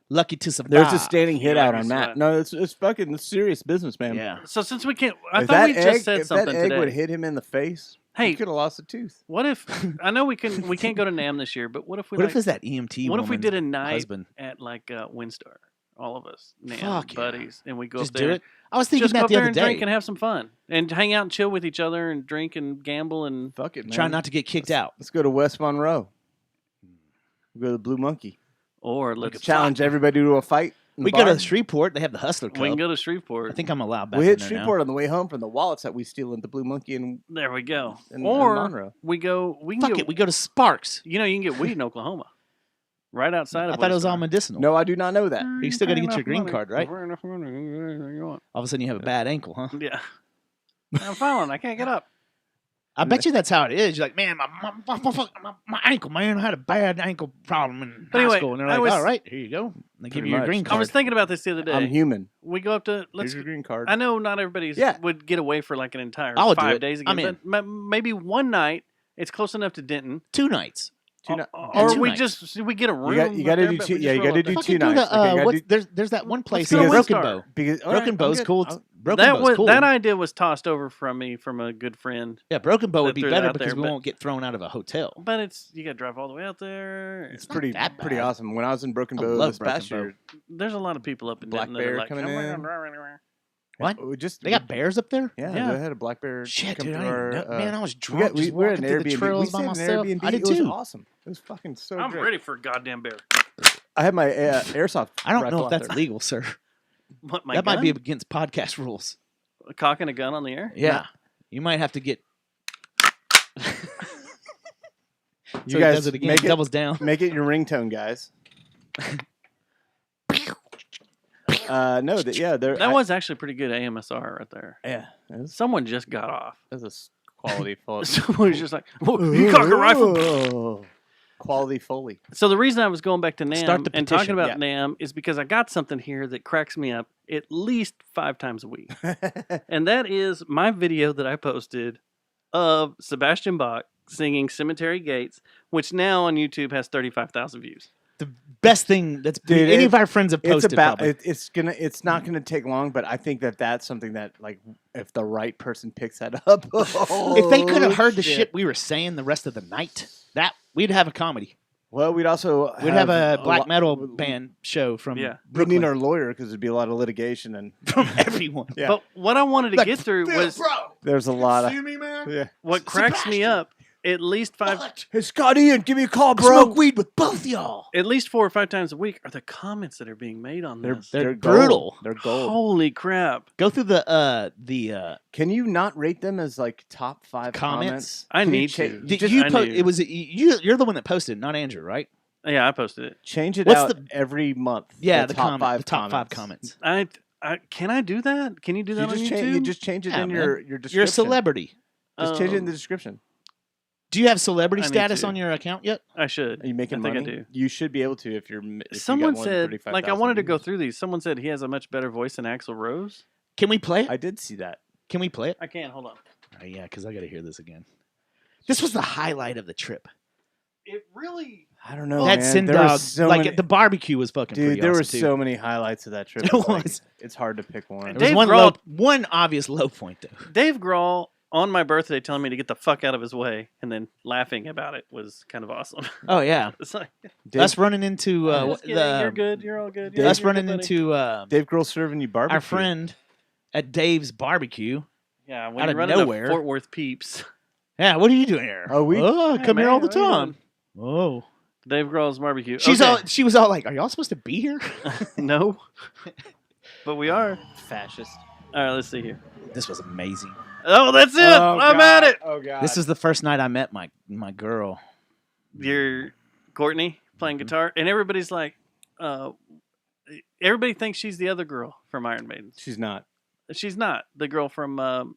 D: lucky to survive.
C: There's a standing hit
A: Yeah,
C: out
A: I
C: on
A: saw
C: Matt.
A: that.
C: No, it's fucking serious business, man.
D: Yeah,
A: So since we can't, I
C: If
A: thought
C: that
A: we
C: egg,
A: just said
C: if
A: something
C: that egg
A: today.
C: would hit him in the face,
A: Hey,
C: he could have lost a tooth.
A: what if? I know we can't go to Nam this year, but what if we?
D: what
A: like,
D: if it's that EMT?
A: What if we
D: woman's
A: did a night
D: husband?
A: at like Windstar? All of us, Nam
D: Fuck yeah.
A: buddies, and we go
D: Just
A: up there.
D: do it. I was thinking
A: Just go
D: that
A: up
D: the
A: there
D: other
A: and
D: day.
A: drink and have some fun, and hang out and chill with each other, and drink and gamble and.
C: Fuck it, man.
D: Try not to get kicked out.
C: Let's go to West Monroe. We'll go to the Blue Monkey.
A: Or let's
C: Challenge everybody to a fight. in
D: We
C: the
D: go
C: bar.
D: to Shreveport. They have the Hustler Club.
A: We can go to Shreveport.
D: I think I'm allowed back.
C: We hit
D: in there now.
C: Shreveport on the way home from the wallets that we steal at the Blue Monkey and
A: There we go.
C: in
A: or
C: Monroe.
A: we go. We can
D: Fuck
A: get.
D: it. We go to Sparks.
A: You know, you can get weed in Oklahoma, right outside of.
D: I thought it was all
A: Windstar.
D: medicinal.
C: No, I do not know that.
D: You still got to get your
A: Enough
D: green
A: money.
D: card, right?
A: For enough money, anything you want.
D: All of a sudden, you have a bad ankle, huh?
A: Yeah. I'm falling. I can't get up.
D: I bet you that's how it is. You're like, man, my ankle, man. I had a bad ankle problem in
A: But
D: high
A: anyway,
D: school. And they're
A: I
D: like,
A: was-
D: all right, here you go. And they give
C: Pretty
D: you your
C: much.
D: green
A: I
D: card.
A: was thinking about this the other day.
C: I'm human.
A: We go up to.
C: Here's
A: Let's.
C: your green card.
A: I know not everybody's
C: Yeah.
A: would get away for like an entire
D: I'll do
A: 5
D: it.
A: days again,
D: I'm in.
A: but maybe one night. It's close enough to Denton.
D: 2 nights.
A: Or
D: two
A: we
D: nights.
A: just we get a room.
C: You got to
A: up
C: do
A: there,
C: two.
A: but we
C: Yeah,
A: just
C: you got
A: roll
C: to
A: up
C: do
A: there.
C: 2
D: Fucking do
C: nights.
D: the,
C: Okay, gotta do-
D: there's that one place,
A: go to
D: Broken
A: Windstar.
D: Bow.
C: because all right,
D: Broken
C: I'm
D: Bow's
C: good.
D: cool.
C: I'll-
D: Broken
A: That
D: Bow's
A: was
D: cool.
A: that idea was tossed over from me from a good friend.
D: Yeah, Broken Bow
A: that
D: would be
A: threw that
D: better
A: out
D: because
A: there,
D: we
A: but-
D: won't get thrown out of a hotel.
A: But it's you got to drive all the way out there.
C: It's
D: not
C: pretty
D: that
C: pretty
D: bad.
C: awesome. When I was in Broken
D: I
C: Bow
D: love
C: this past
D: Broken
C: year,
A: There's a lot of people up in
C: Black
A: Denton that are
C: bear
A: like,
C: coming
A: "I'm not
C: in."
A: gonna drive anywhere."
D: What?
C: we just
D: They got bears up there?
C: yeah,
A: Yeah.
C: they had a black bear.
D: Shit,
C: come
D: dude. I
C: through
D: didn't
C: our,
D: know. Man, I was
C: we
D: drunk.
C: got, we
D: just
C: were
D: walking
C: in
D: through
C: Airbnb.
D: the trails
C: we
D: by
C: stayed in
D: myself.
C: Airbnb.
D: I did
C: it was
D: too.
C: awesome. It was fucking so
A: I'm
C: great.
A: ready for a goddamn bear.
C: I had my airsoft.
D: I don't
C: rifle
D: know if
C: out
D: that's
C: there.
D: legal, sir.
A: What, my
D: That
A: gun?
D: might be against podcast rules.
A: A cock and a gun on the air.
D: Yeah. You might have to get.
C: You
D: So he
C: guys
D: does it again.
C: make
D: He doubles down.
C: Make it your ringtone, guys. No, yeah, there.
A: That was actually pretty good AMSR right there.
C: yeah. That's
A: Someone just got off.
C: quality Foley.
A: Someone was just like, "Whoa, you cock a rifle."
C: Oh, quality Foley.
A: So the reason I was going back to
D: Start
A: NAM
D: the
A: and talking
D: petition,
A: about
C: yeah.
A: NAM is because I got something here that cracks me up at least 5 times a week. And that is my video that I posted of Sebastian Bach singing Cemetery Gates, which now on YouTube has 35,000 views.
D: The best thing that's
C: Dude,
D: any of our friends have
C: It's
D: posted.
C: about.
D: probably.
C: It's not gonna take long, but I think that's something that like if the right person picks that up.
D: If they could have heard the
C: shit.
D: shit we were saying the rest of the night, that we'd have a comedy.
C: Well, we'd also
D: We'd have a black
C: lot-
D: metal band show from
A: Yeah.
C: We'd
D: Brooklyn
C: need our lawyer because there'd be a lot of litigation and
D: from everyone.
C: Yeah.
A: But what I wanted to
D: Like,
A: get through was
C: there's a lot of
B: me, man?
C: yeah.
A: what cracks me up. At least
C: Hey, Scott Ian, give me a call, bro.
D: Smoke weed with both y'all.
A: at least 4 or 5 times a week are the comments that are being made on
C: They're
A: this.
D: They're
C: gold.
D: brutal.
C: They're gold.
A: Holy crap!
D: Go through the
C: Can you not rate them as like top 5
D: comments.
A: I
C: Can you
A: need
C: cha-
A: to.
D: Did
A: Just-
D: you
A: I
D: po-
A: knew.
D: it was you're the one that posted, not Andrew, right?
A: Yeah, I posted it.
C: Change it
D: What's
C: out
D: the-
C: every month.
D: Yeah, the
C: top 5
D: the top 5 comments.
A: I can I do that? Can you do that on YouTube?
C: You just change it
D: Yeah,
C: in
D: man.
C: your description.
D: You're a celebrity.
C: Just change it in
A: Oh,
C: the description.
D: Do you have celebrity
A: I need
D: status
A: to.
D: on your account yet?
A: I should.
C: Are you making
A: I think
C: money?
A: I do.
C: You should be able to if you're. If
A: Someone
C: you got more than
A: said,
C: 35,000
A: like, I wanted to go
C: views.
A: through these. Someone said he has a much better voice than Axl Rose.
D: Can we play it?
C: I did see that.
D: Can we play it?
A: I can. Hold on.
D: Yeah, because I got to hear this again. This was the highlight of the trip.
A: It really.
C: I don't know,
D: that
C: man.
D: Sin
C: There were
D: Dog,
C: so
D: like
C: many-
D: the barbecue was fucking
C: Dude,
D: pretty
C: there
D: awesome
C: were
D: too.
C: so many highlights of that trip.
D: There
C: It's like-
D: was.
C: It's hard to pick one.
D: There
A: Dave
D: was
A: Grohl-
D: one obvious low point though.
A: Dave Grohl on my birthday telling me to get the fuck out of his way and then laughing about it was kind of awesome.
D: Oh yeah,
A: It's like,
D: us running into
A: I'm just kidding, you're
D: the
A: good. You're all good.
C: Dave-
A: You're
D: us
A: good,
D: running
A: buddy.
D: into
C: Dave Grohl serving you barbecue.
D: our friend at Dave's barbecue.
A: Yeah, when
D: out
A: you
D: of
A: run
D: nowhere.
A: into Fort Worth Peeps.
D: Yeah, what are you doing here?
C: Oh, we-
D: I
A: Hey,
D: come here
A: man,
D: all the
A: how you
D: time. Oh,
A: Dave Grohl's barbecue.
D: she was
A: Okay.
D: all like, "Are y'all supposed to be here?"
A: No, but we are.
C: Fascist.
A: All right, let's see here.
D: This was amazing.
A: Oh, that's it.
C: Oh,
A: I'm
C: God.
A: at it.
C: Oh god.
D: This is the first night I met my girl.
A: You're Courtney playing guitar, and everybody's like, everybody thinks she's the other girl from Iron Maiden.
C: She's not.
A: She's not the girl from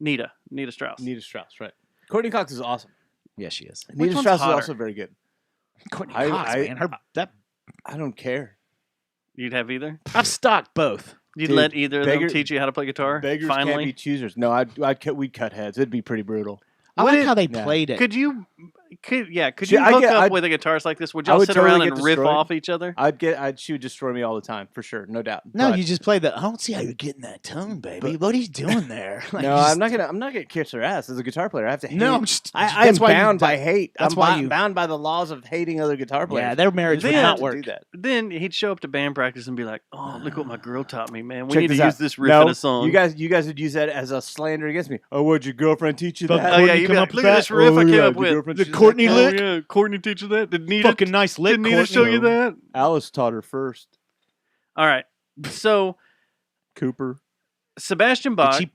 A: Nita Strauss.
C: Nita Strauss, right? Courtney Cox is awesome.
D: Yeah, she is.
A: Which
C: Nita
A: one's
C: Strauss
A: hotter?
C: is also very good.
D: Courtney
C: I-
D: Cox,
C: I-
D: man. Her that
C: I don't care.
A: You'd have either.
D: I've stocked both.
A: You'd
C: Dude,
A: let either of
C: beggar-
A: them teach you how to play guitar.
C: Beggars
A: Finally,
C: can't be choosers. No, we'd cut heads. It'd be pretty brutal.
D: I
A: Would
D: like
A: it-
D: how they
C: Yeah.
D: played it.
A: could you hook
C: See, I
A: up
C: get- I'd-
A: with a guitarist like this? Would
C: I
A: y'all
C: would
A: sit
C: totally
A: around
C: get
A: and riff
C: destroyed.
A: off each other?
C: She would destroy me all the time for sure, no doubt.
D: No,
C: But-
D: you just play the. I don't see how you're getting that tone, baby. What are you doing there? Like,
C: no,
D: you just-
C: I'm not gonna kiss her ass as a guitar player. I have to. Hate.
D: No, I'm just.
C: I'm
D: that's why you-
C: bound by hate.
D: that's
C: I'm
D: why
C: bo-
D: you-
C: bound by the laws of hating other guitar players.
D: Yeah, their marriage would
A: Then-
D: not
C: to
D: work.
C: do that.
A: Then he'd show up to band practice and be like, "Oh, look what my girl taught me, man. We
C: Check
A: need to
C: this out.
A: use this riff
C: no,
A: in a song."
C: You guys would use that as a slander against me. Oh, would your girlfriend teach you
D: Fuck
C: that?
A: Oh yeah,
D: Courtney
A: you
D: come
A: be
D: up
A: like,
D: with
A: look at
D: that?
A: this riff I came
C: yeah,
A: up
C: your
A: with.
C: girlfriend
D: The
C: teach you
D: Courtney
C: that?
A: Oh
D: lick?
A: yeah, Courtney teach you that. Did Nita?
D: Fucking nice lick.
A: Did Nita
D: Courtney.
A: show you that?
C: Alice taught her first.
A: All right. So
C: Cooper.
A: Sebastian Bach,
D: Did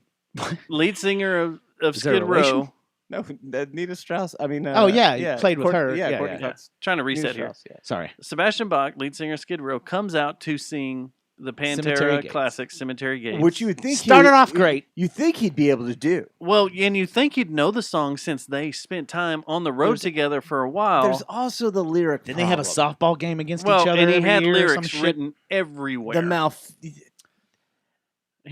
A: lead singer of
D: Is there a
A: Skid
D: relation?
A: Row.
C: No, Nita Strauss. I mean.
D: Oh, yeah, you played with her.
C: Yeah,
D: Yeah,
C: Courtney
D: yeah.
C: Cox.
A: Trying to
C: Nita
A: reset here.
C: Strauss, yeah.
D: Sorry.
A: Sebastian Bach, lead singer of Skid Row, comes out to sing the
D: Cemetery
A: Pantera
D: Gates.
A: classic "Cemetery Gates."
C: Which you would think
D: Started off great.
C: You think he'd be able to do.
A: well, and you think you'd know the song since they spent time on the road
C: There's-
A: together for a while.
C: There's also the lyric.
D: Didn't they have a
C: problem.
D: softball game against
A: well,
D: each other?
A: and he
D: every
A: had
D: year or some
A: lyrics
D: shit?
A: written everywhere.
C: The mouth.
A: he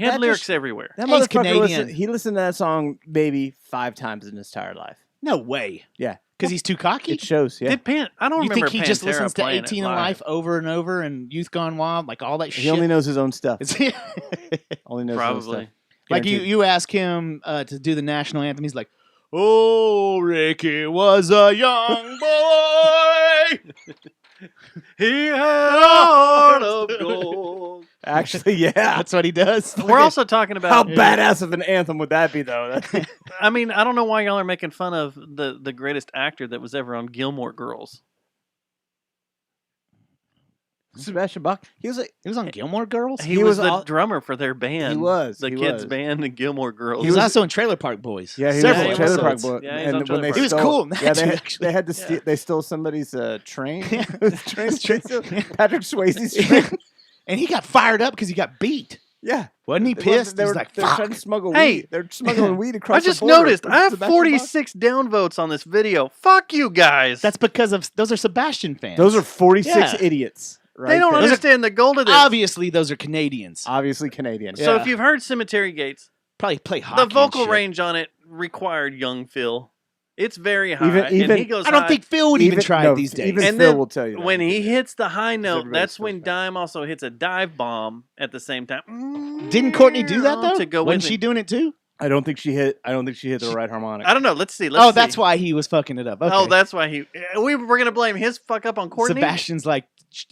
A: had
C: that
A: lyrics
C: just-
A: everywhere.
C: That
D: He's
C: motherfucker
D: Canadian.
C: he listened to that song maybe 5 times in his entire life.
D: No way.
C: Yeah.
D: Because he's too cocky.
C: It shows. Yeah.
A: I don't
D: You
A: remember
D: think he just
A: Pantera
D: listens to
A: playing it
D: 18 in
A: live.
D: Life over and over and Youth Gone Wild, like all that shit?
C: He only knows his own stuff.
D: It's-
C: Only knows his own
A: Probably.
C: stuff.
D: like
C: Guaranteed.
D: you ask him to do the national anthem, he's like, "Oh, Ricky was a young boy."
A: He had a heart of gold.
C: Actually, yeah.
D: That's what he does.
A: We're also talking
C: How
A: about.
C: badass of an anthem would that be, though?
A: I mean, I don't know why y'all are making fun of the greatest actor that was ever on Gilmore Girls.
C: Sebastian Bach. He was like,
D: He was on Gilmore Girls.
A: He,
C: He
A: was
C: was
A: the
C: all-
A: drummer for their band.
C: He was,
A: the
C: he
A: kids'
C: was.
A: band in Gilmore Girls.
D: He was also in Trailer Park Boys.
C: yeah, he
D: several
C: was
A: he
C: a Trailer Park
A: was.
C: boy.
A: Yeah, he's on
C: and
A: Trailer
C: when they
A: Park.
D: He was
C: stole,
D: cool in that,
C: Yeah,
D: too,
C: they had to steal. They stole somebody's train. Patrick Swayze's train.
D: And he got fired up because he got beat.
C: Yeah,
D: Wasn't he
C: Well,
D: pissed?
C: They
D: He's
C: were,
D: like,
C: they were
D: "Fuck."
C: trying to smuggle
A: Hey.
C: weed. They're smuggling weed across.
A: I just
C: the border
A: noticed
C: with
A: I have
C: Sebastian Bach.
A: 46 downvotes on this video. Fuck you guys.
D: That's because of those are Sebastian fans.
C: Those are 46
D: Yeah.
C: idiots. Right
A: they don't
C: there.
A: understand the goal of this.
D: obviously those are Canadians.
C: Obviously Canadian.
A: So
D: Yeah.
A: if you've heard Cemetery Gates,
D: Probably play hockey.
A: the vocal
D: and shit.
A: range on it required young Phil. It's very high.
C: Even-
A: and he goes
D: I don't
A: high.
D: think Phil would even try it these days.
C: Even
A: And
C: Phil
A: then
C: will tell you that.
A: when he hits the high note,
C: everybody
A: that's
C: still
A: when
C: fans.
A: Dime also hits a dive bomb at the same time.
D: Didn't Courtney do that though?
A: To go
D: Wasn't
A: with
D: she
A: it.
D: doing it too?
C: I don't think she hit the right harmonic.
A: I don't know. Let's see. Let's see.
D: That's why he was fucking it up. Okay.
A: Oh, that's why we were gonna blame his fuck up on Courtney.
D: Sebastian's like,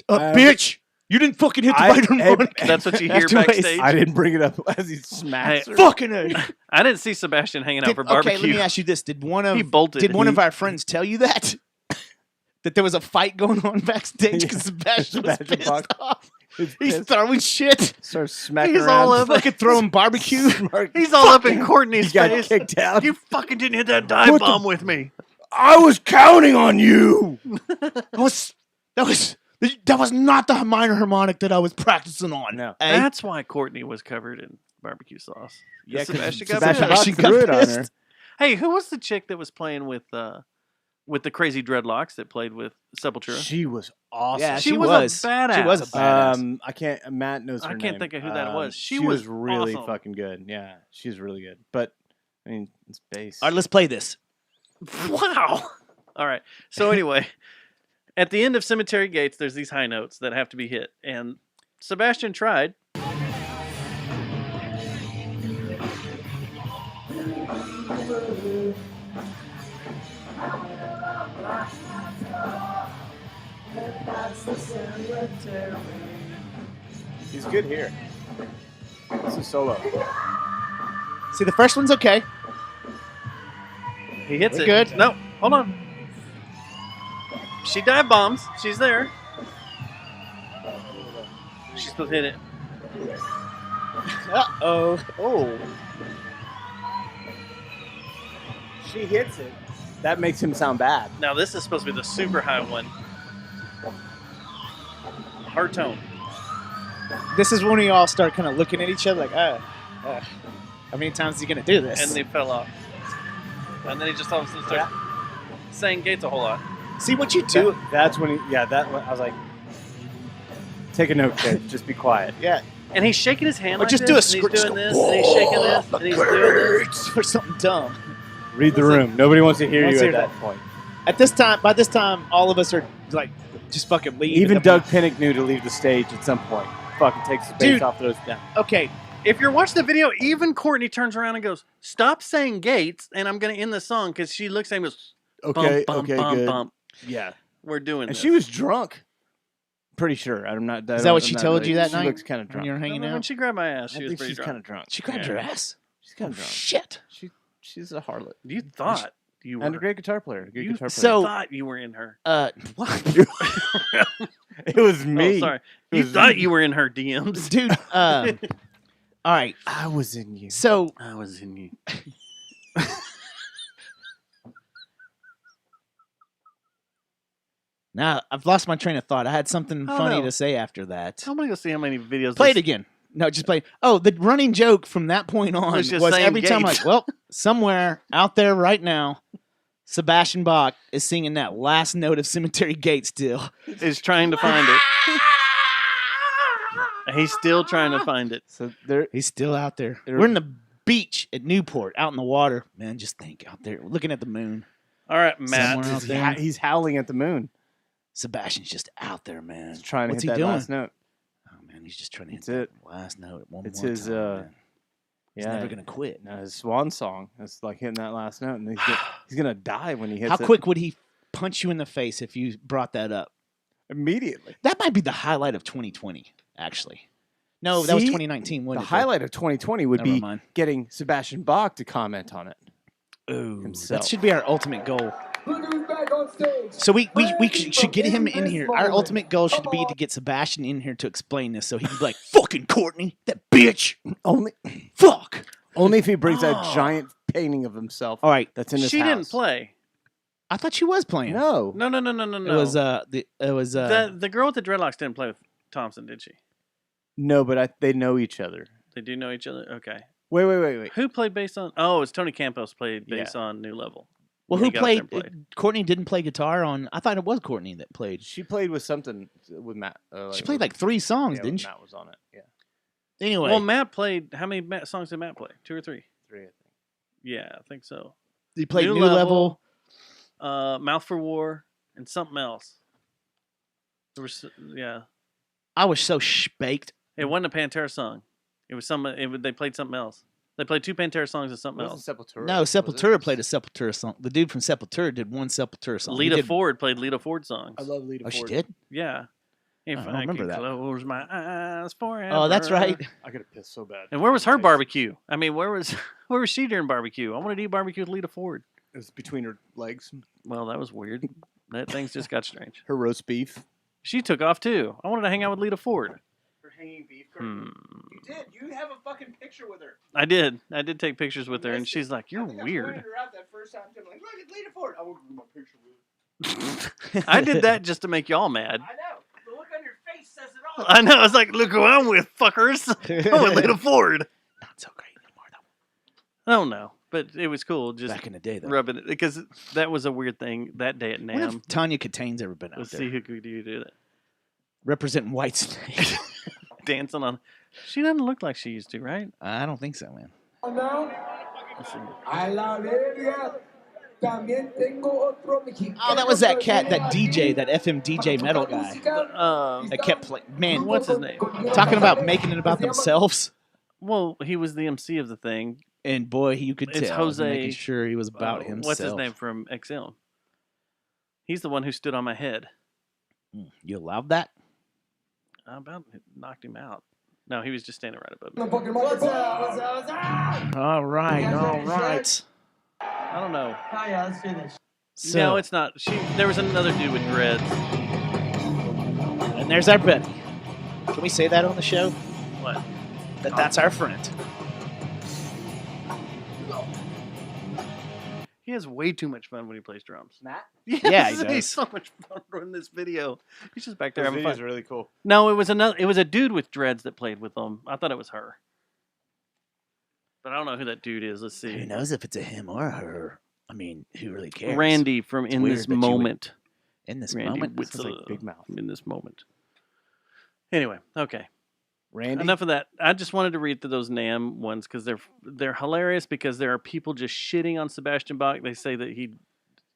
D: bitch, you didn't fucking hit the right harmonic.
A: That's what you hear
D: After
A: backstage.
C: I didn't bring it up as he smacks her.
D: Fucking it.
A: I didn't see Sebastian hanging out for barbecue.
D: Okay, let me ask you this: Did one
A: He bolted.
D: of our friends tell you that there was a fight going on backstage because Sebastian was
C: Sebastian
D: pissed
C: Bach
D: off?
C: is
D: He's
C: pissed.
D: throwing shit.
C: Starts smacking
A: He's
C: around.
A: all over.
D: Fucking throwing barbecue.
A: He's all up in Courtney's
C: He got
A: face.
C: kicked out.
A: You fucking didn't hit that dive bomb with me.
C: I was counting on you.
D: That was not the minor harmonic that I was practicing on.
C: No.
D: Hey?
A: That's why Courtney was covered in barbecue sauce.
C: Yeah, 'cause
A: Sebastian got
C: Sebastian
A: pissed.
C: Bach
D: She got
C: threw it on
D: pissed.
C: her.
A: Hey, who was the chick that was playing with the crazy dreadlocks that played with Sepultura?
C: She was awesome.
D: Yeah,
A: she
D: she
A: was
D: was.
A: a badass.
D: She was a badass.
C: I can't. Matt knows her
A: I can't
C: name.
A: think of who that was. She
C: was
A: was
C: really
A: awesome.
C: fucking good. Yeah, she's really good. But I mean, it's bass.
D: All right, let's play this.
A: Wow. All right. So anyway, at the end of Cemetery Gates, there's these high notes that have to be hit, and Sebastian tried.
C: He's good here. This is solo.
D: See, the first one's okay.
A: He hits
D: We're
A: it.
D: good.
A: No, hold on. She dive bombs. She's there. She's supposed to hit it.
D: Uh-oh.
C: Oh. She hits it. That makes him sound bad.
A: Now this is supposed to be the super high one. Her tone.
D: This is when we all start kind of looking at each other like, how many times is he going to do this?
A: And they fell off. And then he just all of a sudden starts saying Gates a whole lot.
D: See what you do.
C: That's when he. Yeah, that. I was like, take a note, kid. Just be quiet.
D: Yeah.
A: And he's shaking his hand
D: Or
A: like
D: just
A: this,
D: do a
A: and he's
D: squirt-
A: doing this, and he's shaking this, and he's doing this.
D: For something dumb.
C: Read the room. Nobody wants to hear
D: Let's
C: you
D: hear
C: at
D: that.
C: that point.
D: By this time, all of us are like, just fucking leave.
C: Even
D: And
C: Doug Pinnick knew to leave the stage at some point. Fucking takes the bass
D: Dude.
C: off, throws it down.
D: Okay,
A: If you're watching the video, even Courtney turns around and goes, "Stop saying Gates," and I'm going to end the song because she looks at him and goes,
C: Okay,
A: bump,
C: okay,
A: bump,
C: good.
A: bump.
C: Yeah,
A: We're doing
C: and
A: this.
C: she was drunk. Pretty sure. I'm not.
D: Is that what she told you that
C: she
D: night
C: looks kind of
D: when
C: drunk.
D: you were hanging
A: When
D: out,
A: she grabbed my ass,
C: I
A: she was
C: think
A: pretty
C: she's
A: drunk.
C: kind of drunk.
D: she grabbed
A: Yeah.
D: your ass.
C: She's kind of drunk.
D: Shit.
C: She's a harlot
A: You thought you were.
C: and a great guitar player. A good
A: You
C: guitar player.
D: So-
A: thought you were in her.
D: What?
C: it was me.
A: Oh, sorry.
C: It
A: You
C: was
A: thought
C: me.
A: you were in her DMs.
D: Dude, all right.
C: I was in you.
D: So,
A: I was in you.
D: now I've lost my train of thought. I had something
A: Oh,
D: funny
A: no.
D: to say after that.
A: I'm going to go see how many videos.
D: Play it
A: this-
D: again. No, just play. Oh, the running joke from that point on
A: Was
D: was,
A: just saying
D: every time
A: Gates.
D: like, well, somewhere out there right now, Sebastian Bach is singing that last note of Cemetery Gate still.
A: is trying to find it. He's still trying to find it.
C: So there.
D: He's still out there.
C: There-
D: We're in the beach at Newport, out in the water. Man, just think out there, looking at the moon.
A: All right, Matt.
D: Somewhere out
C: He's,
D: there.
C: he's howling at the moon.
D: Sebastian's just out there, man.
C: He's trying to
D: What's
C: hit
D: he
C: that
D: doing?
C: last note.
D: Oh man, he's just trying to hit
C: That's
D: that last note one
C: It's
D: more
C: his,
D: time. Man. He's
C: Yeah.
D: never gonna quit.
C: No, his swan song. It's like hitting that last note, and he's gonna die when he hits
D: How
C: it.
D: quick would he punch you in the face if you brought that up?
C: Immediately.
D: That might be the highlight of 2020, actually. No, that was
C: See,
D: 2019.
C: The
D: Wasn't it?
C: highlight of 2020 would
D: Never
C: be
D: mind.
C: getting Sebastian Bach to comment on it.
D: Ooh,
C: himself.
D: that should be our ultimate goal. So we should get him in here. Our ultimate goal should be to get Sebastian in here to explain this, so he can be like, "Fucking Courtney, that bitch,
C: Only
D: fuck."
C: if he brings
A: Oh.
C: that giant painting of himself
D: All right,
C: that's in his
A: She
C: house.
A: didn't play.
D: I thought she was playing.
C: No.
A: No.
D: It was
A: The girl with the dreadlocks didn't play with Thompson, did she?
C: No, but they know each other.
A: They do know each other. Okay.
C: Wait.
A: Who played bass on? Oh, it's Tony Campos played bass on New Level.
D: well,
A: He
D: who
A: got up there
D: played?
A: and
D: Courtney didn't play guitar on. I thought it was Courtney that played.
C: She played with something with Matt.
D: She played like 3 songs,
C: yeah,
D: didn't she?
C: Matt was on it. Yeah,
D: Anyway,
A: Well, Matt played. How many songs did Matt play? 2 or 3?
C: 3, I think.
A: Yeah, I think so.
D: he played
A: New
D: New Level.
A: Mouth for War, and something else. There was, yeah.
D: I was so baked.
A: It wasn't a Pantera song. It was some. They played something else. They played 2 Pantera songs and something else.
C: Sepultura.
D: No,
C: was it?
D: Sepultura played a Sepultura song. The dude from Sepultura did one Sepultura song. He
A: Lita
D: did-
A: Ford played Lita Ford songs.
C: I love Lita
D: Oh, she
C: Ford.
D: did?
A: Yeah. If
D: I don't
A: I
D: remember
A: could
D: that.
A: close my eyes forever.
D: Oh, that's right.
C: I could have pissed so bad.
A: And where was her
C: Taste.
A: barbecue? I mean, where was she during barbecue? I wanted to eat barbecue with Lita Ford.
C: It was between her legs.
A: Well, that was weird. That thing's just got strange.
C: Her roast beef.
A: She took off too. I wanted to hang out with Lita Ford.
C: Her hanging beef.
A: Hmm.
C: You did. You have a fucking picture with her.
A: I did. I did take pictures with her, and
C: missed it.
A: she's like, "You're
C: I think I
A: weird."
C: pointed her out that first time. I'm like, look, it's Lita Ford. I want to do my picture with her.
A: I did that just to make y'all mad.
B: I know. The look on your face says it all.
A: I know. I was like, "Look who I'm with, fuckers." I'm with Lita Ford.
D: Not so great anymore, though.
A: I don't know, but it was cool. Just
D: Back in the day, though.
A: rubbing it because that was a weird thing that day at
D: What
A: NAMM.
D: if Tanya Katane's ever been out
A: Let's
D: there?
A: see who could do that.
D: Representing Whitesnake.
A: Dancing on. She doesn't look like she used to, right?
D: I don't think so, man.
A: Let's see.
D: Oh, that was that cat, that DJ, that FM DJ metal guy that kept playing. Man,
A: What's his name?
D: talking about making it about themselves.
A: Well, he was the MC of the thing.
D: And boy, you could
A: It's
D: tell.
A: Jose-
D: Making sure he was about himself.
A: What's his name from XM? He's the one who stood on my head.
D: You allowed that?
A: I about knocked him out. No, he was just standing right above me.
D: All right, all right.
A: I don't know.
B: Oh, yeah, let's do this.
D: So,
A: No, it's not. There was another dude with dreads.
D: and there's our buddy. Can we say that on the show?
A: What?
D: That's our friend.
A: He has way too much fun when he plays drums.
C: Matt?
A: Yes,
D: Yeah, he does.
A: He's so much fun in this video. He's just back there
C: Those
A: having
C: videos
A: fun.
C: are really cool.
A: No, it was another. It was a dude with dreads that played with them. I thought it was her, but I don't know who that dude is. Let's see.
D: Who knows if it's a him or a her? I mean, who really cares?
A: Randy from
D: It's
A: In
D: weird
A: This
D: that you would-
A: Moment.
D: In this
A: Randy
D: moment,
A: with
C: Sounds like Big Mouth.
A: In This Moment. Anyway, okay.
C: Randy.
A: Enough of that. I just wanted to read through those NAMM ones because they're hilarious because there are people just shitting on Sebastian Bach. They say that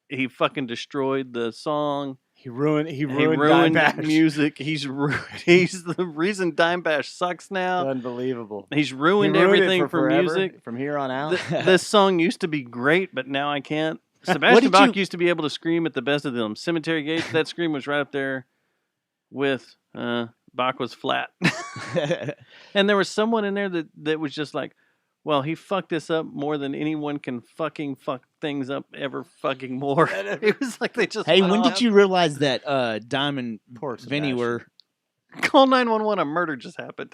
A: he fucking destroyed the song.
C: He ruined
A: He
C: Dime
A: ruined
C: Bash.
A: music. He's the reason Dime Bash sucks now.
C: Unbelievable.
A: He's
C: He
A: ruined
C: ruined it
A: everything
C: for
A: from
C: forever,
A: music.
C: from here on out.
A: This song used to be great, but now I can't. Sebastian
D: did
A: Bach
D: you-
A: used to be able to scream at the best of them. Cemetery Gates, that scream was right up there with Bach was flat. And there was someone in there that was just like, well, he fucked this up more than anyone can fucking fuck things up ever fucking more. It was like they just
D: Hey,
A: went
D: when
A: off.
D: did you realize that Diamond
C: Poor
D: Vinny
C: Sebastian.
D: were?
A: Call 911? A murder just happened.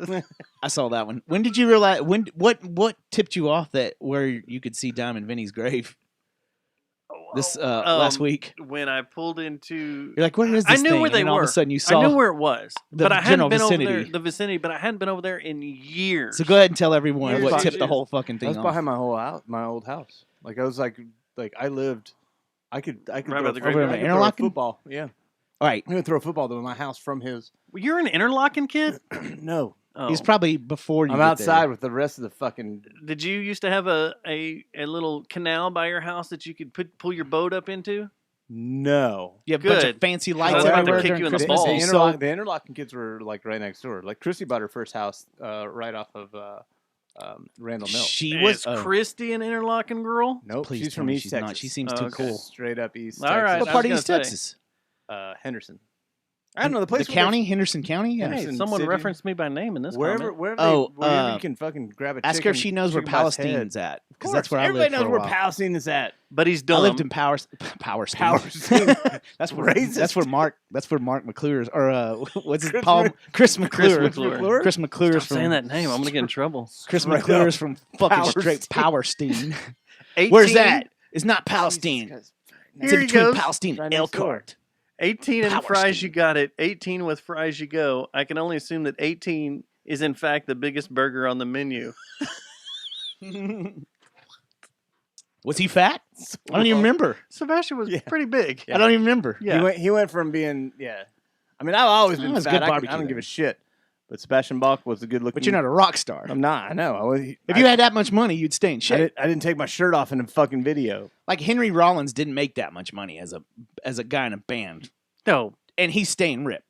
D: I saw that one. When did you realize? What tipped you off that where you could see Diamond Vinny's grave? This last week.
A: When I pulled into
D: You're like, where is
A: I
D: this
A: knew
D: thing?
A: where
D: And
A: they
D: then all
A: were.
D: of a sudden you saw.
A: I knew where it was,
D: the
A: but I hadn't
D: general
A: been over
D: vicinity.
A: there. The vicinity, but I hadn't been over there in years.
D: So go ahead and tell everyone
C: Here's
D: what
C: what
D: tipped
C: it
D: the
C: is.
D: whole fucking
C: I
D: thing
C: was
D: off.
C: behind my whole house, my old house. Like I was like I lived. I could
A: Right
C: throw,
A: by the
C: a-
A: graveyard.
C: I could throw a
D: Interlocking?
C: football. Yeah,
D: All right,
C: I'm gonna throw a football to my house from his.
A: You're an interlocking kid.
C: No,
A: Oh.
D: he's probably before you.
C: I'm
D: get
C: outside
D: there.
C: with the rest of the fucking.
A: Did you used to have a little canal by your house that you could pull your boat up into?
C: No.
D: You have a bunch
A: Good.
D: of fancy
A: I
D: lights
A: was about to
D: everywhere
A: kick
D: during
A: you in the
D: Christmas.
A: balls.
D: and
C: The,
D: so-
C: the interlocking kids were like right next door. Like Chrissy bought her first house right off of Randall Mill.
D: She was.
A: Is
D: Oh,
A: Christy an interlocking girl?
C: Nope,
D: please
C: she's
D: tell
C: from
D: me
C: East
D: she's
C: Texas.
D: not. She seems
A: Oh,
D: too
A: okay.
D: cool.
C: Straight up East.
A: All
C: Texas.
A: right.
D: What
A: I
D: part of
A: was
D: East
A: gonna say.
D: Texas?
C: Henderson. I don't know the place.
D: The
C: where they-
D: county, Henderson County. Yeah.
C: Hey,
A: Someone
C: city.
A: referenced me by name in this
C: Wherever,
A: comment.
C: wherever you can fucking grab a.
D: Ask her if
C: chicken-
D: she knows where
C: chicken by its head.
D: Palestine's at,
C: Of
D: because that's
C: course,
D: where I
C: everybody
D: lived
C: knows
D: for a
C: where
D: while.
C: Palestine is at.
A: But he's
D: I
A: dumb.
D: lived in Power State. That's where
C: Racist.
D: That's where Mark McClure's or what's his
C: Chris
D: Paul
C: Mc-
D: Chris McClure.
A: McClure.
D: Chris McClure's
A: Stop saying
D: from
A: that name. I'm gonna get in trouble.
D: Chris
C: Straight
D: McClure's
C: up.
D: from fucking
C: Power
D: straight
C: State.
D: Powerstein.
A: 18,
D: Where's that? It's not Palestine.
C: Jesus
D: It's
A: Here
D: in
A: he
D: between
A: goes.
D: Palestine
C: Right
D: and
C: next door.
D: Elkhart.
A: 18 and
D: Power
A: fries,
D: Steve.
A: you got it. 18 with fries, you go. I can only assume that 18 is in fact the biggest burger on the menu.
D: Was he fat? I don't even remember.
A: Sebastian was
C: Yeah.
A: pretty big.
D: I don't even remember.
A: Yeah.
C: He went from being I mean, I've always
D: That
C: been
D: was
C: fat.
D: good
C: I
D: barbecue
C: don't
D: then.
C: give a shit. But Sebastian Bach was a good looking.
D: But you're not a rock star.
C: I'm not. I know.
D: If you had that much money, you'd stay in shape.
C: I didn't take my shirt off in a fucking video.
D: Like Henry Rollins didn't make that much money as a guy in a band,
A: No.
D: and he's staying ripped.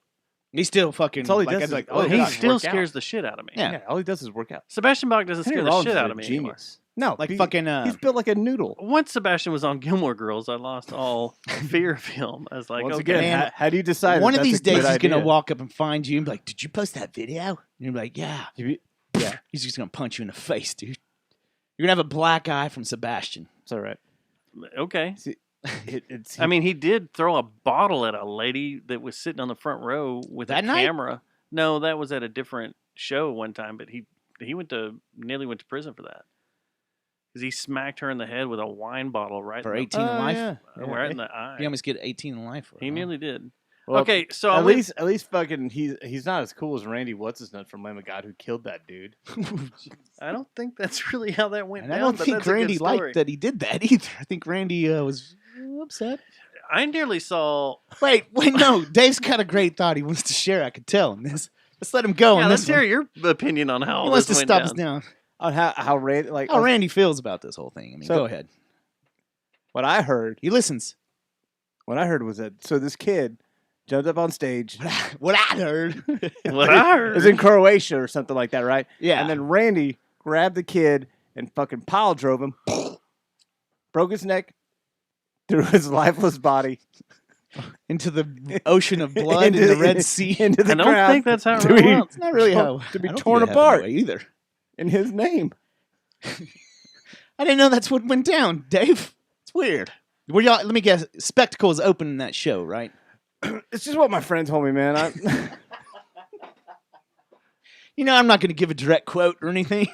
D: He still fucking.
C: That's all he
D: like,
C: does
D: I'd
C: is-
D: be like,
C: oh,
D: oh,
A: he
C: God,
D: God.
A: still
C: work out.
A: scares the shit out of me.
D: Yeah.
C: all he does is work out.
A: Sebastian Bach doesn't scare
C: Henry
A: the
C: Rollins
A: shit
C: is
A: out
C: a
A: of me anymore.
C: genius. No,
D: Like fucking.
C: he's built like a noodle.
A: Once Sebastian was on Gilmore Girls, I lost all fear of him. I was like,
C: Once
A: okay.
C: again,
D: man,
C: how do you decide?
D: One
C: that
D: of
C: that's
D: these
C: a good
D: days, he's gonna
C: idea?
D: walk up and find you and be like, "Did you post that video?" And you're like, "Yeah."
C: Yeah,
D: He's just gonna punch you in the face, dude. You're gonna have a black eye from Sebastian.
C: it's all right.
A: Okay.
C: It's
A: I mean, he did throw a bottle at a lady that was sitting on the front row with
D: That
A: a
D: night?
A: camera. No, that was at a different show one time, but he nearly went to prison for that. Because he smacked her in the head with a wine bottle right
D: For
A: in
D: 18 in life?
A: right in the eye.
D: You almost get 18 in life. For it,
A: He
D: huh?
A: nearly did.
C: Well,
A: Okay, so
C: at least fucking he's not as cool as Randy What's His Nut from Lamb of God who killed that dude.
A: I don't think that's really how that went
D: And
A: down.
D: I don't
A: but
D: think
A: that's a good
D: Randy
A: story.
D: liked that he did that either. I think Randy was upset.
A: I nearly saw.
D: Wait, no. Dave's got a great thought he wants to share. I could tell in this. Let's let him go
A: Yeah,
D: on
A: let's
D: this
A: hear
D: one.
A: your opinion on how
D: He
A: all
D: wants
A: this
D: to
A: went
D: stop
A: down.
D: us down.
C: On how Randy like
D: How Randy feels about this whole thing. I mean,
C: So-
D: go ahead.
C: what I heard
D: He listens.
C: was that this kid jumped up on stage.
D: What I heard.
A: What I
C: It
A: heard.
C: was in Croatia or something like that, right?
D: Yeah.
C: And then Randy grabbed the kid and fucking pile drove him, broke his neck, threw his lifeless body
D: Into the ocean of blood in the Red Sea.
C: into the
A: I don't
C: crowd
A: think that's how it
C: to
A: really
C: be-
A: went.
D: It's not really how
C: to be
D: I don't think
C: torn
D: it happened that
C: apart.
D: way either.
C: in his name.
D: I didn't know that's what went down, Dave. It's weird. Were y'all? Let me guess. Spectacles opening that show, right?
C: It's just what my friend told me, man.
D: You know, I'm not going to give a direct quote or anything.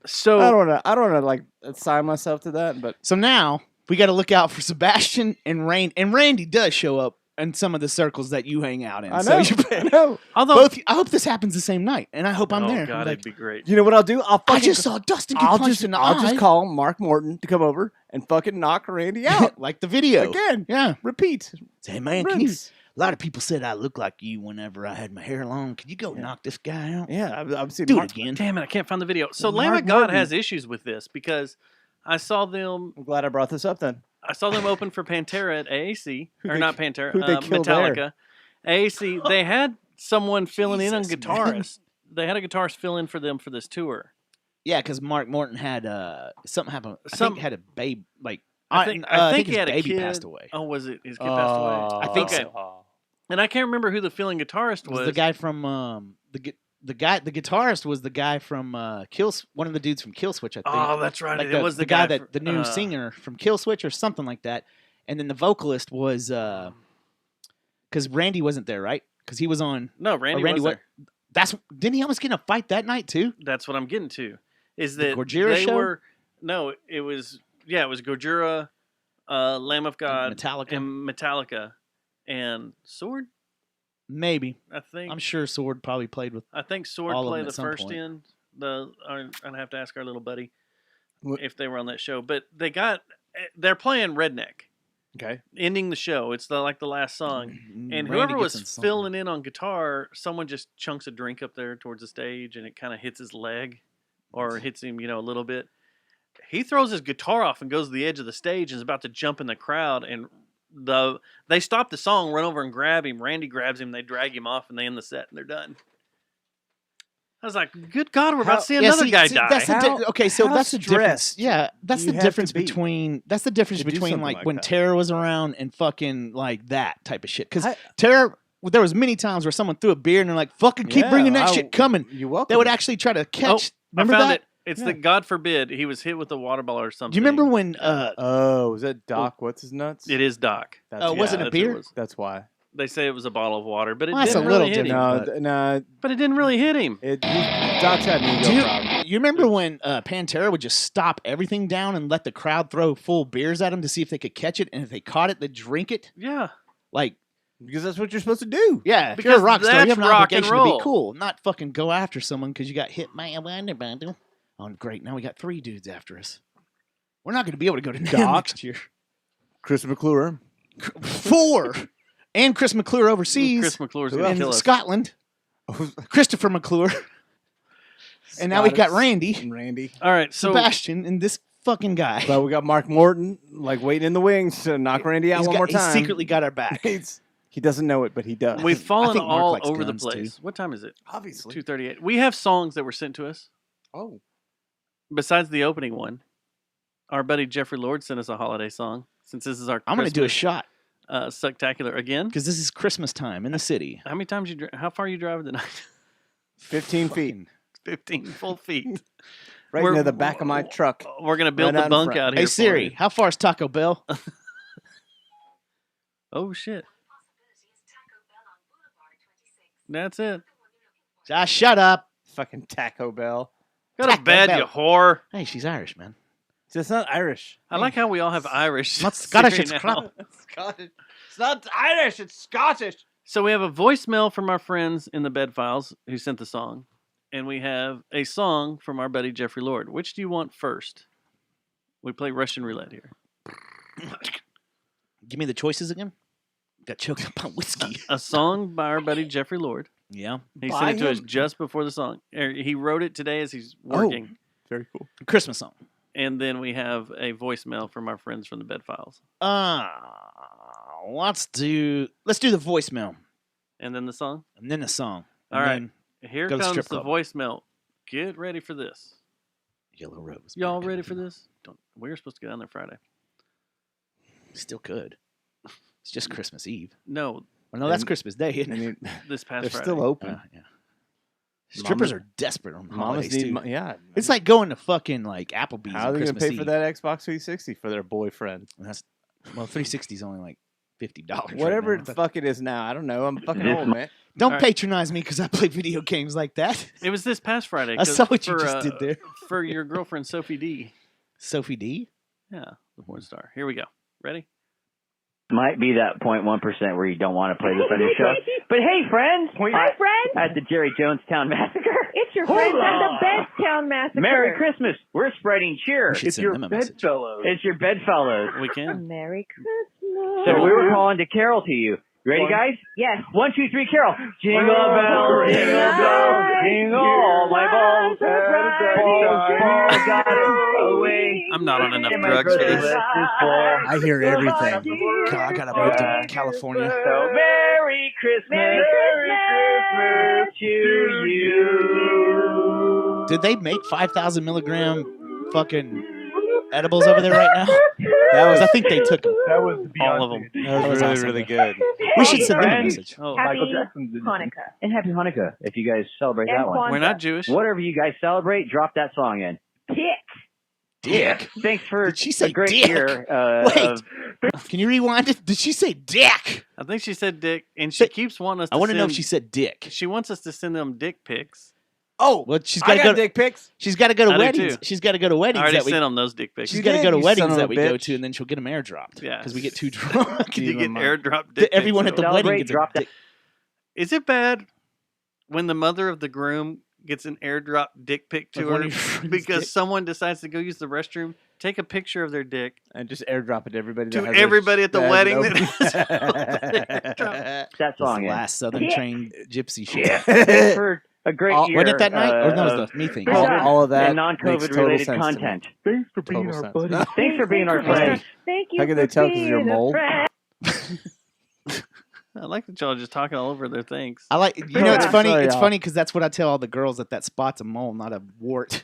A: So
C: I don't wanna like assign myself to that, but
D: So now we got to look out for Sebastian and Rain. And Randy does show up in some of the circles that you hang out in.
C: I
D: So
C: know.
D: you
C: I know.
A: although
D: both. I hope this happens the same night, and I hope I'm
A: oh
D: there.
A: god,
D: I'm
A: it'd
D: like,
A: be great.
C: You know what I'll do?
D: I just saw Dustin get punched in the
C: I'll
D: eye.
C: just call Mark Morton to come over and fucking knock Randy out
D: like the video
C: again.
D: Yeah.
C: Repeat.
D: Say, hey, man, can you?
C: Rinse.
D: A lot of people said I look like you whenever I had my hair long. Can you go knock this guy out?
C: Yeah, I've seen
D: Do
C: Mark.
D: it again.
A: Damn it, I can't find the video. So
C: Well,
A: Lamb
C: Mark
A: of God
C: Morton-
A: has issues with this because I saw them
C: I'm glad I brought this up then.
A: open for Pantera at AAC.
C: Who'd
A: Or
C: they-
A: not Pantera,
C: who'd they kill
A: Metallica. AAC, they had someone filling in on
D: Jesus,
A: guitarist. They had a guitarist fill in for them for this tour.
D: Yeah, because Mark Morton had something happen. I
A: Some-
D: think had a baby. Like
A: I think he
D: his
A: had a
D: baby
A: kid.
D: passed away.
A: Oh, was it? His kid passed away?
D: I think
A: Okay. And I can't remember who the filling guitarist
D: It was
A: was.
D: the guy from the guitarist was the guy from one of the dudes from Killswitch, I think.
A: Oh, that's right.
D: like
A: it was
D: the guy that
A: from-
D: the new singer from Killswitch or something like that. And then the vocalist was because Randy wasn't there, right? Because he was on.
A: No, Randy,
D: Randy
A: was
D: what-
A: there.
D: Didn't he almost get in a fight that night too?
A: That's what I'm getting to. Is
D: The
A: that
D: Gojira
A: they
D: show?
A: were it was Gojira, Lamb of God,
D: Metallica,
A: and Metallica, and Sword.
D: maybe.
A: I think
D: I'm sure Sword probably played with.
A: I think Sword
D: all of them
A: played
D: at
A: the
D: some
A: first
D: point.
A: in the. I'd have to ask our little buddy
C: What-
A: if they were on that show, but they're playing Redneck,
C: Okay.
A: ending the show. It's like the last song. And
D: Randy
A: whoever
D: gets
A: was
D: in something.
A: filling in on guitar, someone just chunks a drink up there towards the stage, and it kind of hits his leg, or hits him, a little bit. He throws his guitar off and goes to the edge of the stage and is about to jump in the crowd. And they stop the song, run over and grab him. Randy grabs him, they drag him off, and they end the set, and they're done. I was like, "Good God, we're about to see another guy die."
D: That's okay, so
C: how
D: that's the difference.
C: stressed
D: Yeah, that's
C: do
D: the
C: you have to
D: difference
C: be
D: between that's the difference
C: to do
D: between
C: something
D: like
C: like
D: when
C: that?
D: Tara was around and fucking like that type of shit. Because
C: I-
D: Tara, there was many times where someone threw a beer and they're like, "Fucking keep
C: Yeah,
D: bringing that shit coming."
C: You're welcome.
D: They would actually try to catch. Remember
A: I found
D: that?
A: it. It's
C: Yeah.
A: the God forbid he was hit with a water ball or something.
D: Do you remember when?
C: Oh, was that Doc? What's his nuts?
A: It is Doc.
C: That's
D: was it
C: why.
D: a beer?
C: That's why.
A: They say it was a bottle of water, but it
D: Well, that's
A: didn't
D: a little
A: really hit him.
D: different.
C: No,
A: But it didn't really hit him.
C: Doc's had an ego problem.
D: You remember when Pantera would just stop everything down and let the crowd throw full beers at them to see if they could catch it, and if they caught it, they'd drink it?
A: Yeah.
D: Like,
C: Because that's what you're supposed to do.
D: yeah, if
A: Because
D: you're a rock star, you
A: that's
D: have an
A: rock and
D: obligation to
A: roll.
D: be cool, not fucking go after someone because you got hit by a wonder bundle. Oh, great! Now we got 3 dudes after us. We're not going to be able to go to NAMM
C: Doc.
D: next year.
C: Chris McClure.
D: 4, and Chris McClure overseas,
A: Chris McClure's going to
D: in
A: kill us.
D: Scotland. Christopher McClure, and now we got
C: Scottish
D: Randy,
C: and Randy.
A: All right, so
D: Sebastian, and this fucking guy.
C: But we got Mark Morton, like waiting in the wings to knock Randy out
D: He's
C: one
D: got-
C: more time.
D: He secretly got our back.
C: He's He doesn't know it, but he does.
A: We've fallen
D: think Mark
A: all
D: likes
A: over the
D: guns,
A: place. What time is it?
C: obviously.
A: 2:38. We have songs that were sent to us.
C: Oh,
A: Besides the opening one, our buddy Jeffrey Lord sent us a holiday song. Since this is our
D: I'm going to do a
A: Christmas,
D: shot
A: Sucktackular again.
D: because this is Christmas time in the city.
A: How many times how far you driving tonight?
C: 15 feet.
D: Fucking-
A: 15 full feet.
C: Right
A: We're-
C: into the back of my truck.
A: We're gonna build
C: Right
A: the
C: out in
A: bunk
C: front.
A: out here.
D: Hey
A: for
D: Siri,
A: you.
D: how far is Taco Bell?
A: Oh shit. That's it.
D: Ah, shut up.
C: Fucking Taco Bell.
A: Go to
D: Taco
A: bed,
D: Bell.
A: you whore.
D: Hey, she's Irish, man.
C: It's not Irish.
A: I like how we all have Irish.
D: Not Scottish,
A: Siri
D: it's
A: now.
D: crap.
C: Scottish. It's not Irish. It's Scottish.
A: So we have a voicemail from our friends in the Bed Files who sent the song, and we have a song from our buddy Jeffrey Lord. Which do you want first? We play Russian roulette here.
D: Give me the choices again. Got choked up on whiskey.
A: A song by our buddy Jeffrey Lord.
D: Yeah.
A: He
C: By
A: sent it to us
C: him?
A: just before the song. He wrote it today as he's working.
C: Very cool.
D: Christmas song.
A: And then we have a voicemail from our friends from the Bed Files.
D: Let's do the voicemail
A: And then the song.
D: and then the song.
A: All
D: And
A: right.
D: then
A: Here
D: go to
A: comes
D: strip
A: the
D: club.
A: voicemail. Get ready for this.
D: Yellow Rose.
A: Y'all ready for this? We were supposed to go down there Friday.
D: Still could. It's just Christmas Eve.
A: No,
D: Oh, no, that's
C: And-
D: Christmas Day, isn't
C: I
D: it?
C: mean,
A: this past
C: they're
A: Friday.
C: still open.
D: Yeah. Strippers
C: Mamas-
D: are desperate on
C: Mamas
D: holidays
C: need
D: too.
C: money. Yeah.
D: It's like going to fucking like Applebee's
C: How are
D: on
C: they going to
D: Christmas
C: pay for
D: Eve.
C: that Xbox 360 for their boyfriend?
D: And that's 360 is only like $50.
C: Whatever
D: right
C: the
D: now.
C: fuck it is now. I don't know. I'm fucking old, man.
D: Don't
A: All right.
D: patronize me because I play video games like that.
A: It was this past Friday.
D: I
A: 'cause
D: saw what you
A: for,
D: just did there.
A: For your girlfriend, Sophie D.
D: Sophie D.
A: Yeah, the porn star. Here we go. Ready?
B: Might be that 0.1% where you don't want to play this on your show. But hey, friends.
F: Hi, friends.
B: At the Jerry Jonestown Massacre.
F: It's your
B: Hold
F: friends at
B: on.
F: the Bedtown Massacre.
B: Merry Christmas. We're spreading cheer.
D: We should send them a message.
B: It's your bedfellows.
A: We can.
F: Merry Christmas.
B: So we were calling to carol to you. Ready, guys?
F: Yes.
B: 1, 2, 3, carol. Jingle bells, jingle bells, jingle all my balls. Paul got it away.
A: I'm not on enough
B: And my
A: drugs for
B: brother
A: this.
B: left his ball.
C: I hear everything.
D: God, I gotta move to California.
B: So Merry Christmas,
F: Merry Christmas
B: to you.
D: Did they make 5,000 milligram fucking edibles over there right now?
C: That was
D: I think they took them.
J: That was
A: All of them.
C: that was
D: That was
C: really
D: awesome.
C: really good.
D: We should send them a
B: friends.
D: message.
A: Oh,
F: Happy
J: Michael Jackson did it.
F: Hanukkah.
B: And Happy Hanukkah if you guys celebrate
F: And
B: that one.
A: we're not Jewish.
B: Whatever you guys celebrate, drop that song in.
F: Dick.
D: Dick.
B: Thanks for
D: Did she say
B: a great
D: dick?
B: year.
D: Wait. Can you rewind it? Did she say dick?
A: I think she said dick, and she
D: Say-
A: keeps wanting us to
D: I want to know if
A: send-
D: she said dick.
A: She wants us to send them dick pics.
C: Oh,
D: Well, she's
C: I
D: got to
C: got
D: go.
C: dick pics.
D: She's got to go
A: I
D: to
A: do
D: weddings.
A: too.
D: She's got to go to
A: I
D: weddings
A: already
D: that we.
A: sent them those dick pics.
D: She's
C: You
D: got to
C: did,
D: go to
C: you son
D: weddings
C: of a
D: that we go
C: bitch.
D: to, and then she'll get them airdropped.
A: Yeah.
D: Because we get too drunk.
A: You get
C: Mine.
A: airdrop dick
D: Everyone
A: pics.
D: at the
B: Celebrate,
D: wedding gets
B: drop
D: a
B: that-
D: dick.
A: Is it bad when the mother of the groom gets an airdrop dick pic to
D: Of one
A: her
D: of your friends'
A: because
D: dick?
A: someone decides to go use the restroom, take a picture of their dick
C: And just airdrop it to everybody.
A: to
C: that has
A: everybody at the
C: has
A: wedding
C: it
A: that
C: open.
B: that
D: That's
B: song
D: the
B: in.
D: last Southern Train gypsy shit.
B: Yeah. Thanks for a great
C: All-
B: year.
D: Wasn't it that night? Or no, it
B: of
D: was the me thing.
C: all of that
B: and
C: makes
B: non-COVID
C: total
B: related
C: sense to me.
B: content.
J: Thanks for being
C: Total
J: our
C: sense.
J: buddy.
B: Thanks for being our friends.
F: Thank you.
C: How can they
F: for
C: tell 'cause you're
F: being a
C: mold?
F: friend.
A: I like that y'all just talking all over their things.
D: I like, you know, it's
F: Yeah.
D: funny.
C: Sorry,
D: It's
C: y'all.
D: funny because that's what I tell all the girls that spot's a mole, not a wart.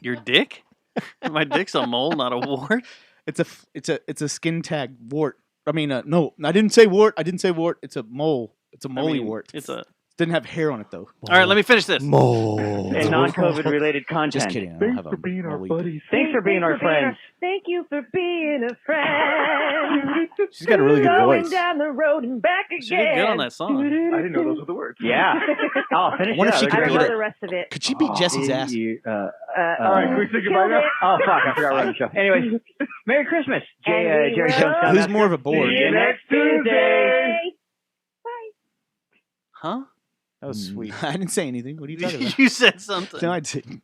A: Your dick? My dick's a mole, not a wart.
D: It's a skin tag wart. I mean, no, I didn't say wart. I didn't say wart. It's a mole. It's a
A: I
D: moley
A: mean,
D: wart.
A: It's a.
D: Didn't have hair on it though.
A: All right, let me finish this.
B: And non-COVID related content.
D: Just kidding. I don't
J: Thanks
D: have
J: for
D: a
J: being our
D: moley.
J: buddies.
B: Thanks for being our friends.
F: Thank you for being a friend.
C: She's got a really good
F: Going
C: voice.
F: down the road and back again.
A: She did good on that song.
J: I didn't know those were the words.
B: Yeah. Oh, finish
D: Wonder
B: it
D: if she
B: up.
D: could
F: I
D: beat
F: don't know
D: it.
F: the rest of it.
D: Could she beat Jesse's ass?
B: All
J: All right, can we say goodbye now?
B: Oh, fuck. I forgot we're on the show. Anyways, Merry Christmas.
F: And we
B: Jerry
F: will-
B: Jonestown.
D: Who's more of a board?
B: See you next Tuesday.
A: Huh?
C: That was sweet.
D: I didn't say anything. What are you talking about?
A: You said something.
D: No, I didn't.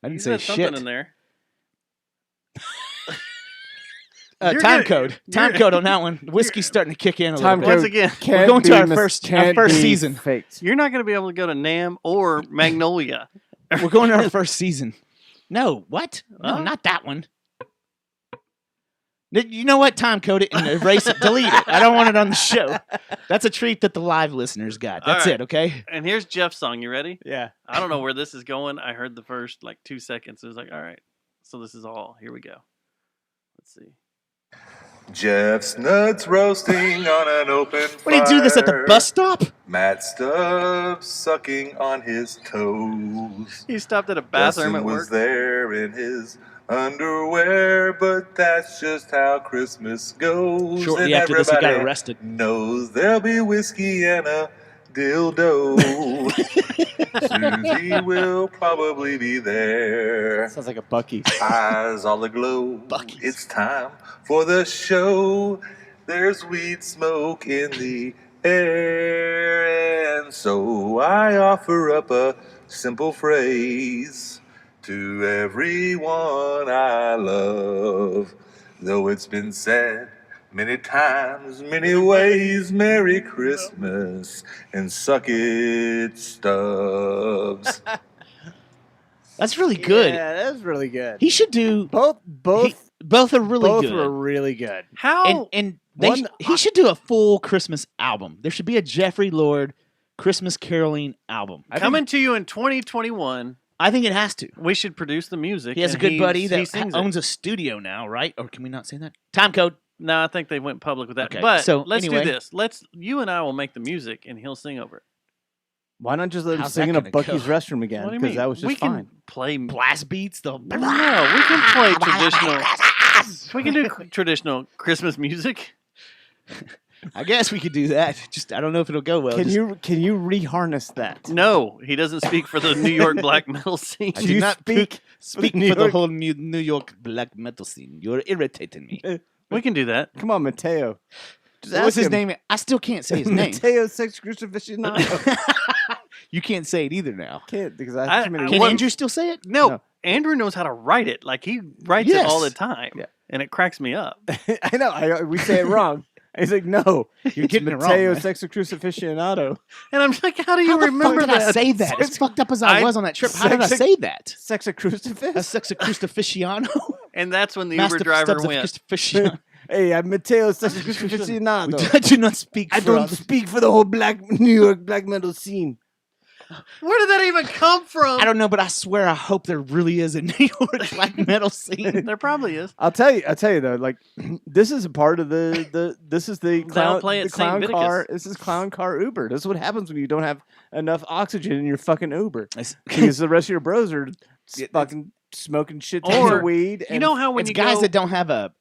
D: I
A: You
D: didn't say
A: said something
D: shit.
A: in there.
D: Time
A: You're gonna-
D: code. Time
A: you're-
D: code on that one. The whiskey's starting to kick in a
C: Time
D: little bit.
A: Once again,
C: Can't
D: going to
C: be
D: our
C: mis-
D: first
C: can't be
D: season.
C: faked.
A: you're not going to be able to go to Nam or Magnolia.
D: We're going to our first season. No, what? No,
A: Huh?
D: not that one. You know what? Time code it and erase it. Delete it. I don't want it on the show. That's a treat that the live listeners got. That's
A: All right.
D: it, okay?
A: And here's Jeff's song. You ready?
C: Yeah.
A: I don't know where this is going. I heard the first 2 seconds. It was like, all right. So this is all. Here we go. Let's see.
J: Jeff's nuts roasting on an open fire.
D: What do you do this at the bus stop?
J: Matt Stubbs sucking on his toes.
A: He stopped at a bathroom
J: Dustin
A: at
J: was
A: work.
J: there in his underwear, but that's just how Christmas goes.
D: Shortly
J: and
D: after this, he got
J: everybody
D: arrested.
J: knows there'll be whiskey and a dildo. Susie will probably be there.
C: Sounds like a Bucky.
J: Eyes all aglow.
D: Buc-ee's.
J: It's time for the show. There's weed smoke in the air. And so I offer up a simple phrase to everyone I love. Though it's been said many times, many ways, Merry Christmas and suck it, Stubbs.
D: That's really good.
C: Yeah, that's really good.
D: He should do
C: Both
D: both are really
C: both
D: good.
C: were really good.
A: How?
D: And they
C: One-
D: he should do a full Christmas album. There should be a Jeffrey Lord Christmas caroling album.
A: Coming to you in 2021.
D: I think it has to.
A: We should produce the music.
D: He has a
A: and
D: good buddy
A: he
D: that
A: sings
D: owns a studio now, right? Or can we not say that? Time code.
A: No, I think they went public with that.
D: Okay,
A: But
D: so
A: let's
D: anyway.
A: do this. You and I will make the music, and he'll sing over it.
C: Why not just let him
D: How's
C: sing
D: that
C: in a
D: gonna
C: Bucky's
D: go?
C: restroom again?
A: What do you
C: Because
A: mean?
C: that was just
A: we
C: fine.
A: can play.
D: Blast beats. The
A: No, we can play traditional. We can do traditional Christmas music.
D: I guess we could do that. Just I don't know if it'll go well.
C: Can
D: Just-
C: you reharness that?
A: No, he doesn't speak for the New York black metal scene.
D: I
C: Do
D: do
C: you
D: not
C: speak
D: speak
C: New
D: for the
C: York-
D: whole New York black metal scene. You're irritating me.
A: We can do that.
C: Come on, Mateo. Just
D: What's
C: ask
D: his
C: him.
D: name? I still can't say his name.
C: Mateo Sex Crucifixion.
D: You can't say it either now.
C: Can't because I have too many
D: Can
A: What-
D: Andrew still say it?
A: No, Andrew knows how to write it. Like he writes it all the
D: Yes.
A: time,
C: Yeah.
A: and it cracks me up.
C: I know. We say it wrong. He's like, no,
D: You're getting it wrong.
C: Mateo
D: man.
C: Sex Crucifixion.
A: And I'm like, how do you
D: How the
A: remember
D: fuck did
A: that?
D: I say that? As fucked up as I was on that trip, how did I
C: Sex-
D: say that?
C: Sex a
D: A
C: crucifix.
D: sex crucifixiano?
A: And that's when the
D: Master
A: Uber driver
D: Stubbs of
A: went.
D: Crucifixiano.
C: Hey, I'm Mateo Sex Crucifixion.
D: I do not speak
C: I
D: for
C: don't
D: others.
C: speak for the whole New York black metal scene.
A: Where did that even come from?
D: I don't know, but I swear I hope there really is a New York black metal scene.
A: There probably is.
C: I'll tell you though, like this is a part of this is the clown,
A: play
C: the
A: at St.
C: clown
A: Vitus.
C: car. This is clown car Uber. This is what happens when you don't have enough oxygen in your fucking Uber
D: It's-
C: because the rest of your bros are
D: Yeah,
C: fucking smoking shit tons
A: Or,
C: of weed.
A: You
C: and
A: know how when
D: It's
A: you
D: guys
A: go,
D: that don't have a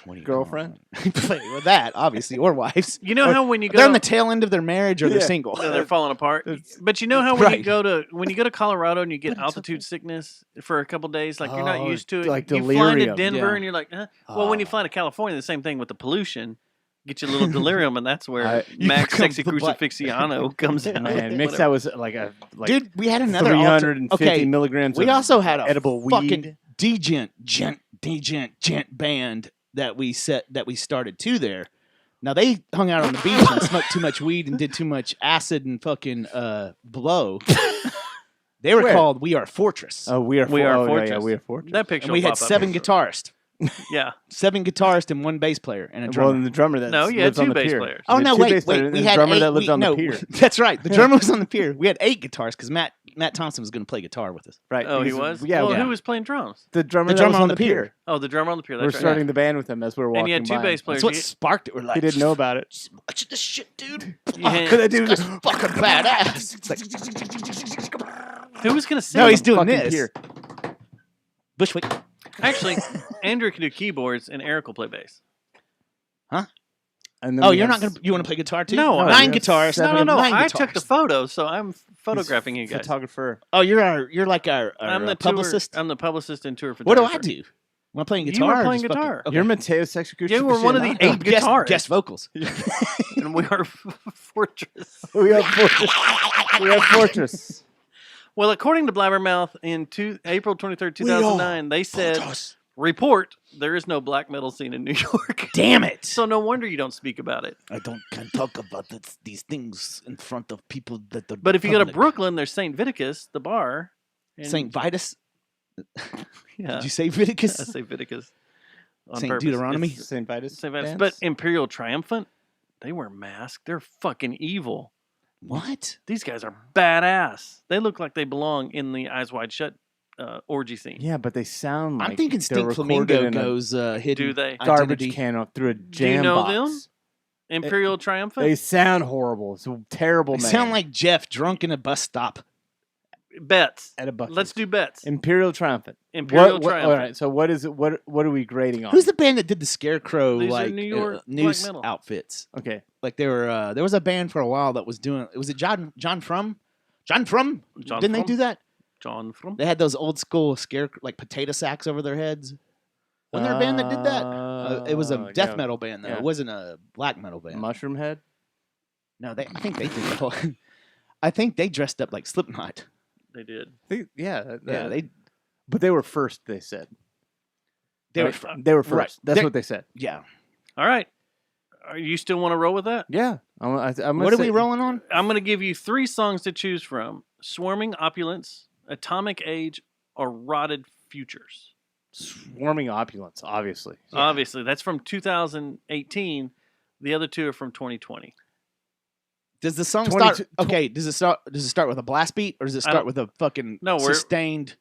D: what do you call
C: Girlfriend?
D: them? Well, that obviously, or wives.
A: you know
D: Or
A: how when you go,
D: They're on the tail end of their marriage, or they're
C: Yeah.
D: single.
A: they're falling apart.
C: It's-
A: But you know how when you
D: Right.
A: go to Colorado and you get
D: But it's
A: altitude sickness for a couple days, like you're not
C: Oh,
A: used to it.
C: like
A: you fly to
C: delirium,
A: Denver
D: yeah.
A: and you're like, huh? Well, when you fly to California, the same thing with the pollution. Get you a little delirium, and that's where
C: You
A: Max
D: become
A: Sexy
D: the black-
A: Crucifixiano comes in.
C: man, mix that with like a
D: Dude, we had another
C: 350
D: okay,
C: milligrams.
D: we
C: of
D: also had a
C: edible
D: fucking
C: weed.
D: gent band that we started too there. Now they hung out on the beach and smoked too much weed and did too much acid and fucking blow. They were
C: Where?
D: called We Are Fortress.
C: Oh, we are.
A: We Are
C: oh, yeah,
A: Fortress.
C: Yeah, we are fortress.
A: That picture.
D: and we
A: will
D: had
A: pop up.
D: 7 guitarists.
A: Yeah.
D: 7 guitarists and 1 bass player and a
C: Well,
D: drummer.
C: and the drummer that
A: No, you had
C: lives on
A: 2
C: the
A: bass
C: pier.
A: players.
D: Oh
C: You had
D: no!
C: 2
D: Wait,
C: bass players
D: wait.
C: and
D: We
C: a
D: had
C: drummer
D: 8,
C: that lived on
D: no,
C: the pier.
D: That's right. The drummer was on the pier. We had 8 guitarists because Matt Thompson was going to play guitar with us.
C: Right?
A: Oh, he
C: because-
A: was.
C: Yeah.
A: Well,
C: yeah.
A: who was playing drums?
C: The drummer,
D: The
C: that
D: drummer
C: was
D: on
C: on
D: the
C: the pier.
A: Oh, the drummer on the pier.
C: We're
A: That's right.
C: starting the band with him as we're walking
A: And you had 2
C: by.
A: bass players.
D: That's what
A: You-
D: sparked it. We're like,
C: He didn't know about it.
D: watch this shit, dude.
A: you had-
C: Could I do
D: That's
C: this?
D: fucking badass. It's like,
A: who was going to sing?
D: no, he's doing
C: Fucking
D: this.
C: pier.
D: Bushwick.
A: Actually, Andrew can do keyboards and Eric will play bass.
C: And then
D: Oh,
C: we
D: you're
C: have
D: not gonna. You want to play guitar too?
A: No,
D: 9
C: we have
D: guitarists.
A: No, no, no.
D: 9
A: I
D: guitars.
A: took the photos, so I'm
C: He's
A: photographing you guys.
C: Photographer.
D: Oh, you're like our
A: I'm the
D: publicist.
A: I'm the publicist and tour
D: What do
A: photographer.
D: I do? Am I playing
A: You
D: guitar?
A: were
D: or
A: playing
D: just fucking-
A: guitar.
D: Okay.
C: You're Mateo Sex
A: You were one of the 8
D: guest,
A: guitarists.
D: guest vocals.
A: And we are Fortress.
C: We have fortress. We have fortress.
A: Well, according to Blabbermouth, in April 23rd, 2009, they said, report, there is no black metal scene in New York.
D: Damn it!
A: So no wonder you don't speak about it.
D: I can't talk about these things in front of people that are.
A: But if you go to Brooklyn, there's St. Viticus, the bar. and-
D: St. Vitus.
A: Yeah,
D: Did you say
A: I
D: Viticus?
A: say Viticus. on
D: Saint
A: purpose.
D: Deuteronomy?
A: It's
C: St. Vitus.
A: St. Vitus.
C: dance?
A: But Imperial Triumphant, they wear masks. They're fucking evil.
D: What?
A: These guys are badass. They look like they belong in the Eyes Wide Shut orgy scene.
C: Yeah, but they sound like
D: I'm thinking
C: they're
D: Stink
C: recorded
D: Flamingo
C: in a
D: goes hidden
A: Do they?
C: garbage
D: identity.
C: can through a
A: Do you
C: jam
A: know
C: box.
A: them? Imperial Triumphant?
C: They sound horrible. It's a terrible
D: They
C: name.
D: sound like Jeff drunk in a bus stop.
A: Bets.
C: at a bucket.
A: Let's do bets.
C: Imperial Triumphant.
A: Imperial
C: All
A: Triumphant.
C: right. So what is it? What are we grading on?
D: Who's the band that did the Scarecrow
A: These are
D: like
A: New York black
D: noose
A: metal.
D: outfits?
C: Okay.
D: Like they were. There was a band for a while that was doing. Was it John Frum? John Frum?
A: John
D: Didn't they
A: Frum?
D: do that?
A: John from
D: They had those old school like potato sacks over their heads. Wasn't there a band that did that? It was a death metal band though.
C: yeah.
D: It wasn't a black metal band.
C: Mushroom Head.
D: No, I think they did the whole. I think they dressed up like Slipknot.
A: They did.
C: Yeah.
D: But
C: they were first. They said
D: they were.
C: they were first.
D: Right.
C: That's
D: They're-
C: what they said.
D: Yeah.
A: All right. You still want to roll with that?
C: Yeah. I'm
D: What are we rolling on?
A: I'm going to give you 3 songs to choose from: Swarming Opulence, Atomic Age, or Rotted Futures.
C: Swarming Opulence, obviously.
A: Obviously, that's from 2018. The other 2 are from 2020.
D: Does the song
C: 22
D: start? Okay. Does it start with a blast beat or does it start with a fucking sustained?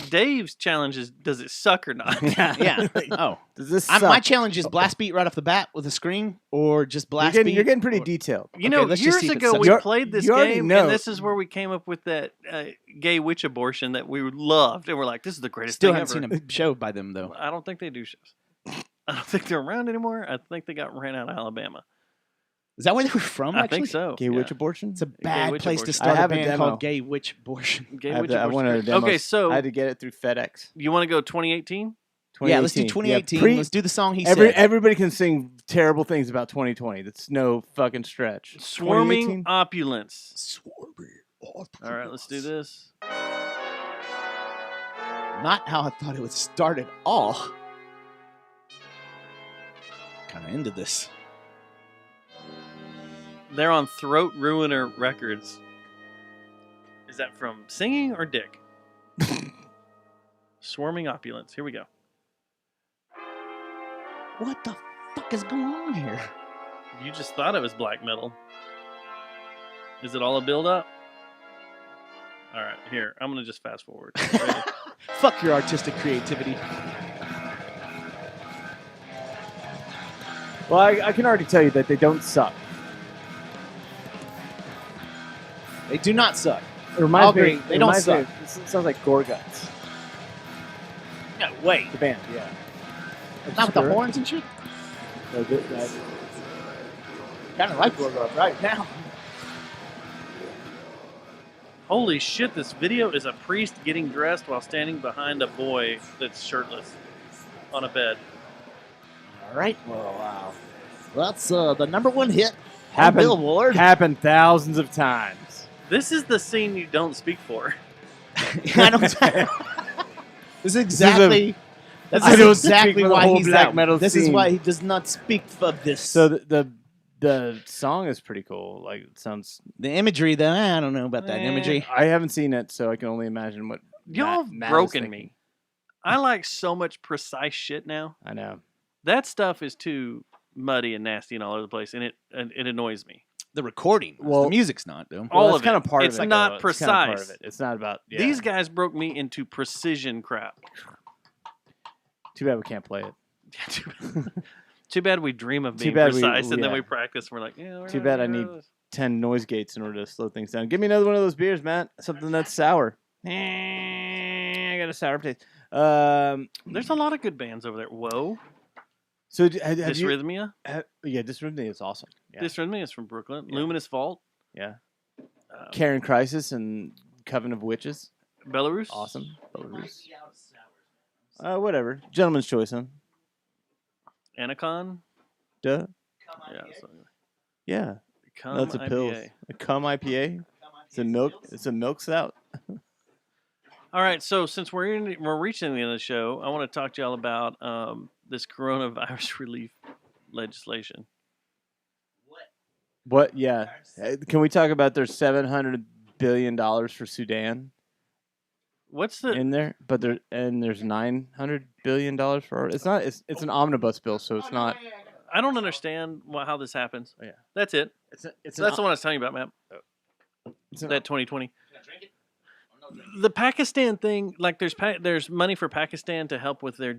A: Dave's challenge is: does it suck or not?
D: Yeah. Oh.
C: Does this
D: My
C: suck?
D: challenge is blast beat right off the bat with a scream, or just blast
C: You're
D: beat.
C: getting pretty detailed.
A: You know,
D: let's just
A: years
D: see if it
A: ago
D: sucks.
A: we
C: You're-
A: played this
C: you already
A: game,
C: know.
A: and this is where we came up with that gay witch abortion that we loved, and we're like, "This is the greatest
D: Still
A: thing
D: haven't
A: ever."
D: seen a show by them though.
A: I don't think they do shows. I don't think they're around anymore. I think they got ran out of Alabama.
D: Is that where they were from?
A: I
D: Actually?
A: think so.
C: Gay
A: yeah.
C: witch abortion.
D: It's a bad
A: Witch
D: place to
A: Abortion.
C: I
D: start a
C: have a
D: band
C: demo.
D: called Gay Witch Abortion.
A: Gay
C: I,
A: witch
C: I
A: abortion.
C: wanted a demo.
A: Okay, so
C: I had to get it through FedEx.
A: you want to go 2018?
D: Yeah, let's do
C: 2018.
D: 2018. Let's do the song he said.
C: Everybody can sing terrible things about 2020. That's no fucking stretch.
A: Swarming
C: 2018?
A: Opulence. All right, let's do this.
D: Not how I thought it would start at all. Kind of into this.
A: They're on Throat Ruiner Records. Is that from singing or dick? Swarming Opulence. Here we go.
D: What the fuck is going on here?
A: You just thought it was black metal. Is it all a build up? All right, here. I'm going to just fast forward. Ready?
D: Fuck your artistic creativity.
C: Well, I can already tell you that they don't suck.
D: They do not suck.
C: It reminds
D: I'll
C: me.
D: agree. They don't suck.
C: It sounds like Gorguts.
D: No way.
C: The band, yeah.
D: Not with the horns and shit.
C: No,
D: Kind of like Gorgon right now.
A: Holy shit, this video is a priest getting dressed while standing behind a boy that's shirtless on a bed.
D: All right. Well, wow. That's the number 1 hit on
C: Happened-
D: Billboard.
C: Happened thousands of times.
A: This is the scene you don't speak for.
D: I don't. This is exactly.
C: I
D: That's
C: don't speak
D: exactly
C: for the
D: why
C: whole
D: he's
C: black
D: out.
C: metal
D: This is
C: scene.
D: why he does not speak for this.
C: So the song is pretty cool. Like it sounds.
D: The imagery, though, I don't know about that imagery.
C: I haven't seen it, so I can only imagine what.
A: Y'all have
C: Matt is
A: broken
C: thinking.
A: me. I like so much precise shit now.
C: I know.
A: That stuff is too muddy and nasty and all over the place, and it annoys me.
D: The recording,
C: Well-
D: the music's not, though.
A: All
C: that's
A: of
C: kind
A: it.
C: of part
A: It's
C: of it.
A: not
C: though. It's kind of part
A: precise.
C: of it. It's not about. Yeah.
A: These guys broke me into precision crap.
C: Too bad we can't play it.
A: Too bad we dream of
C: Too
A: being
C: bad we-
A: precise, and then
C: yeah.
A: we practice. And we're like, yeah. We're
C: Too
A: not
C: bad I
A: gonna
C: need
A: do this.
C: 10 noise gates in order to slow things down. Give me another one of those beers, Matt. Something that's sour. I got a sour taste.
A: There's a lot of good bands over there. Whoa,
C: So have you?
A: Dysrhythmia.
C: Yeah, Dysrhythmia is awesome. Yeah.
A: Dysrhythmia is from Brooklyn.
C: Yeah.
A: Luminous Vault.
C: Yeah. Karen Crisis and Coven of Witches.
A: Belarus.
C: Awesome. Belarus. Whatever. Gentleman's choice, huh?
A: Anacon.
C: Duh.
A: Yeah. So,
C: Yeah.
A: Cum
C: That's a pill.
A: IPA.
C: A cum IPA. It's a milk. It's a milk stout.
A: All right, so since we're reaching the end of the show, I want to talk to y'all about this coronavirus relief legislation.
C: What? Yeah. Can we talk about their $700 billion for Sudan?
A: What's the
C: in there, but there's $900 billion for it's not it's an omnibus bill, so it's not.
A: I don't understand how this happens.
C: Yeah.
A: That's it.
C: It's
A: That's the one I was telling you about, Matt.
C: It's an,
A: That 2020. The Pakistan thing, like there's money for Pakistan to help with their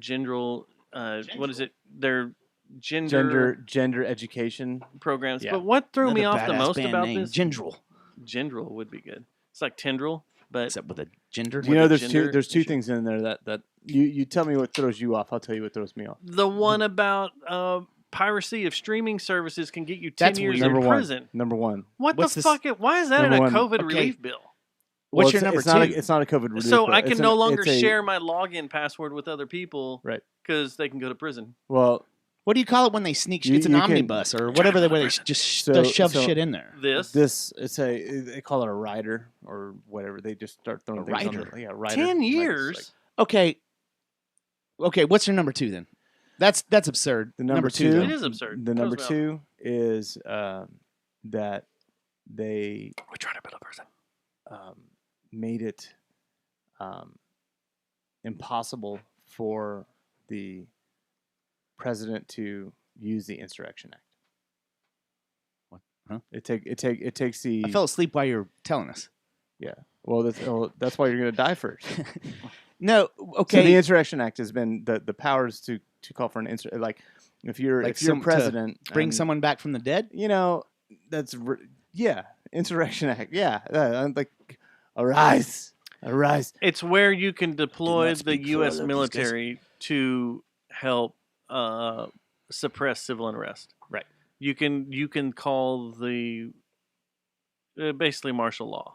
A: what is it? Their
C: gender education
A: programs.
C: Yeah.
A: But what threw me
D: Another
A: off the
D: badass
A: most
D: band
A: about
D: name,
A: this?
D: Gendril.
A: Gendril would be good. It's like tendril, but
D: Except with a gender.
C: You know, there's
A: gender
C: two things in there that you tell me what throws you off. I'll tell you what throws me off.
A: the one about piracy of streaming services can get you 10
D: That's
A: years
D: weird.
A: in
C: Number one.
A: prison.
C: Number one.
A: What
D: What's
A: the
D: this-
A: fuck? Why is that in a
C: Number one.
A: COVID
D: Okay.
A: relief bill?
D: What's
C: Well,
D: your number
C: it's not
D: two?
C: it's not a COVID relief.
A: So
C: bill.
A: I can
C: It's
A: no
C: an-
A: longer
C: it's a-
A: share my login password with other people,
C: Right.
A: Because they can go to prison.
C: Well,
D: What do you call it when they sneak?
C: You-
D: It's an
C: you can-
D: omnibus or whatever the way they just shove shit in there.
C: they call it a rider or whatever. They just start throwing
D: A
C: things on
D: rider?
C: the, yeah, rider.
A: 10
C: Like,
A: years.
C: it's
D: Okay. What's your number two then? That's absurd.
C: The number
A: it
C: two-
D: though.
A: is absurd.
C: The
A: Throws
C: number
A: me off.
C: two is that they
A: We're trying to build a person.
C: made it impossible for the president to use the Insurrection Act.
D: What? Huh?
C: It takes the.
D: I fell asleep while you were telling us.
C: Yeah. Well, that's why you're going to die first.
D: No.
C: So
D: Okay.
C: the Insurrection Act has been the powers to call for an like if you're
D: to
C: president,
D: bring
C: and,
D: someone back from the dead.
C: You know, Insurrection Act. Yeah, like arise.
A: It's where you can deploy
C: not
A: the
C: speak for
A: U.S.
C: all of these
A: military to help suppress civil unrest.
C: Right.
A: You can call the basically martial law.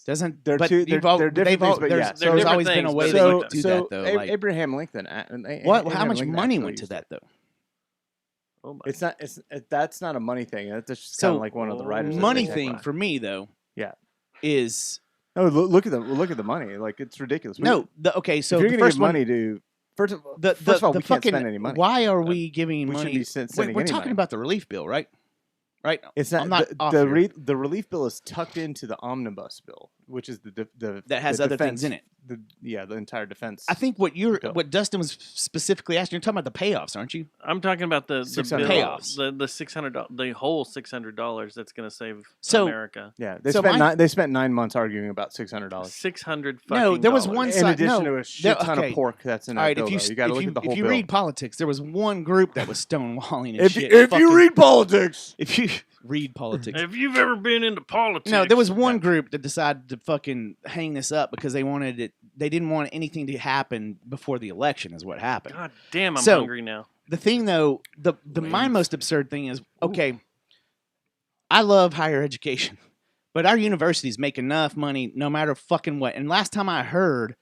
D: Doesn't
C: They're
D: but
C: two-
D: you've
C: they're-
D: all-
C: they're different
D: they've all-
C: things, but
D: there's,
C: yeah.
A: They're
D: there's
A: different
D: always been a
A: things,
D: way
A: but
D: that
A: they
D: you
A: like
D: could do
C: so
D: that though. Like,
C: Abraham Lincoln.
D: what? How
C: Abraham
D: much
C: Lincoln
D: money
C: actually
D: went to
C: used
D: that
C: it.
D: though?
A: Oh my.
C: It's not. That's not a money thing. That's just
D: So,
C: kind of like one of the writers. that
D: Money
C: they
D: thing
C: have.
D: for me though.
C: Yeah.
D: Is
C: No, look at the money. Like it's ridiculous.
D: no. Okay. So
C: if you're
D: the
C: going to
D: first
C: give
D: one,
C: money to first of all,
D: the
C: first of all, we can't
D: fucking,
C: spend any money.
D: Why are we giving
C: we
D: money?
C: shouldn't be sending
D: We're
C: any
D: talking
C: money.
D: about the relief bill, right? Right.
C: It's not.
D: I'm not off
C: the
D: here.
C: the relief bill is tucked into the omnibus bill, which is the
D: That has
C: the
D: other
C: defense,
D: things in it.
C: The entire defense.
D: I think what
C: bill.
D: what Dustin was specifically asking, you're talking about the payoffs, aren't you?
A: I'm talking about the
C: $600.
A: bill,
D: Payoffs.
A: the $600, the whole $600 that's going to save
D: So-
A: America.
C: Yeah, they
D: So
C: spent
D: my-
C: they spent 9 months arguing about $600.
A: $600.
D: No, there was
A: dollars.
D: one
C: In
D: side.
C: addition
D: no,
C: to a shit ton
D: okay.
C: of pork that's in that
D: All right,
C: bill.
D: if you
C: though. You got to look at the whole
D: if you
C: bill.
D: read politics, there was one group that was stonewalling and
C: if
D: shit.
C: you
D: Fucking-
C: read politics,
D: if you read politics,
A: If you've ever been into politics,
D: no, there was one group that decided to fucking hang this up because they wanted it. They didn't want anything to happen before the election. Is what happened.
A: God damn, I'm
D: So-
A: hungry now.
D: The thing though, my most absurd thing is okay. I love higher education, but our universities make enough money no matter fucking what. And last time I heard,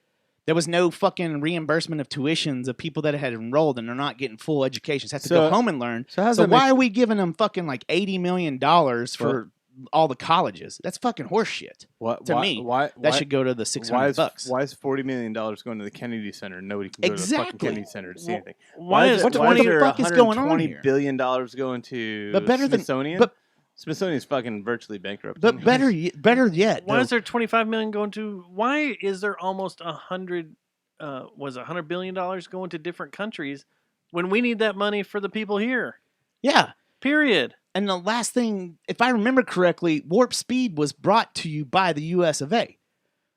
D: there was no fucking reimbursement of tuitions of people that had enrolled and they're not getting full educations. Have to go
C: So-
D: home and learn.
C: so how's
D: So
C: that
D: why
C: make-
D: are we giving them fucking like $80 million for all the colleges? That's fucking horseshit.
C: what,
D: To
C: why,
D: me,
C: why,
D: That
C: why,
D: should go to the $600.
C: Why is $40 million going to the Kennedy Center and nobody can go to the
D: Exactly.
C: fucking Kennedy Center to see
A: Wh-
C: anything?
A: Why is
D: what the
A: 20
D: fuck is going on
C: $120
D: here?
C: billion going to
D: But better than-
C: Smithsonian?
D: but-
C: Smithsonian's fucking virtually bankrupt.
D: But better yet,
A: Why
D: though,
A: is there 25 million going to? Why is there almost $100 billion going to different countries when we need that money for the people here?
D: yeah.
A: Period.
D: And the last thing, if I remember correctly, Warp Speed was brought to you by the US of A.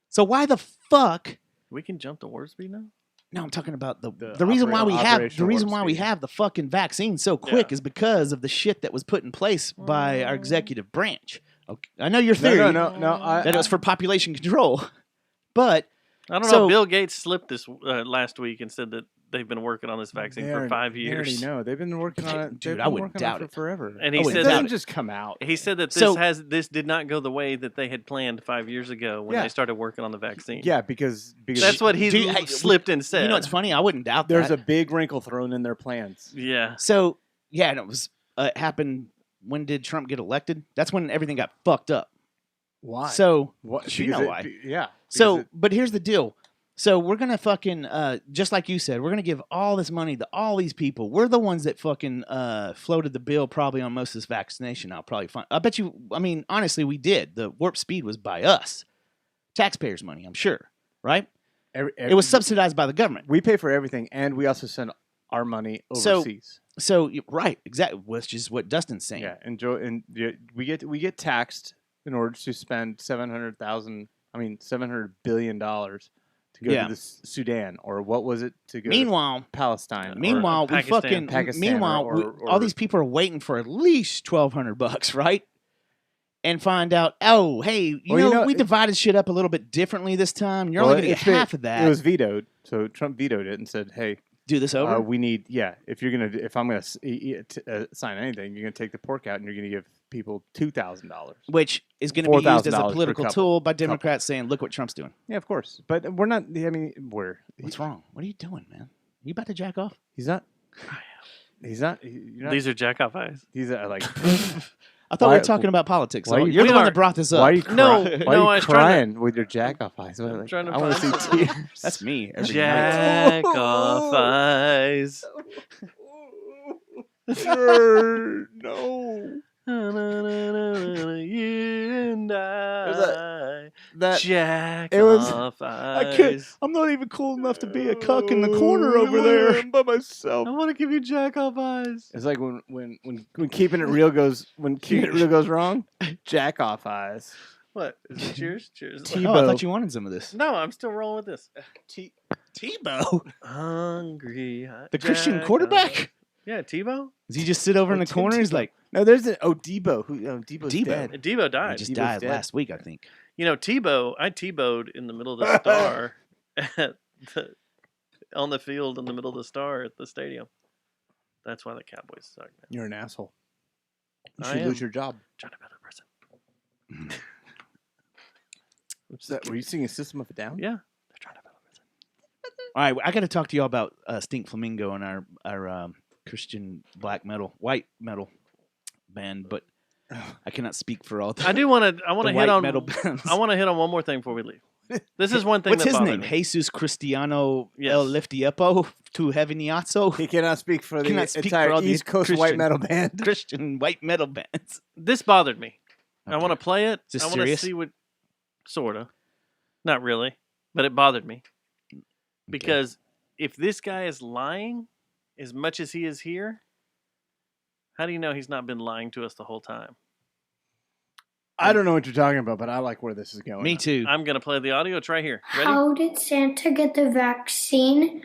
D: So why the fuck?
A: We can jump to warp speed now.
D: No, I'm talking about the
C: The
D: reason why we have the
C: operational
D: reason
C: warp
D: why we
C: speed.
D: have the fucking vaccine so quick
A: Yeah.
D: is because of the shit that was put in place by our executive branch. Okay. I know your
C: No,
D: theory
C: no.
D: that it was for population control, but
A: I don't
D: So-
A: know. Bill Gates slipped this last week and said that they've been working on this vaccine for 5 years.
C: No, they've been working on it.
D: Dude,
C: They've
D: I
C: been
D: wouldn't
C: working on
D: doubt
C: it
D: it.
C: for forever.
A: And he
D: I
C: it
D: wouldn't
A: said
C: doesn't
A: that
C: just come out.
A: he said that
D: So-
A: this did not go the way that they had planned 5 years ago when
C: Yeah.
A: they started working on the vaccine.
C: Yeah, because
A: That's what he
D: Dude, hey,
A: slipped and said.
D: you know what's funny? I wouldn't doubt
C: there's
D: that.
C: a big wrinkle thrown in their plans.
A: Yeah.
D: So yeah, and it was happened. When did Trump get elected? That's when everything got fucked up.
C: Why?
D: So
C: what?
D: you know
C: because
D: why.
C: Yeah.
D: So,
C: because
D: but here's the deal. So we're gonna fucking just like you said, we're gonna give all this money to all these people. We're the ones that fucking floated the bill probably on most of this vaccination. I'll probably find. I bet you. I mean, honestly, we did. The Warp Speed was by us, taxpayers' money. I'm sure, right?
C: Every,
D: It was subsidized by the government.
C: We pay for everything, and we also send our money
D: So-
C: overseas.
D: So right, exactly, which is what Dustin's saying.
C: Yeah, we get taxed in order to spend $700 billion to go
D: Yeah.
C: to the Sudan, or what was it to go
D: Meanwhile,
C: to Palestine?
D: Meanwhile, we fucking.
C: Pakistan,
D: meanwhile, all these people are waiting for at least $1,200, right? And find out, oh, hey, you know, we divided shit up a little bit differently this time. You're only going to get half of that.
C: It was vetoed, so Trump vetoed it and said, "Hey,
D: do this over.
C: we need, if I'm going to sign anything, you're going to take the pork out and you're going to give people $2,000,
D: which is going to be used as a
C: $4,000
D: political
C: per
D: tool by Democrats saying, look what Trump's doing.
C: Yeah, of course, but we're not. I mean,
D: What's wrong? What are you doing, man? You about to jack off?
C: He's not. He's not. You're not.
A: These are jack off eyes.
C: These are like.
D: I thought we were talking about politics. So
C: why
D: you're the one that brought this up.
C: Why are you
A: No,
C: why
A: no,
C: are
A: I
C: you
A: was trying
C: crying with your jack off eyes?
A: I'm trying to
C: I want to see
A: find-
C: tears.
D: That's me. Every night.
A: Jack off eyes.
C: No.
A: You and I.
C: That
A: Jack
C: it was-
A: off
D: I can't.
A: eyes.
D: I'm not even cool enough to be a cuck in the corner over there.
C: I'm by myself.
A: I want to give you jack off eyes.
C: It's like when keeping it real goes wrong. Jack off eyes.
A: What? Is it cheers? Cheers.
D: Oh, I thought you wanted some of this.
A: No, I'm still rolling with this.
D: Tebow,
A: Hungry.
D: the Christian
A: Jack
D: quarterback.
A: off- Yeah, Tebow.
D: Does he just sit over in the corner? He's like,
C: No, there's Debo. Debo's
D: Debo.
C: dead.
A: Debo
D: he
A: died.
D: just
C: Tebow's
D: died
C: dead.
D: last week, I think.
A: You know, I Tebowed in the middle of the star on the field in the middle of the star at the stadium. That's why the Cowboys suck, man.
C: You're an asshole. You
A: I
C: should lose
A: am.
C: your job.
A: Trying to build a prison.
C: Were you singing System of a Down?
A: Yeah, they're trying to build a prison.
D: All right, I got to talk to y'all about Stink Flamingo and our Christian white metal band, but I cannot speak for all.
A: I do want to. I want
D: the
A: to hit
D: white
A: on.
D: metal bands.
A: I want to hit on one more thing before we leave. This is one thing.
D: What's
A: that
D: his
A: bothered
D: name?
A: me.
D: Jesus Cristiano
A: Yes.
D: El Liftiepo tu Heaveniazzo.
C: He cannot speak for the
D: Cannot speak
C: entire
D: for all the
C: East Coast white
D: Christian-
C: metal band.
D: Christian white metal bands.
A: This bothered me. I
D: Okay.
A: want to play it.
D: Is this
A: I want to
D: serious?
A: see what. Sorta. Not really, but it bothered me because if this guy is lying as much as he is here, how do you know he's not been lying to us the whole time?
C: I don't know what you're talking about, but I like where this is going.
D: Me too.
A: I'm gonna play the audio. It's right here. Ready?
K: How did Santa get the vaccine?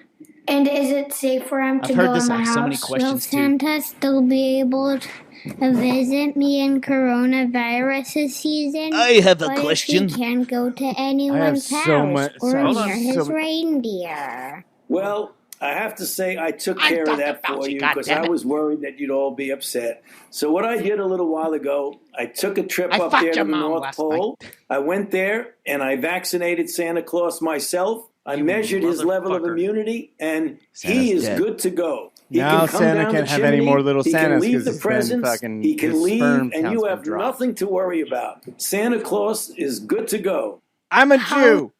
K: And is it safe for him to
D: I've heard
K: go
D: this
K: in my
D: asked
K: house?
D: so many questions too.
K: Santa still be able to visit me in coronavirus season?
D: I have a
K: What
D: question.
K: if he can't go to anyone's
C: so
K: house
C: much-
K: or
C: Hold
A: on.
K: near his
C: So-
K: reindeer?
B: Well, I have to say I took care of that for you because I was worried that you'd all be upset. So what I did a little while ago, I took a trip
E: I
B: up
E: fucked
B: there to
E: your
B: the
E: mom
B: North
E: last
B: Pole. I went there and I vaccinated Santa Claus myself. I measured his level of
A: motherfucker.
B: immunity, and
D: Santa's
B: he is
D: dead.
B: good to go. He
C: Now
B: can come
C: Santa
B: down
C: can't
B: the
C: have any
B: chimney,
C: more little
B: he
C: Santas
B: can leave
C: 'cause
B: the
C: he's been
B: presents,
C: fucking-
B: he can
C: his
B: leave,
C: sperm
B: and
C: count's
B: you
C: been
B: have
C: dropped.
B: nothing to worry about. Santa Claus is good to go.
C: I'm a Jew.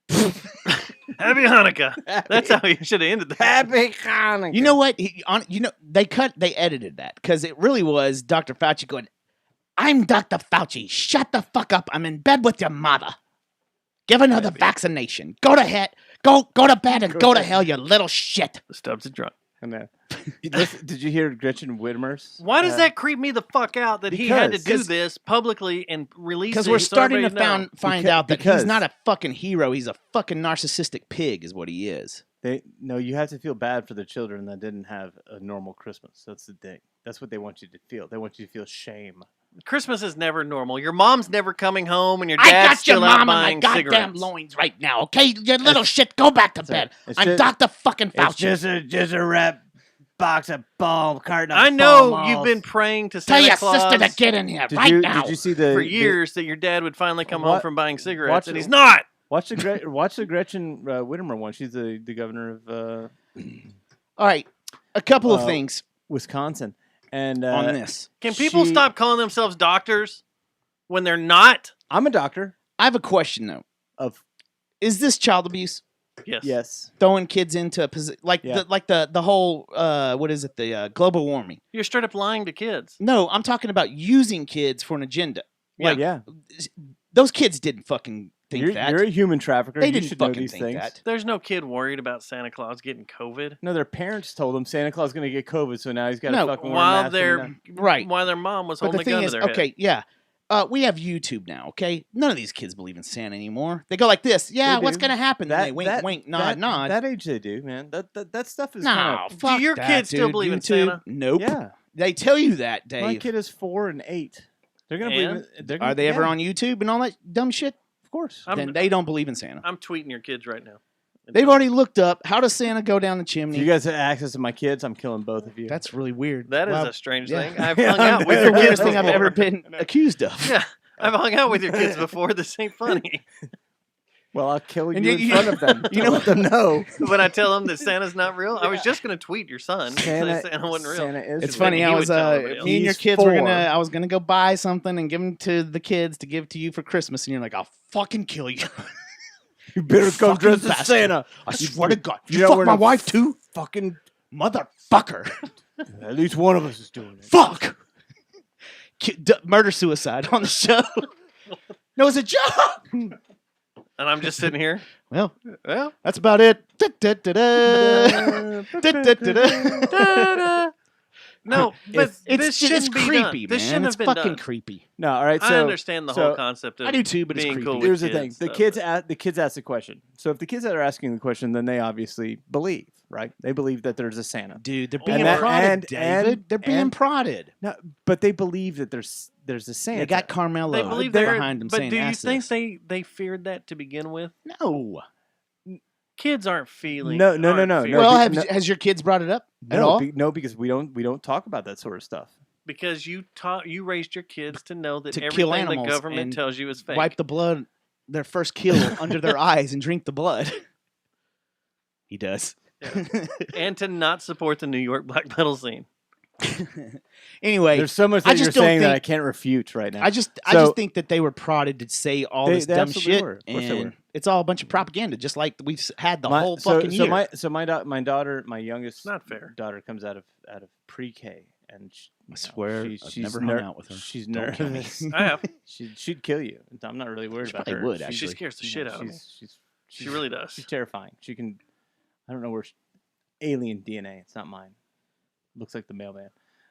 A: Happy Hanukkah. That's how you should have ended that.
C: Happy Hanukkah.
D: You know what? They edited that because it really was Dr. Fauci going, "I'm Dr. Fauci. Shut the fuck up. I'm in bed with your mother. Give another vaccination. Go to hell. Go to bed and go to hell, you little shit."
A: The Stubbs are drunk.
C: And then, listen, did you hear Gretchen Whitmer's?
A: Why does that creep me the fuck out that he had to do
C: because-
A: this publicly and release it?
D: Because we're
A: so
D: starting to
A: everybody know?
D: find out that he's not a fucking hero. He's a fucking narcissistic pig, is what he is.
C: No, you have to feel bad for the children that didn't have a normal Christmas. That's the thing. That's what they want you to feel. They want you to feel shame.
A: Christmas is never normal. Your mom's never coming home, and your
E: I
A: dad's
E: got your
A: still out
E: mom on my
A: buying
E: goddamn
A: cigarettes.
E: loins right now, okay? You little shit, go back to bed.
C: It's
E: I'm
C: just-
E: Dr. fucking
C: It's
E: Fauci.
C: just a wrap box of carton of
A: I know
C: Pall
A: you've
C: Malls.
A: been praying to
E: Tell
A: Santa
E: your
A: Claus
E: sister to get in here
C: Did
E: right
C: you,
E: now.
C: Did you see the
A: for years that your dad would finally come home
C: What-
A: from buying cigarettes,
C: watch
A: and
C: it-
A: he's not.
C: Watch the Gretchen Whitmer one. She's the governor of
D: All right, a couple of things
C: Wisconsin, and
D: on this.
A: Can people
C: she-
A: stop calling themselves doctors when they're not?
C: I'm a doctor.
D: I have a question though.
C: Of
D: Is this child abuse?
A: Yes.
C: yes,
D: Throwing kids into a position
C: Yeah.
D: the whole what is it, the global warming?
A: You're straight up lying to kids.
D: No, I'm talking about using kids for an agenda.
A: Yeah.
D: Like
C: yeah.
D: those kids didn't think that.
C: You're a human trafficker.
D: They
C: You
D: didn't
C: should know
D: fucking
C: these
D: think
C: things.
D: that.
A: There's no kid worried about Santa Claus getting COVID.
C: No, their parents told them Santa Claus is going to get COVID, so now he's got to
D: No,
C: fucking wear a
A: While
C: mask.
A: their
D: Right.
A: while their mom was
D: But
A: holding
D: the
A: a
D: thing
A: gun
D: is,
A: to their
D: okay,
A: head.
D: yeah. We have YouTube now, okay? None of these kids believe in Santa anymore. They go like this, yeah,
C: They
D: what's
C: do.
D: going to happen? And they wink, nod, nod.
C: That age they do, man. That stuff is
D: No,
C: kind of...
D: fuck
A: Do your
D: that,
A: kids still
D: dude.
A: believe in
D: YouTube?
A: Santa?
D: Nope.
C: Yeah.
D: They tell you that, Dave.
C: My kid is 4 and 8. They're going to believe
A: And?
C: it.
D: Are they ever on YouTube and all that dumb shit?
C: Of course.
D: Then they don't believe in Santa.
A: I'm tweeting your kids right now.
D: They've already looked up how does Santa go down the
C: If
D: chimney.
C: you guys have access to my kids, I'm killing both of you.
D: That's really weird.
A: That is
D: Wow.
A: a strange
D: Yeah.
A: thing. I've hung out with
D: the
A: your kids
D: weirdest thing I've
A: before.
D: ever been accused of.
A: Yeah, I've hung out with your kids before. This ain't funny.
C: Well, I'll kill you
D: And
C: in
D: you-
C: front of them.
D: you
C: You
D: know-
C: let them know.
A: When I tell them that Santa's not real, I was just going to tweet your son.
C: Santa,
A: Say Santa wasn't real.
C: Santa is
D: It's
C: real.
D: funny.
A: He
D: I
A: would
D: was
A: tell everybody else.
D: me and your
C: He's
D: kids were
C: 4.
D: I was gonna go buy something and give them to the kids to give to you for Christmas, and you're like, I'll fucking kill you.
C: You better come
D: fucking
C: dressed as
D: bastard.
C: Santa.
D: I swear to God,
C: You
D: you
C: know
D: fuck
C: we're
D: my
C: not
D: wife too,
C: Fucking,
D: motherfucker.
C: at least one of us is doing it.
D: Fuck. Murder suicide on the show. No, it's a joke.
A: And I'm just sitting here.
D: Well,
A: Well,
D: that's about it. Da-da-da-da. Da-da-da-da.
A: no, but
D: It's
A: this shouldn't be
D: creepy,
A: done.
D: man.
A: This shouldn't
D: It's
A: have been
D: fucking
A: done.
D: creepy.
C: No, all right. So
A: I understand the
C: so
A: whole concept of
D: I do too, but it's
A: being
D: creepy.
A: cool with
C: Here's the
A: kids
C: thing:
A: and
C: the
A: stuff.
C: kids ask the question. So if the kids that are asking the question, then they obviously believe, right? They believe that there's a Santa.
D: Dude, they're
A: And
D: being
A: that-
D: prodded, David. They're being
C: and-
D: prodded.
C: No, but they believe that there's a Santa.
D: They got Carmelo
A: They believe
C: they're
D: behind them
A: but
D: saying
A: do you
D: assets.
A: think they feared that to begin with?
D: No.
A: Kids aren't feeling.
C: No.
A: aren't fearing
D: Well,
C: be-
D: has your kids brought it up at
C: no,
D: all?
C: no, because we don't talk about that sort of stuff.
A: because you raised your kids to know that
D: To kill
A: everything the
D: animals
A: government
D: and
A: tells you is fake.
D: Wipe the blood, their first kill under their eyes and drink the blood. He does.
A: and to not support the New York black metal scene.
D: Anyway,
C: There's so much
D: I
C: that
D: just
C: you're
D: don't
C: saying that I
D: think-
C: can't refute right now.
D: I just
C: So-
D: think that they were prodded to say all
C: They-
D: this
C: they
D: dumb
C: absolutely
D: shit,
C: were. Of course they
D: and
C: were.
D: it's all a bunch of propaganda, just like we've had the whole fucking year.
C: My daughter, my youngest
A: Not fair.
C: daughter, comes out of pre-K, and
D: I swear,
C: she's,
D: I've
C: she's
D: never hung out with her.
C: She's
D: Don't kill me.
C: nervous.
A: I have.
C: She'd kill you. I'm not really worried
D: She
C: about
D: probably
C: her.
D: would,
C: She's
D: actually.
A: She scares the shit out of me.
C: She's
A: She really does.
C: She's terrifying. She can. I don't know where. Alien DNA. It's not mine. Looks like the mailman.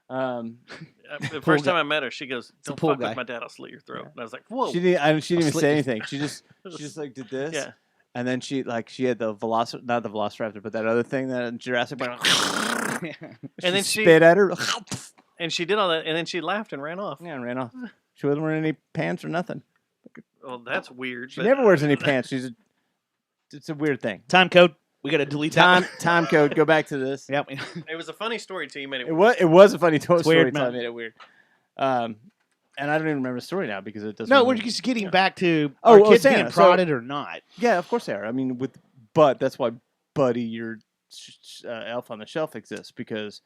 A: The first time I met her, she goes,
D: a
A: "Don't
D: pool
A: fuck
D: guy.
A: with my dad. I'll slit your throat." And I was like, "Whoa!"
C: She didn't even
D: slit
C: say
D: you.
C: anything. She just like did this.
A: Yeah.
C: And then she had the not the Velociraptor, but that other thing that in Jurassic Park.
A: And then she
C: spit at her.
A: and she did all that, and then she laughed and ran off.
C: Yeah, and ran off. She wasn't wearing any pants or nothing.
A: Well, that's weird.
C: She
A: but-
C: never wears any pants. It's a weird thing.
D: Time code. We got to delete that.
C: Time code. Go back to this.
D: Yep.
A: It was a funny story to you, made it.
C: It was a funny story.
D: weird,
C: Until I
D: man.
C: made it weird. And I don't even remember the story now because it doesn't.
D: No, we're
C: really-
D: just getting back to
C: Oh,
D: are kids
C: Santa.
D: being
C: So-
D: prodded or not.
C: Yeah, of course they are. I mean, but that's why Buddy, your elf on the shelf, exists because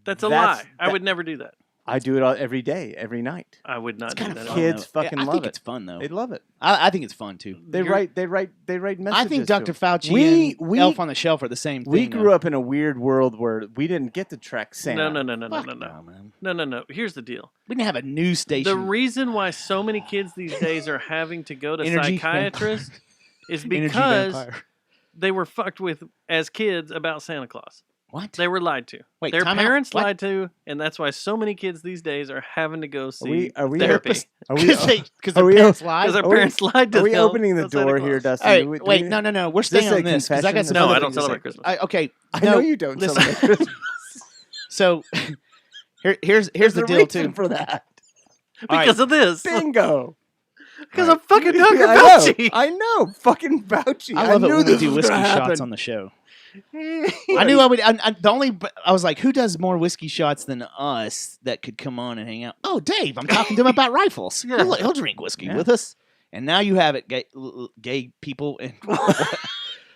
A: That's a lie. I would never do that.
C: I do it every day, every night.
A: I would not do
D: kinda
A: that.
D: fun,
C: Kids
D: though.
C: fucking
D: I
C: love
D: think
C: it.
D: it's fun though.
C: They love it.
D: I think it's fun too.
C: They write messages.
D: I think
C: to
D: Dr.
C: them.
D: Fauci and Elf on the Shelf are the same thing.
C: We grew up in a weird world where we didn't get to track Santa.
A: No,
D: man.
A: No. Here's the deal.
D: We didn't have a news station.
A: The reason why so many kids these days are having to go to
D: Energy
A: psychiatrists is
D: Energy
A: because
D: vampire.
A: they were fucked with as kids about Santa Claus.
D: What?
A: They were lied to.
D: Wait,
A: their
D: time out.
A: parents
D: What?
A: lied to, and that's why so many kids these days are having to go see
C: Are we
A: therapy.
C: Are we?
D: Because
C: Are
D: their
C: we-
D: parents lied.
A: Because their
C: Are we-
A: parents lied to
C: Are we
A: them
C: opening the
A: about Santa
C: door
A: Claus.
C: here, Dustin?
D: All right,
C: Do we- do
D: wait,
C: we-
D: no. We're
C: Is this
D: staying
C: a
D: on this because I got some
C: confession?
A: No,
D: other
A: I don't
D: things to
A: celebrate
D: say.
A: Christmas.
D: Okay,
C: I
D: no,
C: know you don't
D: listen.
C: celebrate Christmas.
D: So here's
C: There's
D: the
C: a
D: deal
C: reason
D: too.
C: for that.
D: All right.
A: Because of this.
C: Bingo.
A: Because of fucking Dr.
C: Yeah,
A: Fauci.
C: I know. Fucking Fauci.
D: I love it
C: knew
D: when we
C: this
D: do
C: was
D: whiskey
C: gonna
D: shots
C: happen.
D: on the show. I knew I would. I was like, who does more whiskey shots than us that could come on and hang out? Oh, Dave, I'm talking to him about rifles.
A: Yeah.
D: He'll drink whiskey
C: Yeah.
D: with us. And now you have it, gay people and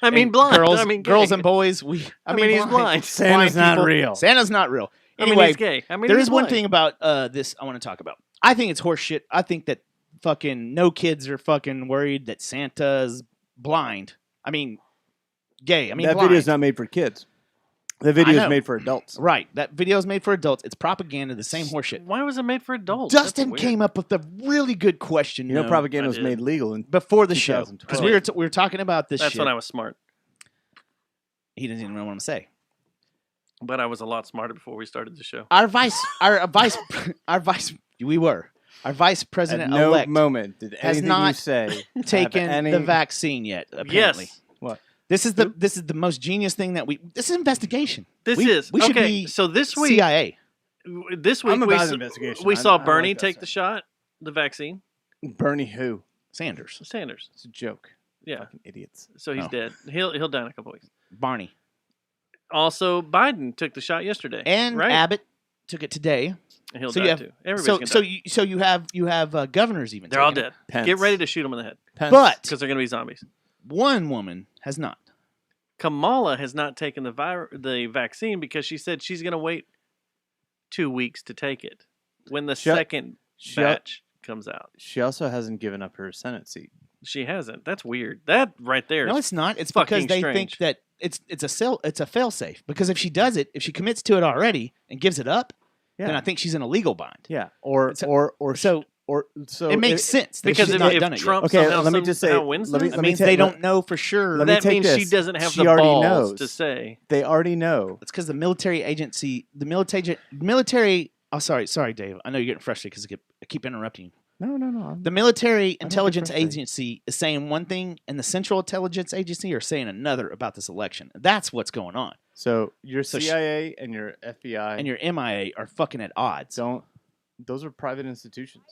A: I mean,
D: and
A: blind.
D: girls,
A: I mean, gay.
D: girls and boys. I
A: mean, he's blind.
C: Santa's not
D: people.
C: real.
D: Santa's not real.
A: I mean,
D: Anyway,
A: he's gay. I mean,
D: there
A: he's
D: is one
A: blind.
D: thing about this I want to talk about. I think it's horse shit. I think that fucking no kids are fucking worried that Santa's blind. I mean, gay. I mean,
C: that
D: blind.
C: video's not made for kids. The
D: I
C: video is
D: know.
C: made for adults.
D: Right. That video is made for adults. It's propaganda, the same horseshit.
A: Why was it made for adults? That's
D: Dustin
A: weird.
D: came up with a really good question.
C: You know,
D: Noah,
C: propaganda
A: I
C: was
A: did.
C: made legal in
D: before the show
C: 2012.
D: because we were talking about this.
A: That's
D: shit.
A: when I was smart.
D: He doesn't even know what I'm saying.
A: But I was a lot smarter before we started the show.
D: Our vice president
C: At no
D: elect
C: moment did
D: has
C: anything
D: not
C: you say have
D: taken
C: any...
D: the vaccine yet. Apparently,
A: Yes.
C: What?
D: this is the most genius thing that we. This is investigation.
A: This
D: we,
A: is
D: we should
A: okay.
D: be
A: So this week,
D: CIA.
A: this week
C: I'm
A: we,
C: about
A: s-
C: investigation.
A: we
C: I
A: saw
C: like
A: Bernie
C: that
A: take
C: stuff.
A: the shot, the vaccine.
C: Bernie who?
D: Sanders.
A: Sanders.
C: It's a joke.
A: Yeah.
C: Fucking idiots.
A: So he's
D: Oh.
A: dead. He'll die in a couple weeks.
D: Barney.
A: Also, Biden took the shot yesterday,
D: And
A: right?
D: Abbott took it today.
A: And he'll
D: so
A: die
D: you have-
A: too. Everybody's
D: So
A: gonna die.
D: you have governors even.
A: They're all
D: taking it.
A: dead.
C: Pence.
A: Get ready to shoot them in the head
C: Pence.
D: But
A: because they're going to be zombies.
D: one woman has not.
A: Kamala has not taken the vaccine because she said she's going to wait 2 weeks to take it when the second batch comes out.
C: She also hasn't given up her Senate seat.
A: She hasn't. That's weird. That right there.
D: No,
A: is
D: it's not. It's
A: fucking
D: because they
A: strange.
D: think that it's a fail safe. Because if she does it, if she commits to it already and gives it up,
C: Yeah.
D: then I think she's in a legal bind.
C: Yeah. Or so
D: It makes sense. They
A: because
D: should
A: if,
D: not
A: if
D: done it
A: Trump
D: yet.
C: Okay,
A: somehow,
C: let me just say-
A: wins
C: let me-
A: this,
D: That
C: let me
D: means
C: take-
D: they
C: let-
D: don't know for sure.
C: let me
A: that
C: take
A: means she
C: this.
A: doesn't have
C: She
A: the
C: already
A: balls
C: knows.
A: to say.
C: They already know.
D: It's because the military agency, military. Oh, sorry, Dave. I know you're getting frustrated because I keep interrupting you.
C: No.
D: The military
C: get
D: intelligence
C: frustrated.
D: agency is saying one thing, and the Central Intelligence Agency are saying another about this election. That's what's going on.
C: So your
D: So
C: CIA and your FBI
D: And your MIA are fucking at odds.
C: don't. Those are private institutions.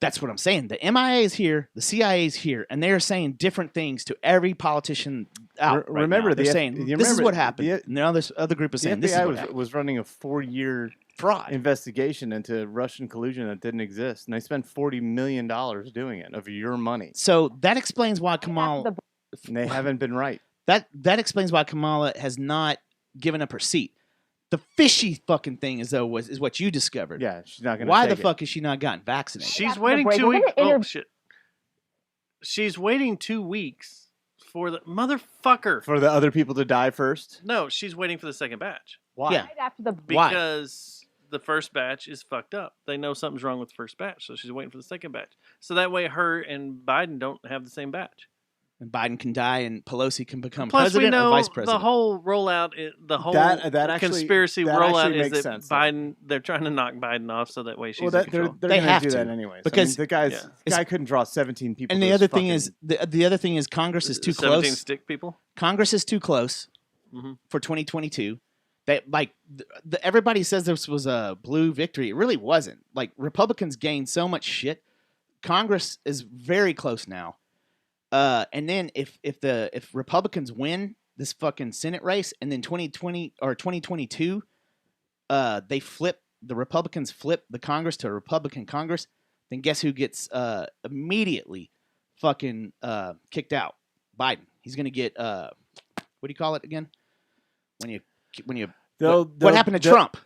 D: That's what I'm saying. The MIA is here, the CIA is here, and they're saying different things to every politician out. right
C: Remember,
D: now. They're
C: the F-
D: saying
C: you
D: this is
C: remember
D: what happened.
C: the-
D: And the other group is
C: The
D: saying this is
C: FBI
D: what happened.
C: was running a 4-year
D: Fraud.
C: investigation into Russian collusion that didn't exist, and they spent $40 million doing it of your money,
D: So that explains why Kamala.
C: and they haven't been right.
D: That explains why Kamala has not given up her seat. The fishy fucking thing is what you discovered.
C: Yeah, she's not going to.
D: Why the fuck has she not gotten vaccinated?
A: She's waiting 2 weeks. Oh shit! She's waiting 2 weeks for the motherfucker.
C: For the other people to die first?
A: No, she's waiting for the second batch.
C: Why?
D: Yeah. Why?
A: Because the first batch is fucked up. They know something's wrong with the first batch, so she's waiting for the second batch. So that way, her and Biden don't have the same batch.
D: And Biden can die and Pelosi can become
A: Plus, we
D: president
A: know
D: or vice
A: the
D: president.
A: whole rollout, the whole
C: That actually-
A: conspiracy
C: that
A: rollout
C: actually
A: is
C: makes
A: that
C: sense, though.
A: Biden. They're trying to knock Biden off so that way she's
C: Well,
A: in control.
C: they're
D: They
C: going
D: have
C: to do
D: to,
C: that anyways.
D: because-
C: the guy
A: Yeah.
C: couldn't draw 17 people.
D: And
C: to
D: the
C: his
D: other thing is
C: fucking-
D: the other thing is Congress is too
A: 17
D: close.
A: stick people.
D: Congress is too close
A: Mhm.
D: for 2022. That everybody says this was a blue victory. It really wasn't. Like Republicans gained so much shit. Congress is very close now. And then if Republicans win this fucking Senate race, and then 2020 or 2022, the Republicans flip the Congress to a Republican Congress, then guess who gets immediately fucking kicked out? Biden. He's gonna get what do you call it again? When you what happened to Trump?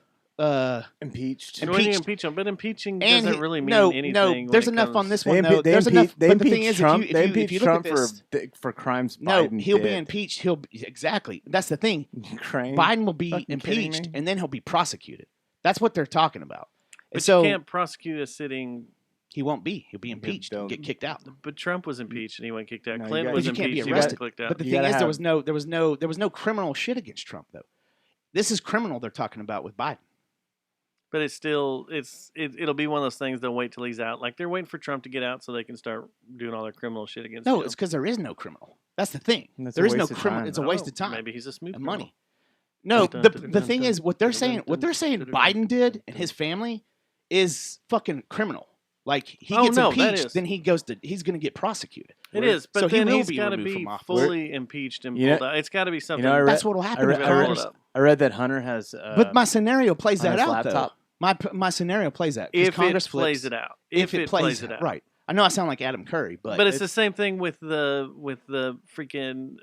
C: Impeached.
A: When you impeach him, but impeaching
D: And
A: doesn't
D: he-
A: really mean
D: no,
A: anything.
D: no.
A: when
D: There's
A: it
D: enough
A: comes-
D: on this
C: They
D: one. No, there's enough.
C: They
D: But the thing
C: impeached
D: is,
C: Trump.
D: if
C: They
D: you
C: impeached
D: look
C: Trump
D: at this,
C: for crimes.
D: no,
C: Biden
D: he'll be
C: did.
D: impeached. Exactly. That's the thing.
C: Ukraine.
D: Biden will be
C: Fucking kidding
D: impeached,
C: me?
D: and then he'll be prosecuted. That's what they're talking about.
A: But
D: And so
A: you can't prosecute a sitting.
D: he won't be. He'll be impeached and
C: don't.
D: get kicked out.
A: But Trump was impeached and he went kicked out.
C: No, you
A: Clinton
C: got-
A: was
D: But you can't be
A: impeached. He got
D: arrested.
A: kicked out.
D: But the
C: You
D: thing
C: gotta
D: is,
C: have-
D: there was no criminal shit against Trump though. This is criminal they're talking about with Biden.
A: But it's still it'll be one of those things. They'll wait till he's out. Like they're waiting for Trump to get out so they can start doing all their criminal shit against him.
D: No, it's because there is no criminal. That's the thing.
C: And it's
D: There
C: a
D: is no
C: waste of
D: criminal.
C: time.
D: It's a waste of time.
A: Maybe he's a smooth
D: and
A: criminal.
D: money. No,
A: Dun,
D: the
A: dun,
D: the
A: dun,
D: thing
A: dun,
D: is what they're
A: dun,
D: saying.
A: dun,
D: What they're saying
A: dun, dun,
D: Biden did and his family is fucking criminal. Like he
A: Oh,
D: gets
A: no, that
D: impeached,
A: is.
D: then he's going to get prosecuted.
A: It is, but
D: So he
A: then
D: will
A: he's
D: be
A: got to
D: removed
A: be
D: from office.
A: fully impeached and
C: You know-
A: pulled out. It's got to be something.
C: I read-
D: That's what will happen.
C: I read,
D: with
A: Gotta roll
D: Congress.
A: it up.
C: I read that Hunter has.
D: But my scenario plays
C: on
D: that
C: his
D: out
C: laptop.
D: though. My scenario plays that 'cause
A: If
D: Congress
A: it plays
D: flips.
A: it out.
D: If it plays
A: it out.
D: right. I know I sound like Adam Curry, but
A: But it's the same thing with the freaking.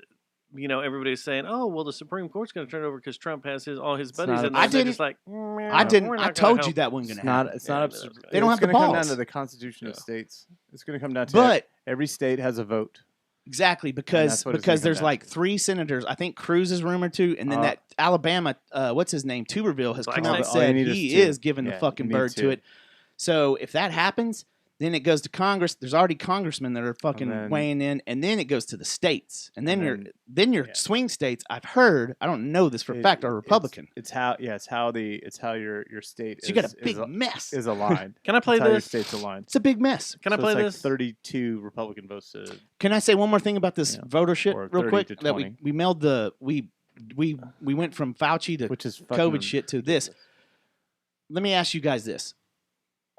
A: Everybody's saying, "Oh, well, the Supreme Court's going to turn it over because Trump has all his buddies
C: not
A: in
C: a-
A: there."
D: I
A: and they're
D: didn't-
A: just like,
D: I didn't.
A: We're not
D: I
A: gonna
D: told
A: help.
D: you that wasn't
C: It's
D: going to
C: not.
D: happen.
C: It's
A: Yeah,
C: not.
A: but
C: Abs-
A: that's okay.
D: They don't
C: it's
D: have the
C: gonna come down
D: balls.
C: to the Constitution of
A: Yeah.
C: states. It's going to come down to
D: But
C: every state has a vote.
D: Exactly, because there's like 3 senators. I think Cruz is rumored to, and then that Alabama, what's his name, Tuberville has come out and said he is giving the fucking bird to it. So if that happens, then it goes to Congress. There's already congressmen that are fucking weighing in, and then it goes to the states, and then your swing states. I've heard, I don't know this for a fact, are Republican.
C: It's how your state.
D: So you got a big mess.
C: Is aligned.
A: Can I play
C: this? Your
A: this?
C: state's aligned.
D: It's a big mess.
A: Can I play
C: like
A: this?
C: 32 Republican votes.
D: Can I say one more thing about this voter shit real quick? That we mailed we went from Fauci to
C: which is
D: COVID shit to this. Let me ask you guys this.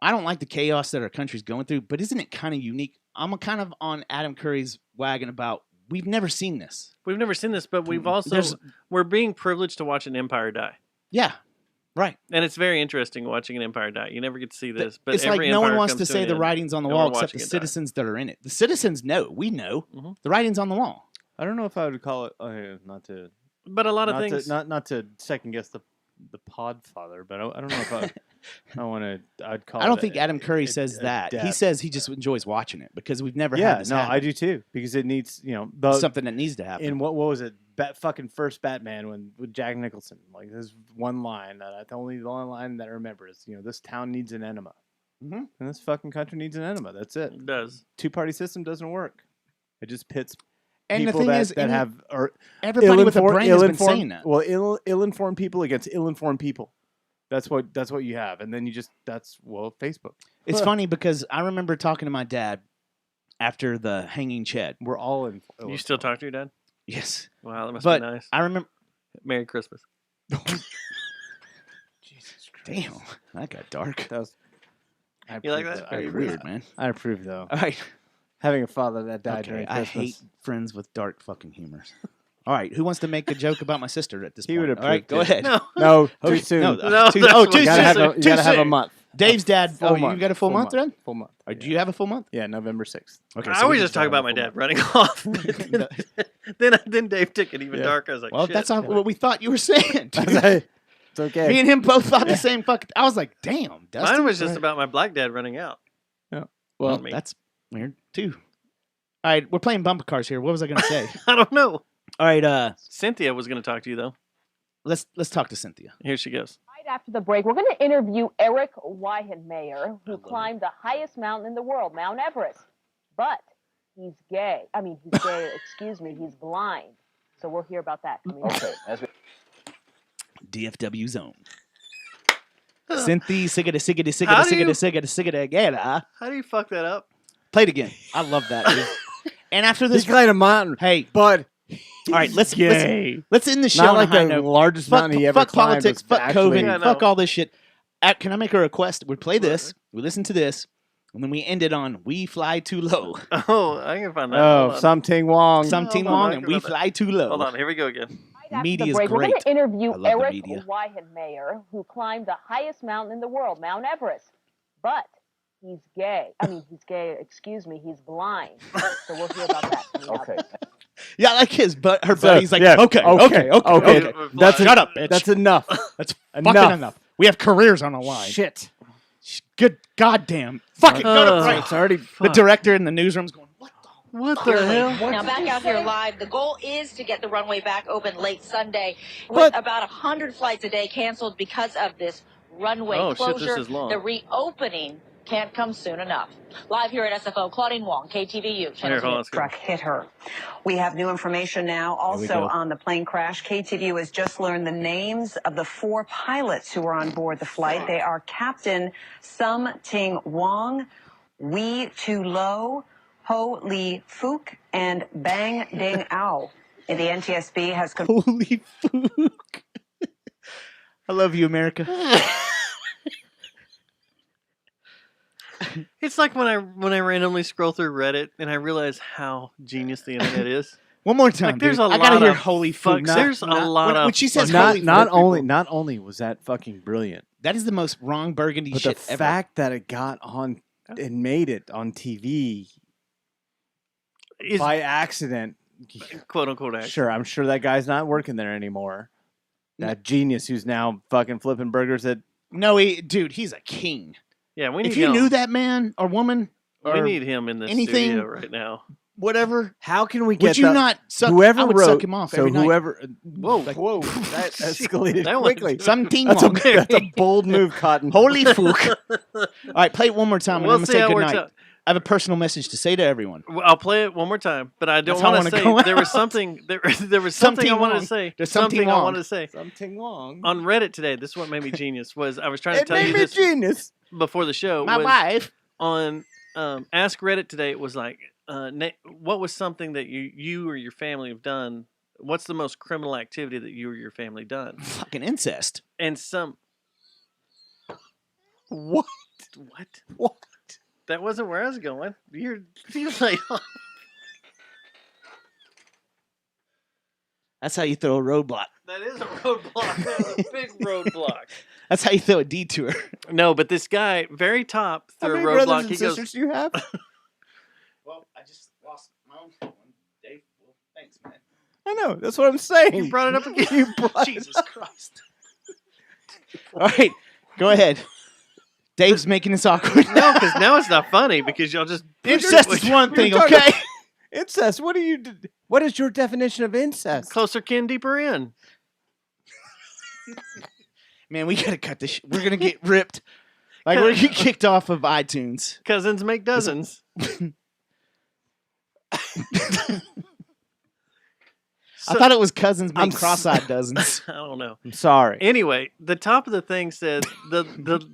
D: I don't like the chaos that our country's going through, but isn't it kind of unique? I'm kind of on Adam Curry's wagon about we've never seen this.
A: We've never seen this, but we've also we're being privileged to watch an empire die.
D: Yeah, right.
A: And it's very interesting watching an empire die. You never get to see this, but
D: it's like no one wants to say the writing's on the wall except the citizens that are in it. The citizens know. We know the writing's on the wall.
C: I don't know if I would call it not to,
A: but a lot of things
C: not to second guess the Podfather, but I don't know if I want to. I'd call.
D: I don't think Adam Curry says that. He says he just enjoys watching it because we've never had this happen.
C: I do too because it needs
D: something that needs to happen.
C: And what was it? Fucking first Batman with Jack Nicholson. Like there's one line the only line that I remember is this town needs an enema, and this fucking country needs an enema. That's it.
A: It does.
C: 2-party system doesn't work. It just pits.
D: And
C: people
D: the thing
C: that have
D: everybody with a brain has been saying that.
C: Well, ill-informed people against ill-informed people. That's what you have, and then that's Facebook.
D: It's funny because I remember talking to my dad after the hanging Ched.
C: We're all in.
A: You still talk to your dad?
D: Yes.
A: Wow, that must be nice.
D: I remember.
A: Merry Christmas.
D: Jesus Christ! Damn, that got dark.
A: You like that?
D: Very weird, man.
C: I approve though.
D: All right.
C: Having a father that died during Christmas.
D: I hate friends with dark fucking humors. All right, who wants to make a joke about my sister at this point?
C: He would have.
D: All right, go ahead.
C: No, too soon.
D: No,
C: too
D: soon.
C: You gotta have a month.
D: Dave's dad. You got a full month,
C: then?
D: then?
C: Full month.
D: Do you have a full month?
C: Yeah, November 6th.
A: Okay. I always just talk about my dad running off. then Dave took it even darker. I was like,
D: well,
A: shit.
D: that's not what we thought you were saying.
C: It's okay.
D: Me and him both thought the same fucking. I was like, damn. Dustin.
A: Mine was just about my black dad running out.
C: Yeah.
D: Well, that's weird too. All right, we're playing bumper cars here. What was I going to say?
A: I don't know.
D: All right,
A: Cynthia was going to talk to you though.
D: Let's talk to Cynthia.
A: Here she goes.
L: Right after the break, we're going to interview Eric Weihenmayer, who climbed the highest mountain in the world, Mount Everest. But he's gay. I mean, he's gay. Excuse me. He's blind. So we'll hear about that. Okay.
D: DFW zone. Cynthia, sigga.
A: How do you fuck that up?
D: Play it again. I love that, dude. And after this,
C: he climbed a mountain.
D: Hey,
C: but
D: all right, let's end the show
C: Not
D: on
C: like
D: a high
C: the
D: note.
C: largest mountain he ever
D: fuck
C: climbed.
D: Politics, fuck
C: actually,
D: COVID, fuck all this shit. Can I make a request? We play this, we listen to this, and then we end it on "We Fly Too Low."
A: Oh, I can find that.
C: Oh, Something Wong.
D: Something Wong, and We Fly Too Low.
A: Hold on, here we go again.
D: Media is
L: break,
D: great.
L: We're going to interview Eric
D: media.
L: Weihenmayer, who climbed the highest mountain in the world, Mount Everest. But he's gay. I mean, he's gay. Excuse me. He's blind. So we'll hear about that. Okay.
D: Yeah, I like his, but her buddy's like, okay.
C: That's
D: shut up, bitch.
C: That's enough.
D: That's fucking enough. We have careers on the line.
C: Shit.
D: Good goddamn. Fucking go to break.
C: It's already
D: the director in the newsroom's going,
A: what the hell?
M: Now back out here live, the goal is to get the runway back open late Sunday with about 100 flights a day canceled because of this runway closure.
A: Shit, this is long.
M: The reopening can't come soon enough. Live here at SFO, Claudine Wong, KTVU.
N: Truck hit her. We have new information now also on the plane crash. KTVU has just learned the names of the 4 pilots who were on board the flight. They are Captain Sum Ting Wong, Wee Tu Lo, Ho Lee Fook, and Bang Ding Ao. The NTSB has...
D: Holy Fook. I love you, America.
A: It's like when I randomly scroll through Reddit and I realize how genius the internet is.
D: One more time,
A: like, there's
D: dude.
A: a lot
D: gotta hear
A: of
D: holy
A: fucks. There's a lot of.
D: When she says
C: not only was that fucking brilliant.
D: That is the most wrong burgundy
C: but
D: shit
C: the
D: ever.
C: fact that it got on and made it on TV by accident,
A: quote unquote accident.
C: Sure, I'm sure that guy's not working there anymore. That genius who's now fucking flipping burgers at.
D: No, dude, he's a king.
A: Yeah, we need
D: if you
A: him.
D: knew that man or woman,
A: We need him in this
D: anything,
A: studio right now.
D: whatever.
C: How can we
D: Would
C: get
D: you
C: the-
D: not suck?
C: whoever
D: I would
C: wrote,
D: suck him off
C: so
D: every night.
C: whoever,
A: Whoa,
C: whoa, that escalated
A: That
C: quickly.
D: Something
C: That's
D: wrong.
C: that's a bold move, Cotton.
D: Holy fuck! All right, play it one more time, and
A: We'll
D: I'm
A: see
D: gonna say
A: how it
D: good
A: works
D: night.
A: out.
D: I have a personal message to say to everyone.
A: Well, I'll play it one more time, but I don't
D: That's how I
A: want to
D: wanna
A: say
D: go
A: there was
D: out.
A: something. There was something I wanted
D: wrong.
A: to say.
D: There's something
A: I
D: wrong.
A: wanted to say
C: Something wrong.
A: on Reddit today. This is what made me genius. Was I was trying to
C: It
A: tell you
C: made me
A: this
C: genius.
A: before the show.
D: My
A: was
D: wife.
A: on Ask Reddit today. It was like, what was something that you or your family have done? What's the most criminal activity that you or your family done?
D: Fucking incest.
A: And some
C: What?
A: what? That wasn't where I was going. You're like,
D: That's how you throw a roadblock.
A: that is a roadblock. That is a big roadblock.
D: That's how you throw a detour.
A: No, but this guy, very top,
C: How
A: through a
C: many brothers
A: roadblock.
C: and
A: He goes,
C: sisters do you have?
D: Well, I just lost my own one. Dave, well, thanks, man.
C: I know. That's what I'm saying.
A: you brought it up again.
C: You brought
D: Jesus Christ. All right, go ahead. Dave's making this awkward.
A: No, because now it's not funny because y'all just
D: Incest is one thing,
C: talking-
D: okay?
C: Incest. What do you? What is your definition of incest?
A: closer kin, deeper in.
D: Man, we gotta cut this. We're gonna get ripped. Like we're gonna get kicked off of iTunes.
A: Cousins make dozens.
D: I thought it was cousins make
C: I'm
D: cross-eyed dozens.
A: I don't know.
C: I'm sorry.
A: Anyway, the top of the thing says the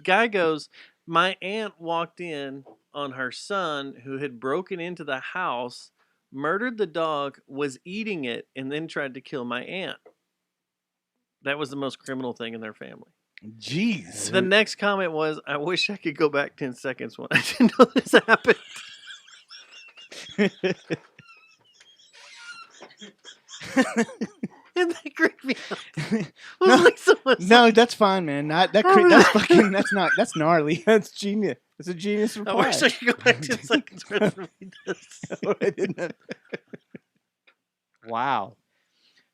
A: guy goes, my aunt walked in on her son who had broken into the house, murdered the dog, was eating it, and then tried to kill my aunt. That was the most criminal thing in their family.
D: Jeez.
A: The next comment was, I wish I could go back 10 seconds when I didn't know this happened. And they creeped me out. It was
D: No,
A: like someone
D: No, that's fine, man. That's fucking. That's gnarly.
C: That's genius. It's a genius
A: I
C: reply.
A: wish I could go back 10 seconds when I read this.
C: I didn't. Wow.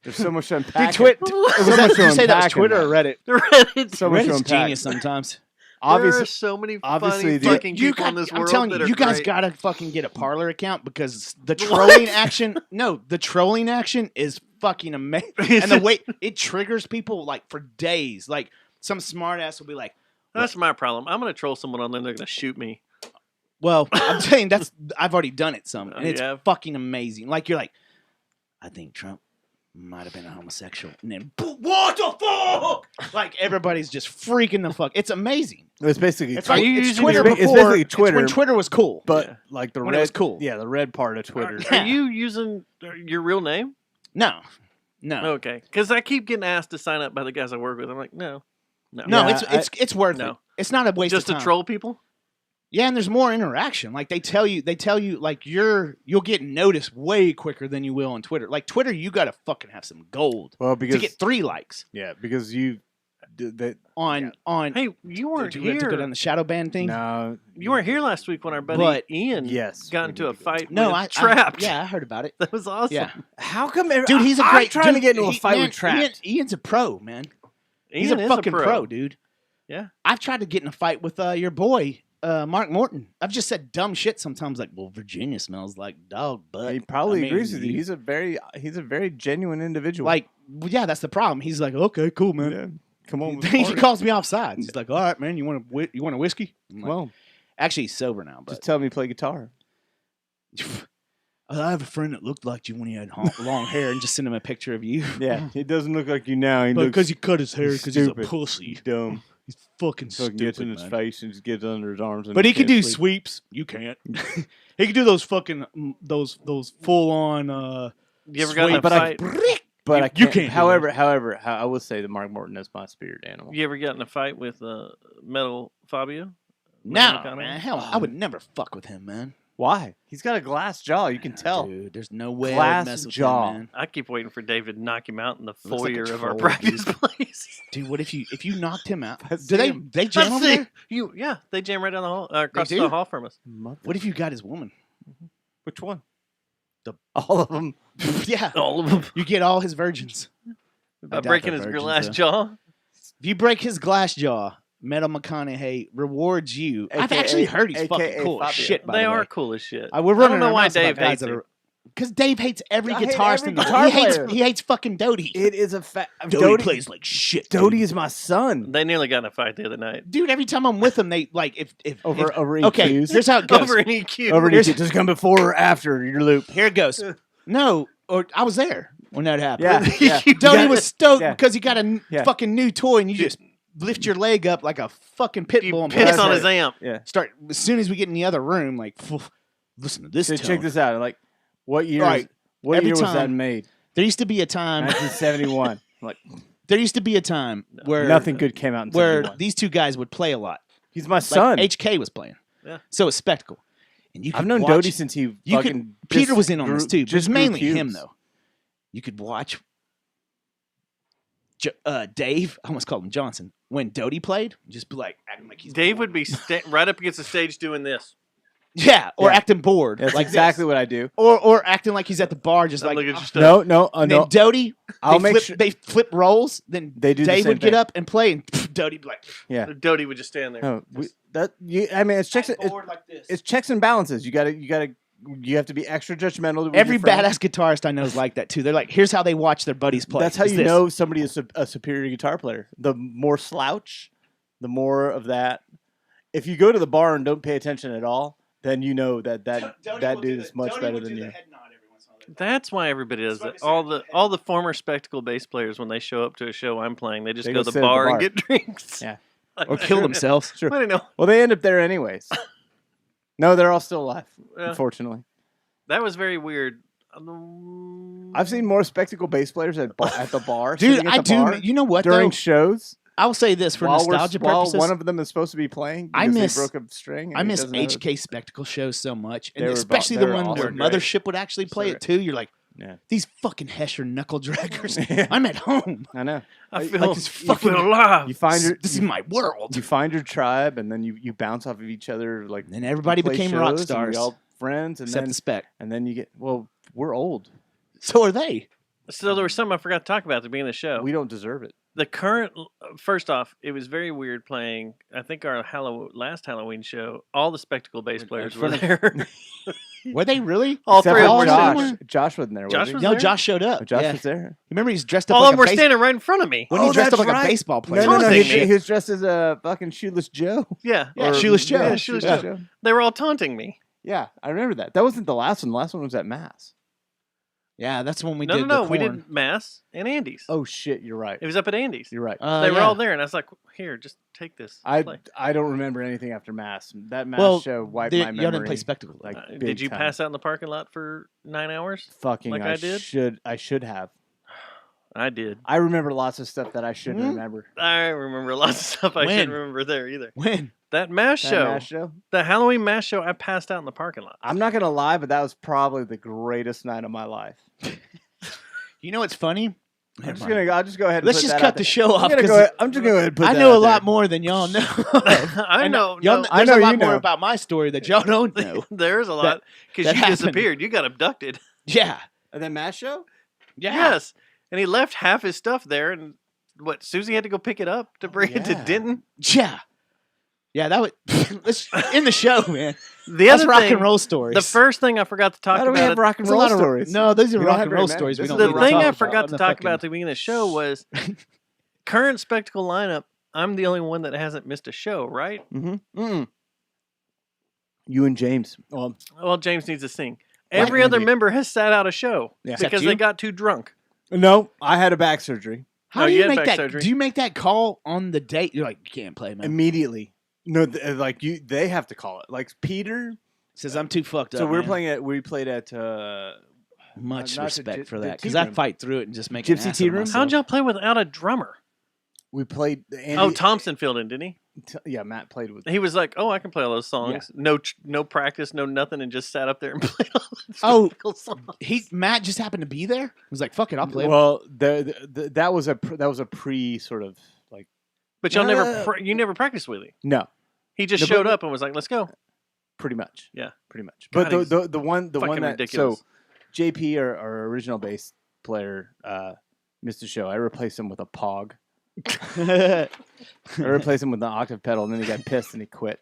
C: There's so much to unpack.
D: Did
C: So
D: you
C: much to
D: say that was
C: unpack in
D: Twitter or Reddit?
A: Reddit.
C: So much to
D: Reddit's
C: unpack.
D: genius sometimes.
A: There are
C: Obviously,
A: so many
C: obviously
A: funny
C: the-
A: fucking people in this
D: I'm
A: world
D: telling
A: that
D: you,
A: are
D: you guys
A: great.
D: gotta fucking get a Parler account because the trolling action. No, the trolling action is fucking amazing, and the way it triggers people like for days. Like some smart ass will be like,
A: That's my problem. I'm going to troll someone on there and they're going to shoot me.
D: "Well, I'm saying I've already done it some, and
A: Oh,
D: it's
A: yeah?
D: fucking amazing." Like you're like, I think Trump might have been a homosexual, and then what the fuck? Like everybody's just freaking the fuck. It's amazing.
C: it's basically
D: It's like it's
A: using
D: Twitter
C: your- it's
D: before.
C: basically
D: It's
C: Twitter,
D: when Twitter was cool.
C: but
A: Yeah.
C: like the
D: When
C: red
D: it was cool.
C: Yeah, the red part of Twitter.
A: Are you using your real name?
D: No.
A: Okay. Because I keep getting asked to sign up by the guys I work with. I'm like, no.
D: No,
C: Yeah,
D: it's worth
A: No.
D: it. It's not a waste
A: Just
D: of
A: to
D: time.
A: troll people?
D: Yeah, and there's more interaction. Like they tell you like you'll get noticed way quicker than you will on Twitter. Like Twitter, you gotta fucking have some gold
C: Well,
D: to
C: because
D: get 3 likes
C: because you that
D: on.
A: Hey, you weren't
D: Did you have to go
A: here.
D: down the shadow ban thing?
C: no.
A: You weren't here last week when our buddy
D: But-
A: Ian
C: Yes,
A: got
C: we
A: into a
C: did.
A: fight
D: No,
A: with Trapped.
D: yeah, I heard about it.
A: That was awesome.
D: Yeah,
C: How come?
D: dude, he's a
C: I'm
D: great.
C: trying
D: dude,
C: to get into a
D: he-
C: fight
D: man,
C: with Trapped.
D: Ian's a pro, man. He's
A: Ian
D: a
A: is
D: fucking pro, dude.
A: Yeah.
D: I've tried to get in a fight with your boy, Mark Morton. I've just said dumb shit sometimes, like, "Well, Virginia smells like dog butt."
C: He probably
D: I mean,
C: agrees with you. He's a very genuine individual.
D: like, well, yeah, that's the problem. He's like, "Okay, cool, man."
C: yeah. Come on.
D: he calls me off sides. He's like, "All right, man, you want a whiskey?" I'm like,
C: Well,
D: actually, he's sober now, but
C: just tell me to play guitar.
D: I have a friend that looked like you when he had long hair, and just send him a picture of you.
C: Yeah, he doesn't look like you now. He looks
D: because he cut his hair because he's a
C: stupid.
D: pussy.
C: dumb.
D: He's fucking
C: So he gets
D: stupid,
C: in his
D: man.
C: face and just gets under his arms. And
D: But he can
C: can't
D: do
C: sleep.
D: sweeps. You can't. He can do those fucking those full on.
A: You ever got in a
C: But I-
A: fight?
C: But I
D: You
C: can't.
D: can't do
C: However, I will say that Mark Morton is my spirit animal.
A: You ever got in a fight with Metal Fabio?
D: No,
A: Metal
D: man. Hell, I would never fuck with him, man.
C: Why? He's got a glass jaw. You can tell.
D: Dude, there's no way
C: Glass
D: I'd mess with
C: jaw.
D: him, man.
A: I keep waiting for David to knock him out in the
D: Looks like a
A: foyer of our
D: troll,
A: practice
D: dude.
A: place.
D: Dude, what if you knocked him out?
C: Let's
D: Do
C: see
D: they
C: him.
D: they jam over there?
A: Yeah, they jam right down the hall, across
D: They
A: the
D: do?
A: hall from us.
D: What if you got his woman?
C: Which one?
D: The-
C: All of them.
D: Yeah,
A: All of them.
D: you get all his virgins.
A: By
D: doubt
A: breaking
D: they're
A: his
D: virgins,
A: glass
D: though.
A: jaw.
D: If you break his glass jaw, Metal McConaughey rewards you. I've
C: AKA
D: actually heard he's fucking
C: AKA
D: cool as
C: Fabio.
D: shit. By
A: They
D: the
A: are
D: way.
A: cool as shit.
D: We're
A: I
D: running
A: don't know
D: our
A: why
D: mouths about
A: Dave
D: guys
A: hates
D: that
A: it.
D: are- Because Dave hates every
C: I hate
D: guitarist
C: every
D: in the
C: guitar
D: world. He hates fucking Doty.
C: It is a fact.
D: Doty plays like shit.
C: Doty is my son.
A: They nearly got in a fight the other night.
D: Dude, every time I'm with him, they like if
C: Over EQs.
D: Okay, here's how it goes.
A: Over an EQ.
C: Over EQ. Does it come before or after your loop?
D: Here it goes. No, or I was there when that happened.
C: Yeah.
D: Doty was stoked
C: Yeah.
D: because he got a
C: Yeah.
D: fucking new toy, and you just lift your leg up like a fucking pit bull and
A: Piss
D: press
A: on
D: it.
A: his amp.
C: Yeah.
D: Start as soon as we get in the other room, like listen to this.
C: So
D: tone.
C: check this out. Like, what year?
D: Right.
C: What
D: Every
C: year was that
D: time-
C: made?
D: There used to be a time.
C: 1971. Like,
D: There used to be a time where
C: nothing good came out in
D: where
C: 71.
D: these two guys would play a lot.
C: He's my son.
D: Like HK was playing.
A: Yeah.
D: So it's Spectacle. And you could
C: I've known
D: watch,
C: Doty since he
D: you
C: fucking.
D: could, Peter was in on this too, but it's
C: grew
D: mainly him
C: cubes.
D: though. You could watch Dave, I almost called him Johnson, when Doty played, just be like acting like he's
A: Dave
D: bored.
A: would be right up against the stage doing this.
D: Yeah, or
C: Yeah.
D: acting bored.
C: That's
D: like
C: exactly
D: this.
C: what I do.
D: Or acting like he's at the bar just like
A: Look at your stuff.
C: No, no,
D: and
C: no.
D: then Doty,
C: I'll
D: they
C: make
D: flip,
C: sure-
D: they flip roles, then
C: They do the
D: Dave
C: same
D: would get
C: thing.
D: up and play, and Doty would be like,
C: Yeah.
A: Doty would just stand there.
C: No, I mean, it's checks.
D: bored like this.
C: It's checks and balances. You have to be extra judgmental. with
D: Every
C: your friends.
D: badass guitarist I know is like that too. They're like, here's how they watch their buddies play.
C: That's how
D: It's
C: you
D: this.
C: know somebody is a superior guitar player. The more slouch, the more of that. If you go to the bar and don't pay attention at all, then you know that dude is much better than you.
A: That's why everybody does it. All the former Spectacle bass players, when they show up to a show I'm playing, they just
C: They
A: go
C: go
A: to
C: sit
A: the
C: at the
A: bar and
C: bar.
A: get drinks.
C: Yeah.
D: Or kill themselves.
C: Sure.
A: I don't know.
C: Well, they end up there anyways. No, they're all still alive,
A: Yeah.
C: unfortunately.
A: That was very weird.
C: I've seen more Spectacle bass players at the bar.
D: Dude,
C: sitting at
D: I
C: the
D: do.
C: bar
D: You know what?
C: during
D: though?
C: shows.
D: I will say this for nostalgia purposes.
C: While one of them is supposed to be playing,
D: I
C: because
D: miss-
C: he broke a string. and
D: I
C: he
D: miss
C: doesn't know
D: HK Spectacle shows so much, and
C: They were
D: especially
C: they
D: the
C: were
D: one where
C: awesome.
D: Mothership would actually play
C: So
D: it too. You're like,
C: Yeah.
D: these fucking Hesher knuckle draggers. I'm at home.
C: I know.
A: I
C: Like,
A: feel,
C: this
A: I feel alive.
C: You find your
D: This is my world.
C: you find your tribe, and then you bounce off of each other. Like,
D: And everybody
C: play
D: became
C: shows,
D: rock
C: and
D: stars.
C: we all friends, and
D: Except
C: then
D: the Spec.
C: and then you get we're old.
D: So are they.
A: So there was something I forgot to talk about at the beginning of the show.
C: We don't deserve it.
A: The current, first off, it was very weird playing. I think our last Halloween show, all the Spectacle bass players were there.
D: Were they really?
A: All
C: Except
A: three of
C: for
A: them were
C: Josh.
A: sitting there.
C: Josh wasn't there.
A: Josh
C: was
A: was
C: he?
D: No,
A: there?
D: Josh showed up.
C: Josh
D: Yeah.
C: was there.
D: Remember, he's dressed up
A: All
D: like
A: of them were
D: a
A: standing right in front of me.
D: When he
C: Oh,
D: dressed up
C: that's
D: like
C: right.
D: a baseball player.
C: No,
A: Taunting me.
C: he was dressed as a fucking Shoeless Joe.
A: Yeah.
D: Yeah, Shoeless Joe.
A: Yeah, Shoeless Joe. They were all taunting me.
C: Yeah, I remember that. That wasn't the last one. The last one was at Mass.
D: Yeah, that's when we
A: No,
D: did
A: no,
D: the
A: we
D: corn.
A: did Mass and Andy's.
C: Oh shit, you're right.
A: It was up at Andy's.
C: You're right.
A: They were
D: yeah.
A: all there, and I was like, "Here, just take this."
C: I
A: play."
C: don't remember anything after Mass. That Mass
D: Well,
C: show wiped
D: did-
C: my memory.
D: y'all didn't play Spectacle.
C: Like,
A: Did
C: big
A: you
C: time.
A: pass out in the parking lot for 9 hours?
C: Fucking,
A: like I did?
C: I should have.
A: I did.
C: I remember lots of stuff that I shouldn't
D: Hmm?
C: remember.
A: I remember lots of stuff I
D: When?
A: shouldn't remember there either.
D: When?
A: That Mass
C: That
A: show,
C: Mass show.
A: the Halloween Mass show, I passed out in the parking lot.
C: I'm not gonna lie, but that was probably the greatest night of my life.
D: You know what's funny?
C: I'll just go ahead. And
D: Let's
C: put
D: just
C: that
D: cut
C: out
D: the
C: there.
D: show off.
C: I'm just
D: 'cause
C: gonna go ahead and put
D: I
C: that
D: know
C: out
D: a lot
C: there.
D: more than y'all know.
A: I
D: And
A: know.
D: y'all,
A: no,
C: I
D: there's
C: know
D: a lot
C: you
D: more
C: know.
D: about my story that y'all don't know.
A: There's a lot because
D: that
A: you
D: happened.
A: disappeared. You got abducted.
D: Yeah.
C: And then Mass show.
D: Yeah.
A: Yes, and he left half his stuff there, and what? Susie had to go pick it up to bring it to
C: yeah.
A: Denton.
D: Yeah. Yeah, that would let's in the show, man.
A: The
D: That's
A: other
D: rock
A: thing,
D: and roll stories.
A: The first thing I forgot to talk
C: How do we
A: about.
C: have rock and
D: There's a
C: roll
D: lot of-
C: stories?
D: No, those are
C: We don't
D: rock
C: have
D: and
C: very
D: roll
C: many.
D: stories. We
C: This
D: don't
C: is
A: the
D: need to
A: thing
D: talk
A: I
D: about
A: forgot
D: on
A: to
D: the
A: talk
D: fucking-
A: about at the beginning of the show was current Spectacle lineup. I'm the only one that hasn't missed a show, right?
C: Mm-hmm. You and James.
A: Well, James needs to sing. Every other
C: Andy.
A: member has sat out a show
C: Yeah.
A: because
D: Except
A: they
D: you?
A: got too drunk.
C: No, I had a back surgery
D: How
A: Oh,
D: do
A: you
D: you
A: had
D: make
A: back
D: that?
A: surgery.
D: Do you make that call on the date? You're like, you can't play, man.
C: immediately. No, like you, they have to call it. Like Peter
D: Says I'm too fucked up.
C: So we're
D: man.
C: playing at. We played at.
D: Much
C: not
D: respect
C: the
D: for
C: the
D: that because
C: tea
D: I
C: room.
D: fight through it and just make
C: Gypsy
D: an ass
C: tea
D: of
C: room?
D: myself.
A: How'd y'all play without a drummer?
C: We played. Andy,
A: Oh, Thompson filled in, didn't he?
C: Yeah, Matt played with.
A: He was like, "Oh, I can play all those songs. No practice, no nothing, and just sat up there and played all those
D: Oh,
A: Spectacle songs."
D: Matt just happened to be there. He was like, "Fuck it, I'll play."
C: Well, that was a pre sort of like.
A: But y'all you never practiced with him.
C: No,
A: He just
C: No,
A: showed
C: but-
A: up and was like, "Let's go."
C: pretty much.
A: Yeah,
C: pretty much.
A: God,
C: But
A: he's
C: the one
A: fucking
C: that
A: ridiculous.
C: so JP our original bass player missed a show. I replaced him with a Pog. I replaced him with an octave pedal, and then he got pissed and he quit,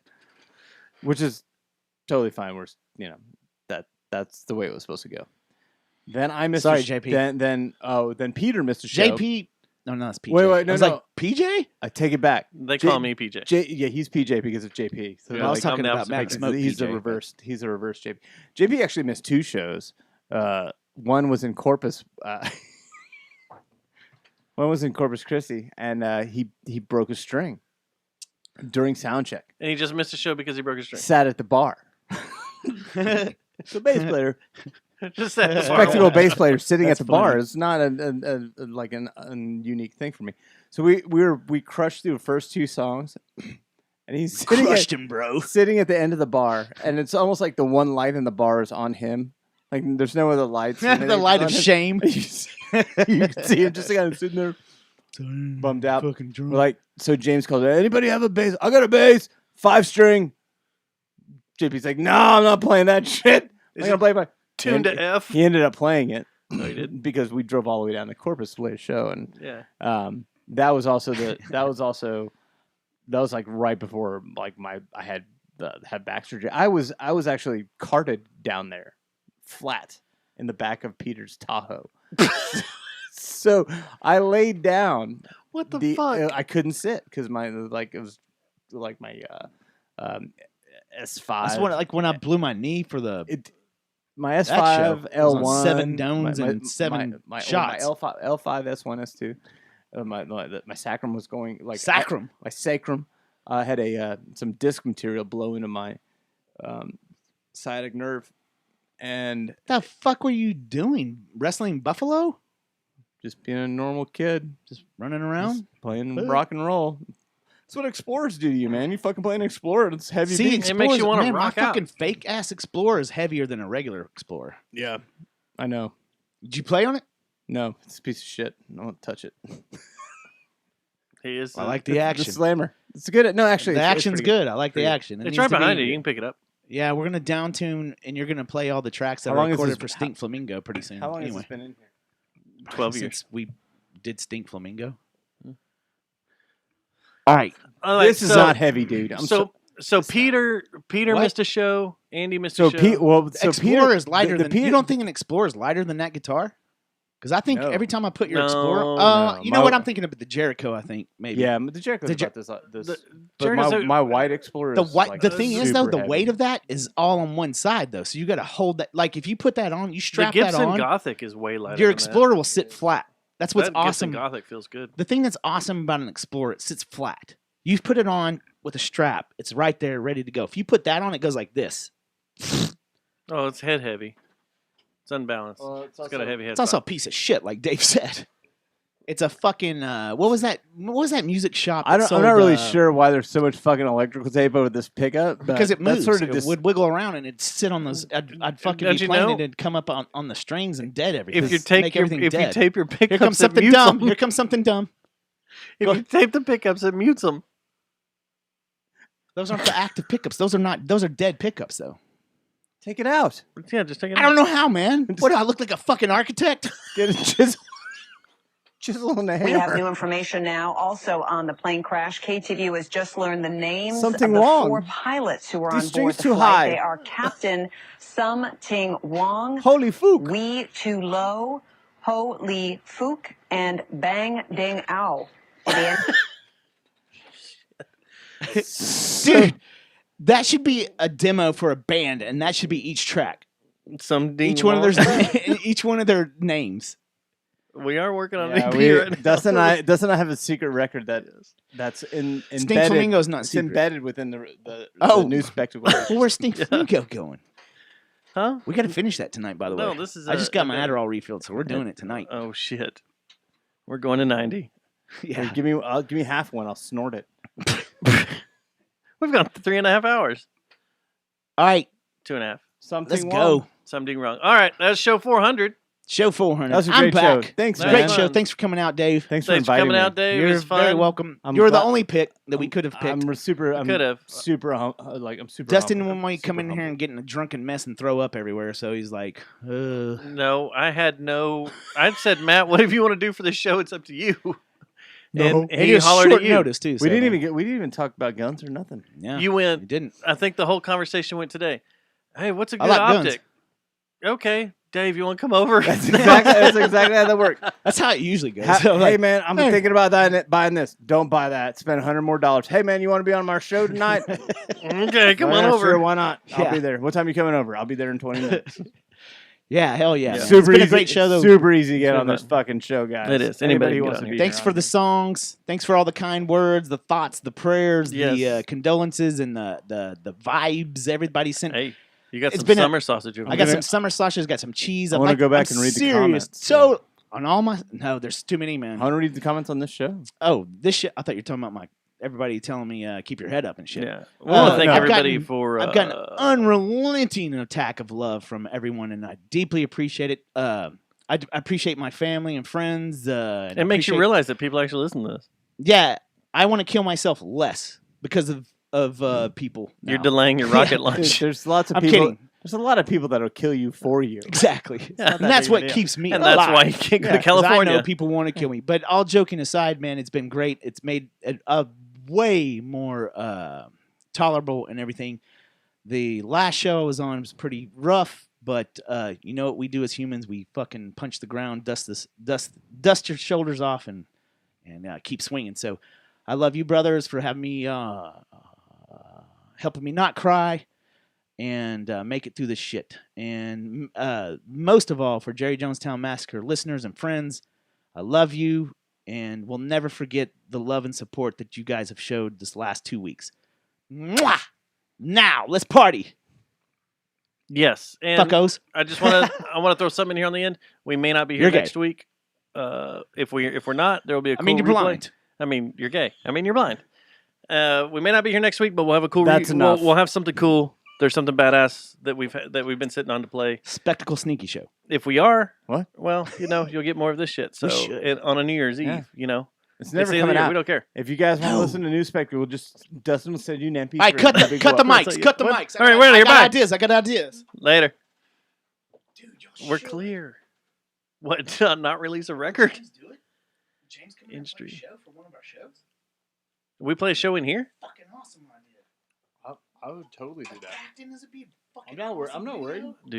C: which is totally fine. We're that's the way it was supposed to go. Then I missed.
D: Sorry, JP.
C: Then Peter missed a show.
D: JP. No, it's PJ.
C: Wait, no,
D: like PJ.
C: I take it back.
A: They call me PJ.
C: Yeah, he's PJ because of JP. So
A: Yeah,
D: I was talking about Max Smoke.
C: He's
D: PJ,
C: a reverse. He's a reverse JP. JP actually missed 2 shows. One was in Corpus. One was in Corpus Christi, and he broke a string during sound check.
A: And he just missed a show because he broke his string.
C: Sat at the bar. So bass player.
A: Just sat at the bar.
C: Spectacle bass player sitting
D: That's
C: at the
D: funny.
C: bar is not a like an unique thing for me. So we crushed through the first 2 songs, and he's
D: Crushed him, bro.
C: sitting at the end of the bar, and it's almost like the one light in the bar is on him. Like there's no other lights.
D: The light of
C: on him.
D: shame.
C: You can see him just kind of sitting there, bummed out.
D: Fucking drunk.
C: We're like, so James calls, anybody have a bass? I got a bass, 5-string. JP's like, no, I'm not playing that shit. I'm gonna play my
A: tuned to F.
C: He ended up playing it.
A: No, he didn't.
C: Because we drove all the way down to Corpus to play a show, and
A: Yeah.
C: that was like right before like I had back surgery. I was actually carted down there, flat in the back of Peter's Tahoe. So I laid down.
A: What the fuck?
C: I couldn't sit because it was like my S5.
D: That's when I blew my knee for
C: my
D: that show.
C: S5
D: It was on
C: L1
D: 7 domes and 7 shots.
C: My L5 S1 S2. My sacrum was going like
D: Sacrum.
C: my sacrum had some disc material blow into my sciatic nerve, and
D: The fuck were you doing? Wrestling Buffalo?
C: just being a normal kid,
D: Just running around?
C: just playing rock and roll. That's what Explorers do to you, man. You fucking play an Explorer. It's heavy.
D: See,
C: beats.
A: It makes you wanna
D: man,
A: rock
D: my
A: out.
D: fucking fake ass Explorer is heavier than a regular Explorer.
C: Yeah, I know.
D: Did you play on it?
C: No, it's a piece of shit. I won't touch it.
A: He is.
D: I like the
C: The
D: action.
C: slammer. It's good. No, actually,
D: The
C: it's
D: action's
C: pretty
D: good. I like the
C: Pretty good.
D: action. It
A: It's
D: needs
A: right
D: to
A: behind
D: be-
A: you. You can pick it up.
D: Yeah, we're gonna down tune, and you're gonna play all the tracks that
C: How
D: are
C: long has
D: recorded
C: this-
D: for Stink Flamingo pretty soon.
C: How long
D: anyway,
C: has this been in here?
A: 12 years.
D: since we did Stink Flamingo. All right,
C: This is not heavy, dude.
A: So Peter
D: What?
A: missed a show. Andy missed
C: So
A: a show.
D: Explorer is lighter
C: the
D: than.
C: Peter-
D: You don't think an Explorer is lighter than that guitar? Because I think
C: No.
D: every time I put your
A: No,
D: Explorer,
C: no.
D: you know what I'm thinking about the Jericho. I think maybe.
C: Yeah, but the Jericho's
D: The
C: about this.
A: the
C: But
A: Jericho's
C: my white Explorer
D: The
C: is
D: white.
C: like
D: the thing is though,
C: super
D: the
C: heavy.
D: weight of that is all on one side though. So you got to hold that. Like if you put that on, you
A: the
D: strap that
A: Gibson
D: on.
A: Gothic is way lighter.
D: Your
A: than
D: Explorer will sit flat. That's
A: That.
D: what's
A: That
D: awesome.
A: Gibson Gothic feels good.
D: The thing that's awesome about an Explorer, it sits flat. You put it on with a strap, it's right there, ready to go. If you put that on, it goes like this.
A: Oh, it's head heavy. It's unbalanced.
C: Well,
A: it's got a heavy head.
D: It's also a piece of shit, like Dave said. It's a fucking what was that? What was that music shop? that
C: I'm
D: sold,
C: not really sure why there's so much fucking electrical tape over this pickup. But
D: because it moves.
C: That's sort of
D: It would wiggle around and it'd sit on those. I'd fucking
A: Don't
D: be
A: you
D: playing
A: know?
D: it and come up on the strings and dead everything.
A: If you tape your pickups,
D: Here comes
A: it
D: something
A: mutes
D: dumb.
A: them.
D: Here comes something dumb.
A: If you tape the pickups, it mutes them.
D: Those aren't the active pickups. Those are not. Those are dead pickups, though.
C: Take it out.
A: Yeah, just take it
D: I
A: out.
D: don't know how, man. What do I look like, a fucking architect?
C: Get a chisel and a
N: We have
C: hammer.
N: new information now. Also on the plane crash, KTVU has just learned the names
C: Something
N: of the
C: wrong.
N: 4 pilots who were
C: These
N: on board
C: strings
N: the
C: too
N: flight.
C: high.
N: They are Captain Sum Ting Wong,
C: Holy Fook.
N: Wee Tu Lo, Ho Lee Fook, and Bang Ding Ao.
D: Dude, that should be a demo for a band, and that should be each track. Each one of their names.
A: We are working on
C: Yeah,
A: an EP right now.
C: Dustin and I have a secret record that's embedded.
D: Stink Flamingo's not
C: it's
D: secret.
C: embedded within the
D: Oh.
C: new spectacle.
D: Well, where's Stink Flamingo going?
A: Huh?
D: We got to finish that tonight, by the way.
A: No, this is
D: I just got my
A: okay.
D: Adderall refilled, so we're doing it tonight.
A: Oh shit, we're going to 90.
D: Yeah.
C: Hey, give me half one. I'll snort it.
A: We've got 3.5 hours.
D: All right,
A: 2.5.
C: Something
D: let's
C: wrong.
D: go.
A: Something wrong. All right, that's show 400.
D: Show 400.
C: That was a
D: I'm
C: great show.
D: back.
C: Thanks,
A: That
D: Great
A: was
C: man.
D: show.
A: fun.
D: Thanks for coming out, Dave.
C: Thanks for
A: Thanks for
C: inviting
A: coming
C: me.
A: out, Dave.
D: You're
A: It was fun.
D: very welcome.
C: I'm
D: You were the
C: glad-
D: only pick that we could have picked.
C: I'm super.
A: Could have.
C: super. I'm super.
D: Dustin
C: humble.
D: didn't want you to come
C: Super
D: in here
C: humble.
D: and get in a drunken mess and throw up everywhere, so he's like,
A: No, I had no. I said, Matt, whatever you want to do for the show, it's up to you.
C: No.
A: And
D: And
A: he
D: it was
A: hollered
D: short
A: at you.
D: notice too.
C: We didn't even talk about guns or nothing.
D: Yeah,
A: You went.
D: didn't.
A: I think the whole conversation went today. Hey, what's a
D: I
A: good
D: like guns.
A: optic? Okay, Dave, you want to come over?
C: That's exactly how that works.
D: That's how it usually goes.
C: Hey, man, I'm thinking about buying this. Don't buy that. Spend $100 more. Hey, man, you want to be on our show tonight?
A: Okay, come on over.
C: Sure, why not?
D: Yeah.
C: I'll be there. What time are you coming over? I'll be there in 20 minutes.
D: Yeah, hell yeah. Man.
C: Super
D: it's been
C: easy,
D: a great show, though.
C: Super easy to get on this fucking show, guys.
A: It is.
C: Anybody
A: Anybody
C: who
A: can
C: wants
A: get
C: to
A: on
C: be
A: here.
D: Thanks for the songs. Thanks for all the kind words, the thoughts, the prayers, the condolences, and the vibes everybody sent.
A: Hey, you got
D: It's
A: some
D: been
A: summer sausage over
D: I got some summer sausages, got some cheese.
C: I want to go back and read the comments.
D: So on all my there's too many, man.
C: I want to read the comments on this show.
D: Oh, this shit. I thought you were talking about everybody telling me keep your head up and shit.
A: Yeah. We want to thank everybody for.
D: I've gotten an unrelenting attack of love from everyone, and I deeply appreciate it. I appreciate my family and friends. And
A: it makes you realize that people actually listen to this.
D: Yeah, I want to kill myself less because of people. Now.
A: You're delaying your rocket launch.
C: There's lots of
D: I'm
C: people.
D: kidding.
C: There's a lot of people that'll kill you for you.
D: Exactly. And that's what keeps me
A: and
D: alive.
A: that's why you can't go to
D: 'cause
A: California.
D: I know people want to kill me. But all joking aside, man, it's been great. It's made a way more tolerable and everything. The last show I was on was pretty rough, but you know what we do as humans? We fucking punch the ground, dust your shoulders off, and keep swinging. So I love you, brothers, for having me, helping me not cry and make it through this shit. And most of all, for Jerry Jonestown Massacre listeners and friends, I love you. And we'll never forget the love and support that you guys have showed this last 2 weeks. Mwah! Now, let's party.
A: Yes. And
D: Fuckos.
A: I just want to throw something in here on the end. We may not be here
D: You're
A: next
D: gay.
A: week. If we're not, there will be a cool
D: you're
A: replay.
D: blind.
A: I mean, you're gay. I mean, you're blind. We may not be here next week, but we'll have a cool
C: That's enough.
A: We'll have something cool. There's something badass that we've been sitting on to play.
D: Spectacle Sneaky Show.
A: If we are,
C: what?
A: Well, you'll get more of this shit. So on a New Year's Eve,
C: It's never
A: the end of
C: coming
A: the year.
C: out.
A: We don't care.
C: If you guys want to listen to New Spectre, Dustin will send you an MP3.
D: All right, cut the mics. Cut the mics.
A: All right, wait,
D: I
A: you're
D: got
A: back.
D: ideas. I got ideas.
A: Later. We're clear. What? Not release a record?
B: Do it. James come
A: In
B: in
A: stream.
B: show for one of our shows.
A: We play a show in here?
B: Fucking awesome idea.
C: I would totally do that.
B: Acting as a be fucking.
C: I'm not worried.